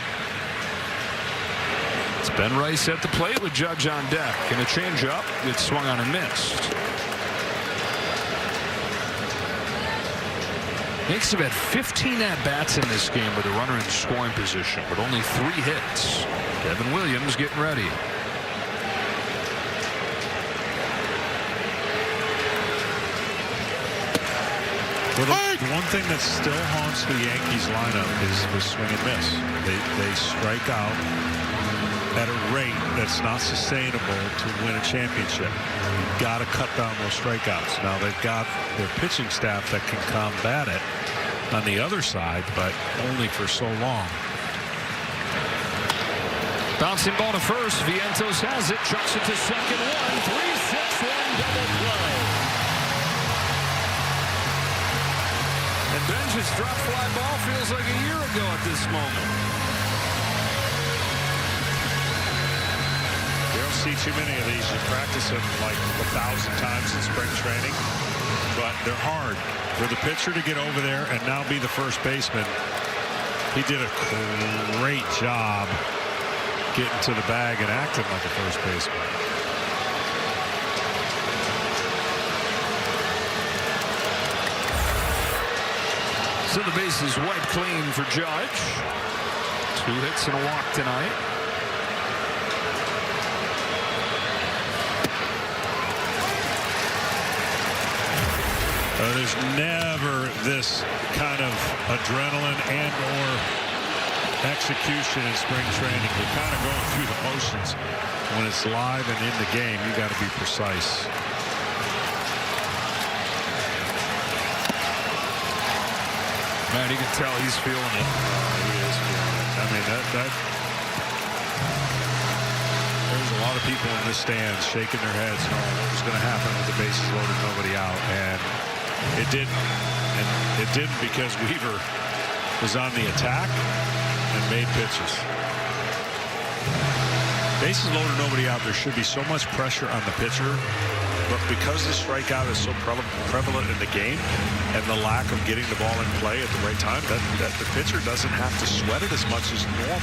[SPEAKER 1] It's Ben Rice at the plate with Judge on deck, and a changeup gets swung on and missed. Yankees have had 15 at-bats in this game with a runner in scoring position, but only 3 hits. Devin Williams getting ready.
[SPEAKER 6] Well, the one thing that still haunts the Yankees lineup is the swing and miss. They strike out at a rate that's not sustainable to win a championship. You've got to cut down those strikeouts. Now they've got their pitching staff that can combat it on the other side, but only for so long.
[SPEAKER 1] Bouncing ball to first. Vientos has it. Chucks it to second. 1-3-6-1 double play. And Bench's drop fly ball feels like a year ago at this moment.
[SPEAKER 6] You don't see too many of these. You practice them like 1,000 times in spring training, but they're hard for the pitcher to get over there and now be the first baseman. He did a great job getting to the bag and acting like a first baseman.
[SPEAKER 1] So the base is wiped clean for Judge. 2 hits and a walk tonight.
[SPEAKER 6] There's never this kind of adrenaline and or execution in spring training. You're kind of going through the motions. When it's live and in the game, you got to be precise.
[SPEAKER 1] Man, you can tell he's feeling it.
[SPEAKER 6] He is feeling it. I mean, there's a lot of people in the stands shaking their heads knowing what was going to happen with the bases loaded, nobody out, and it didn't. And it didn't because Weaver was on the attack and made pitches. Bases loaded, nobody out. There should be so much pressure on the pitcher, but because the strikeout is so prevalent in the game and the lack of getting the ball in play at the right time, that the pitcher doesn't have to sweat it as much as normal.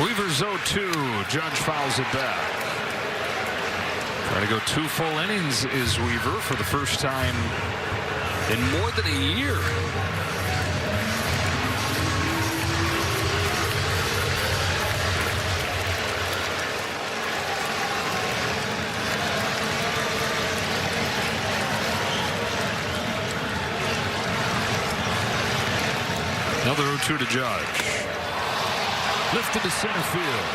[SPEAKER 1] Weaver's 0-2. Judge fouls it back. Trying to go 2 full innings is Weaver for the first time in more than a year. Another 0-2 to Judge. Lifted to center field.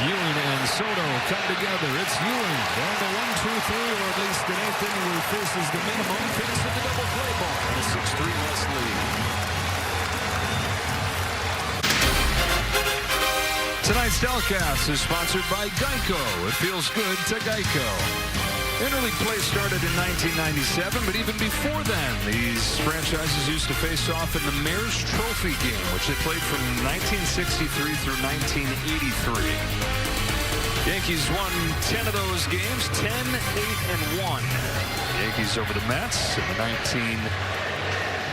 [SPEAKER 1] Ewing and Soto come together. It's Ewing down to 1-2-3, or at least in 8th inning where he faces the minimum. Finished with the double play ball and a 6-3 West lead. Tonight's telecast is sponsored by Geico. It feels good to Geico. Interleague play started in 1997, but even before then, these franchises used to face off in the Mayor's Trophy game, which they played from 1963 through 1983. Yankees won 10 of those games, 10, 8, and 1. Yankees over the Mets in the 19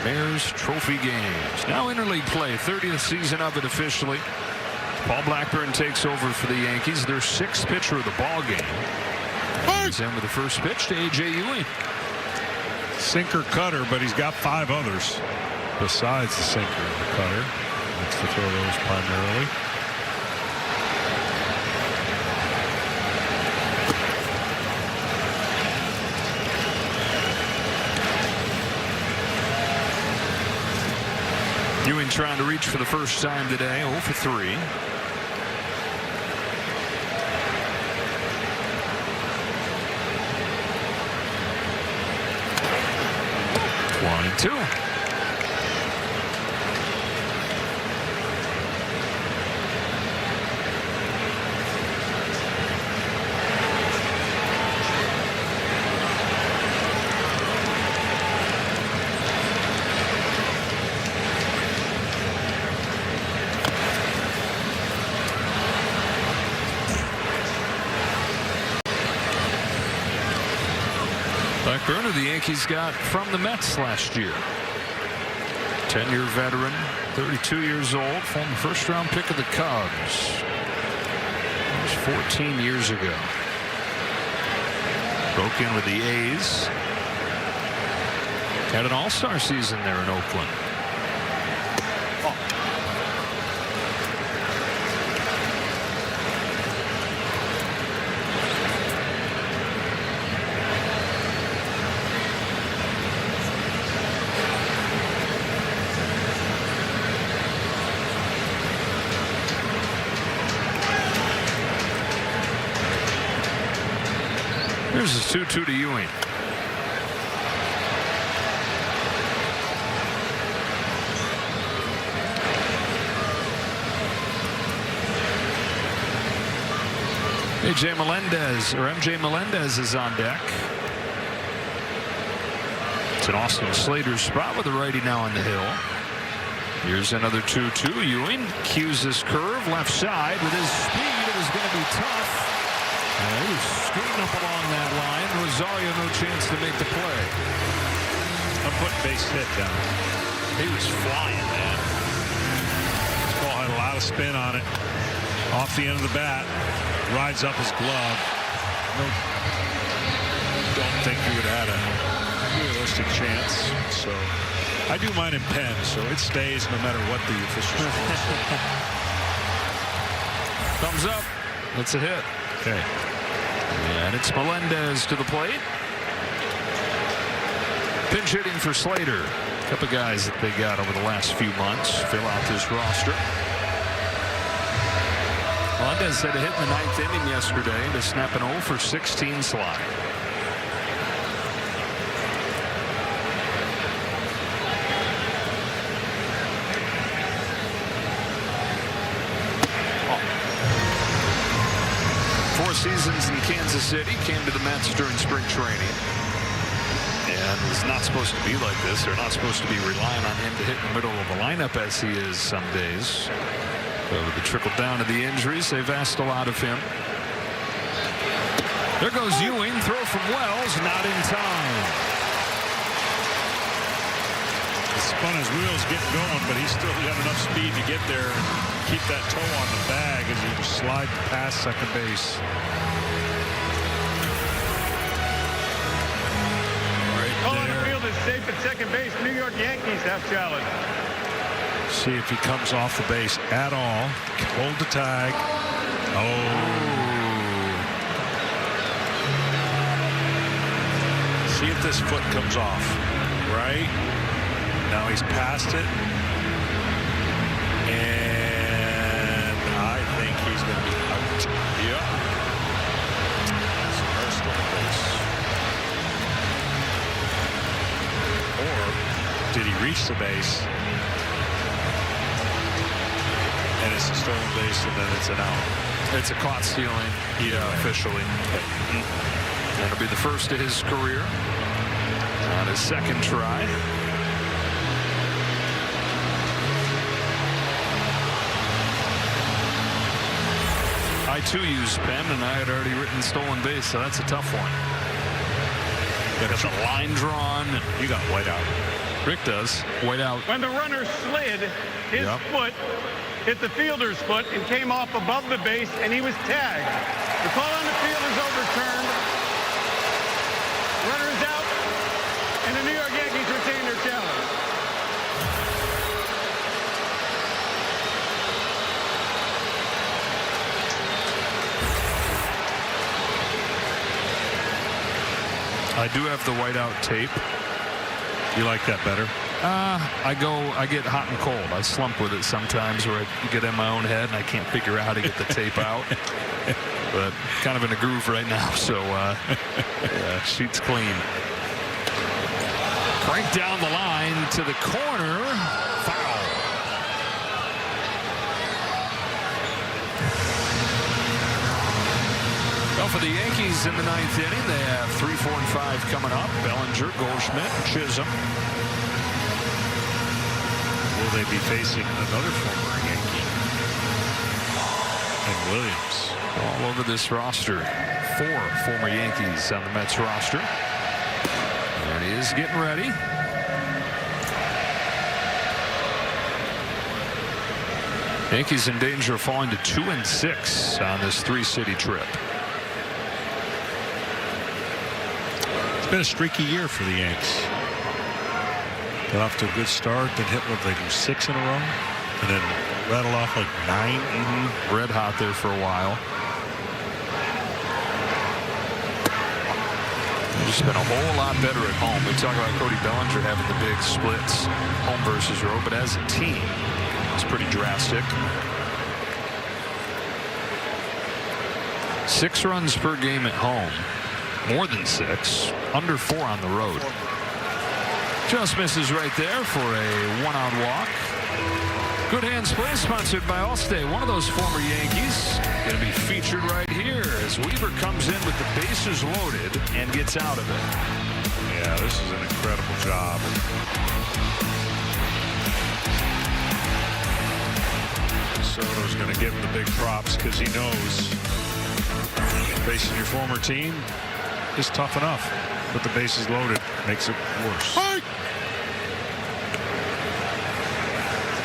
[SPEAKER 1] Mayor's Trophy games. Now interleague play, 30th season of it officially. Paul Blackburn takes over for the Yankees, their 6th pitcher of the ball game. He's in with the first pitch to A.J. Ewing.
[SPEAKER 6] Sinker cutter, but he's got 5 others besides the sinker and the cutter. Likes to throw those primarily.
[SPEAKER 1] Ewing trying to reach for the first time today, 0 for 3. One and 2. Blackburn, who the Yankees got from the Mets last year. 10-year veteran, 32 years old, former first-round pick of the Cubs. That was 14 years ago. Broke in with the A's. Had an all-star season there in Oakland. Here's his 2-2 to Ewing. MJ Melendez is on deck. It's an Austin Slater spot with a righty now on the hill. Here's another 2-2. Ewing cues his curve left side with his speed. It was going to be tough. He was scooting up along that line. Rosario no chance to make the play.
[SPEAKER 6] I'm putting base hit down.
[SPEAKER 1] He was flying, man.
[SPEAKER 6] This ball had a lot of spin on it. Off the end of the bat. Rides up his glove. Don't think he would have had a realistic chance. So I do mine in pen, so it stays no matter what the officials say.
[SPEAKER 1] Thumbs up. That's a hit.
[SPEAKER 6] Okay.
[SPEAKER 1] And it's Melendez to the plate. Pinch hitting for Slater. A couple guys that they got over the last few months fill out this roster. Melendez had a hit in the 9th inning yesterday to snap an 0 for 16 slide. Seasons in Kansas City, came to the Mets during spring training, and was not supposed to be like this. They're not supposed to be relying on him to hit in the middle of the lineup as he is some days. But with the trickle down of the injuries, they've asked a lot of him. There goes Ewing, throw from Wells, not in time.
[SPEAKER 6] He spun his wheels getting going, but he's still got enough speed to get there and keep that toe on the bag as he slides past second base.
[SPEAKER 5] Ball on the field is safe at second base. New York Yankees have challenge.
[SPEAKER 6] See if he comes off the base at all. Hold the tag. Oh. See if this foot comes off. Right? Now he's past it. And I think he's going to be out. did he reach the base? And it's a stolen base, and then it's an out.
[SPEAKER 1] It's a caught stealing, officially. And it'll be the first of his career on his second try. I too used pen, and I had already written stolen base, so that's a tough one. Got the line drawn.
[SPEAKER 6] You got white out.
[SPEAKER 1] Rick does. White out.
[SPEAKER 5] When the runner slid, his foot hit the fielder's foot and came off above the base, and he was tagged. The call on the field is overturned. Runner is out, and the New York Yankees retain their challenge.
[SPEAKER 1] I do have the whiteout tape.
[SPEAKER 6] You like that better?
[SPEAKER 1] I get hot and cold. I slump with it sometimes where I get in my own head and I can't figure out how to get the tape out. But kind of in a groove right now, so yeah, sheet's clean. Crank down the line to the corner. Foul. Well, for the Yankees in the ninth inning, they have 3, 4, and 5 coming up. Bellinger, Goldschmidt, Chisholm.
[SPEAKER 6] Will they be facing another former Yankee? And Williams.
[SPEAKER 1] All over this roster. 4 former Yankees on the Mets roster. And he is getting ready. Yankees in danger of falling to 2-6 on this 3-city trip.
[SPEAKER 6] It's been a streaky year for the Yanks. Got off to a good start, then hit what they do 6 in a row, and then rattle off like 9.
[SPEAKER 1] Red hot there for a while. Just been a whole lot better at home. We talk about Cody Bellinger having the big splits, home versus road, but as a team, it's pretty drastic. 6 runs per game at home, more than 6, under 4 on the road. Just misses right there for a one-out walk. Good Hands Play, sponsored by Allstate. One of those former Yankees going to be featured right here as Weaver comes in with the bases loaded and gets out of it.
[SPEAKER 6] Yeah, this is an incredible job. Soto's going to give him the big props because he knows facing your former team is tough enough, but the bases loaded makes it worse.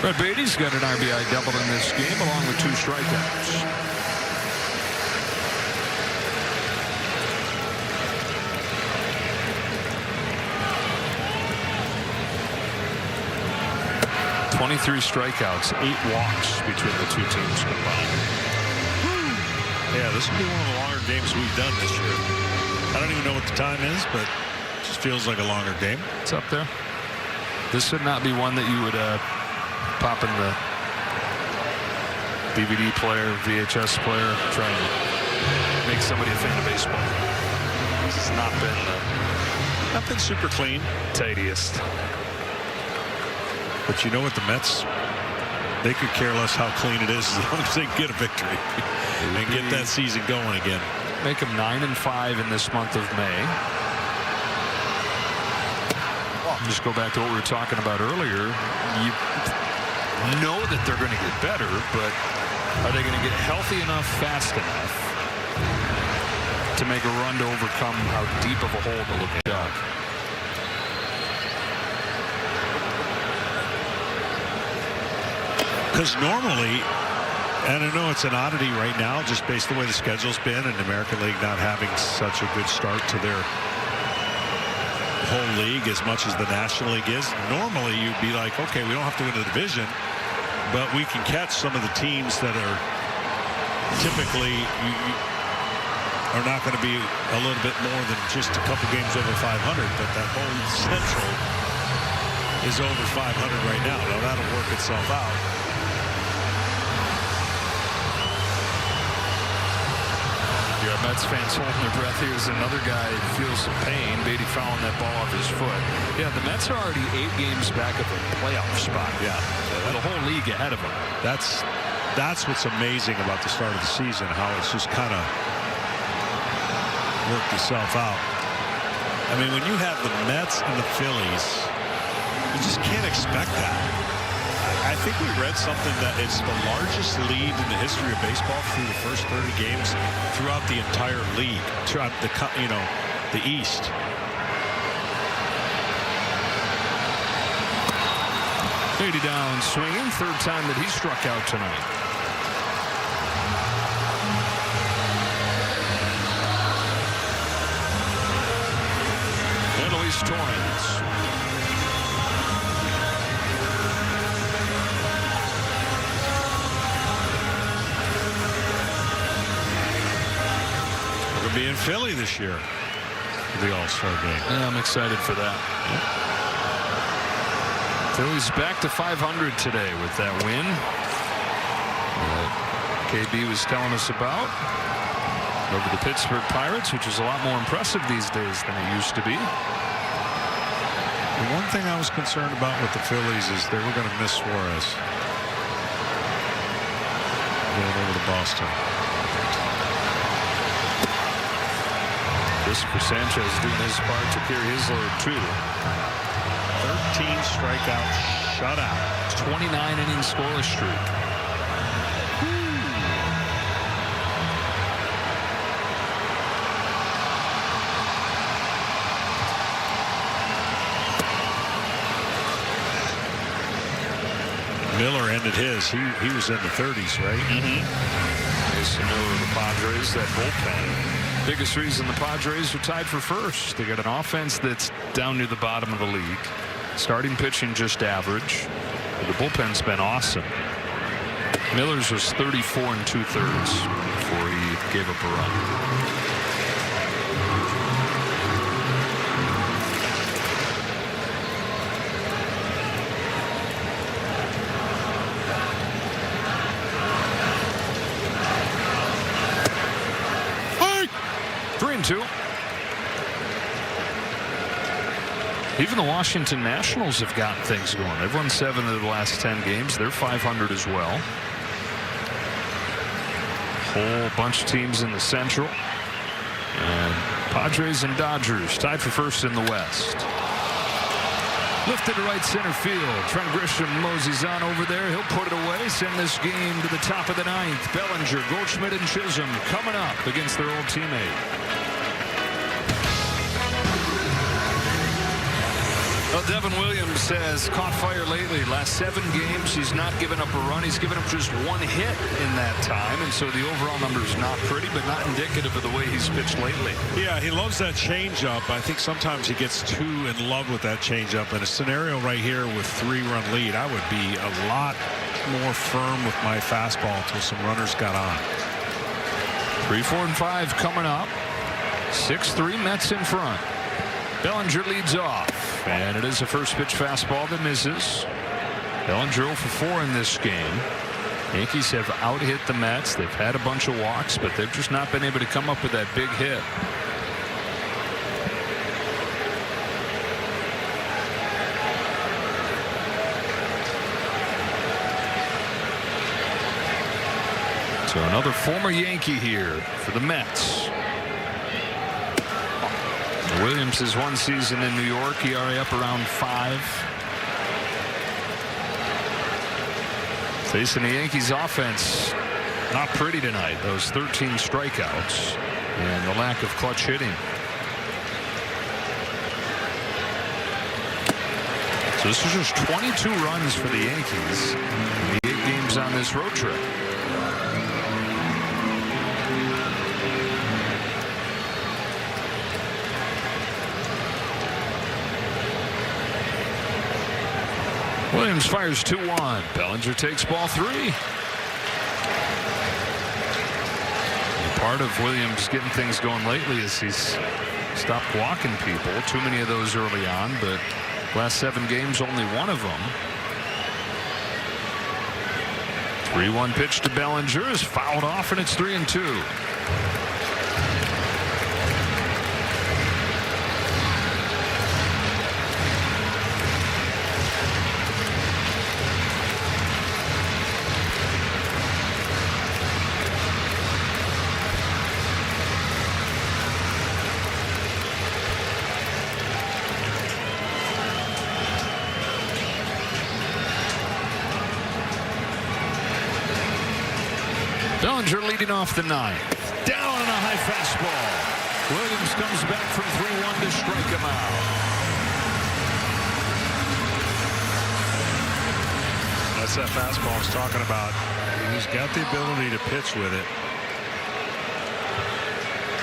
[SPEAKER 1] Brett Beatty's got an RBI double in this game along with 2 strikeouts. "23 strikeouts, 8 walks between the 2 teams combined."
[SPEAKER 6] Yeah, this will be one of the longer games we've done this year. I don't even know what the time is, but it just feels like a longer game.
[SPEAKER 1] It's up there. This would not be one that you would pop in the DVD player, VHS player, try and make somebody a fan of baseball. This has not been
[SPEAKER 6] super clean,
[SPEAKER 1] tidiest.
[SPEAKER 6] But you know what, the Mets, they could care less how clean it is as long as they get a victory and get that season going again.
[SPEAKER 1] Make them 9-5 in this month of May. Just go back to what we were talking about earlier. You know that they're going to get better, but are they going to get healthy enough fast enough to make a run to overcome how deep of a hole they look dug?
[SPEAKER 6] Because normally, and I know it's an oddity right now, just based on the way the schedule's been and the American League not having such a good start to their whole league as much as the National League is. Normally, you'd be like, okay, we don't have to win the division, but we can catch some of the teams that are typically are not going to be a little bit more than just a couple games over 500, but that whole Central is over 500 right now. Now, that'll work itself out.
[SPEAKER 1] Yeah, Mets fans holding their breath. Here's another guy who feels some pain. Beatty fouling that ball off his foot. Yeah, the Mets are already 8 games back of a playoff spot.
[SPEAKER 2] Yeah.
[SPEAKER 1] The whole league ahead of them.
[SPEAKER 6] That's what's amazing about the start of the season, how it's just kind of worked itself out. I mean, when you have the Mets and the Phillies, you just can't expect that. I think we read something that it's the largest lead in the history of baseball through the first 30 games throughout the entire league, throughout the East.
[SPEAKER 1] Beatty down swinging, third time that he struck out tonight. And Luis Torrens.
[SPEAKER 6] Be in Philly this year for the All-Star game.
[SPEAKER 1] Yeah, I'm excited for that. Yep. Phillies back to 500 today with that win that KB was telling us about over the Pittsburgh Pirates, which is a lot more impressive these days than it used to be.
[SPEAKER 6] The one thing I was concerned about with the Phillies is they were going to miss Suarez going over to Boston.
[SPEAKER 1] Christopher Sanchez doing his part to carry his load too.
[SPEAKER 6] 13 strikeout shutout.
[SPEAKER 1] 29 inning scoreless streak.
[SPEAKER 6] Miller ended his. He was in the 30s, right?
[SPEAKER 1] Mason Miller of the Padres, that bullpen. Biggest reason the Padres are tied for first. They got an offense that's down near the bottom of the league. Starting pitching just average. The bullpen's been awesome. Miller's was 34 2/3 before he gave up a run. Even the Washington Nationals have gotten things going. They've won 7 of the last 10 games. They're 500 as well. Whole bunch of teams in the Central. And Padres and Dodgers tied for first in the West. Lifted to right center field. Trent Grisham moseys on over there. He'll put it away. Send this game to the top of the 9th. Bellinger, Goldschmidt, and Chisholm coming up against their old teammate. Well, Devin Williams has caught fire lately. Last 7 games, he's not given up a run. He's given up just 1 hit in that time. And so the overall number is not pretty, but not indicative of the way he's pitched lately.
[SPEAKER 6] Yeah, he loves that changeup. I think sometimes he gets too in love with that changeup. In a scenario right here with 3-run lead, I would be a lot more firm with my fastball until some runners got on.
[SPEAKER 1] 3, 4, and 5 coming up. 6-3 Mets in front. Bellinger leads off, and it is a first pitch fastball that misses. Bellinger 0 for 4 in this game. Yankees have out-hit the Mets. They've had a bunch of walks, but they've just not been able to come up with that big hit. So another former Yankee here for the Mets. Williams has 1 season in New York, ERA up around 5. Facing the Yankees offense, not pretty tonight. Those 13 strikeouts and the lack of clutch hitting. So this is just 22 runs for the Yankees in the 8 games on this road trip. Williams fires 2-1. Bellinger takes ball 3. And part of Williams getting things going lately is he's stopped walking people. Too many of those early on, but last 7 games, only 1 of them. 3-1 pitch to Bellinger is fouled off, and it's 3-2. Bellinger leading off the ninth. Down on a high fastball. Williams comes back from 3-1 to strike him out.
[SPEAKER 6] That's that fastball I was talking about. He's got the ability to pitch with it.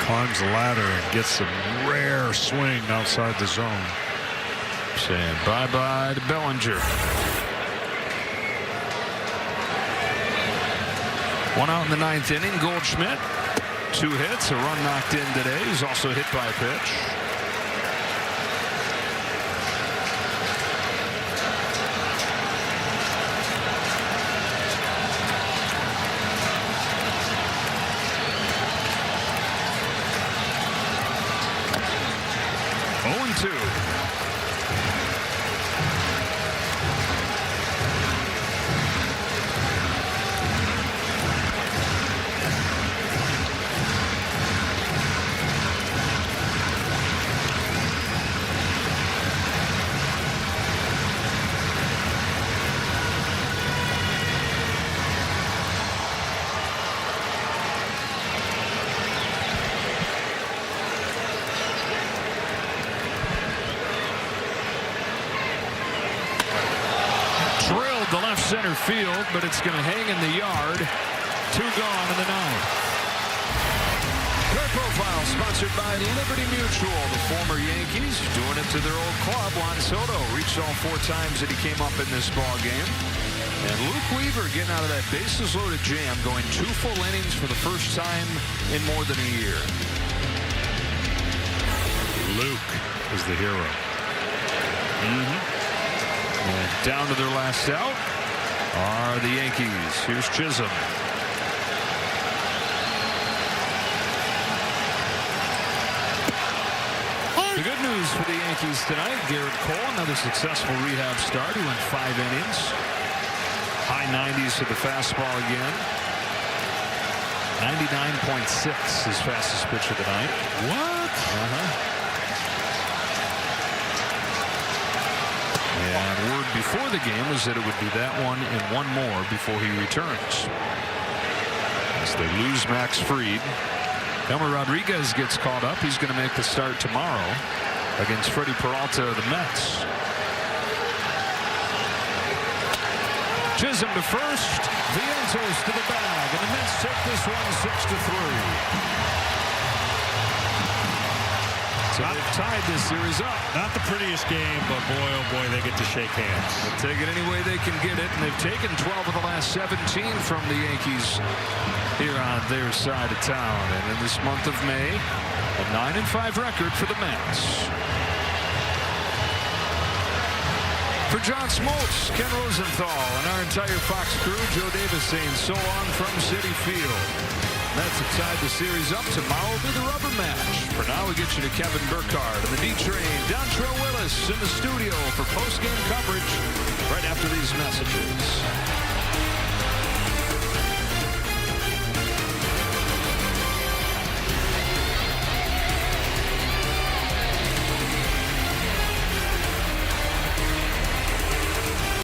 [SPEAKER 6] Climbs the ladder and gets some rare swing outside the zone.
[SPEAKER 1] Saying bye-bye to Bellinger. One out in the ninth inning. Goldschmidt, 2 hits, a run knocked in today. He's also hit by a pitch. The left center field, but it's going to hang in the yard. 2 gone in the ninth. Their profile sponsored by Liberty Mutual, the former Yankees, doing it to their old club. Juan Soto reached all 4 times that he came up in this ball game. And Luke Weaver getting out of that bases loaded jam, going 2 full innings for the first time in more than a year.
[SPEAKER 6] Luke is the hero.
[SPEAKER 1] And down to their last out are the Yankees. Here's Chisholm. The good news for the Yankees tonight, Garrett Cole, another successful rehab start. He went 5 innings. High 90s to the fastball again. 99.6 his fastest pitch of the night.
[SPEAKER 6] What?
[SPEAKER 1] And word before the game was that it would be that one and 1 more before he returns. As they lose Max Fried. Elmer Rodriguez gets caught up. He's going to make the start tomorrow against Freddie Peralta of the Mets. Chisholm to first. Vientos to the bag. And the Mets take this one 6-3. So they've tied this series up.
[SPEAKER 6] Not the prettiest game, but boy, oh boy, they get to shake hands.
[SPEAKER 1] They'll take it any way they can get it, and they've taken 12 of the last 17 from the Yankees here on their side of town. And in this month of May, a 9-5 record for the Mets. For John Smoltz, Ken Rosenthal, and our entire Fox crew, Joe Davis saying so long from Citi Field. Mets have tied the series up. Tomorrow will be the rubber match. For now, we get you to Kevin Burkhardt and the D-Train, Dontrell Willis in the studio for post-game coverage right after these messages.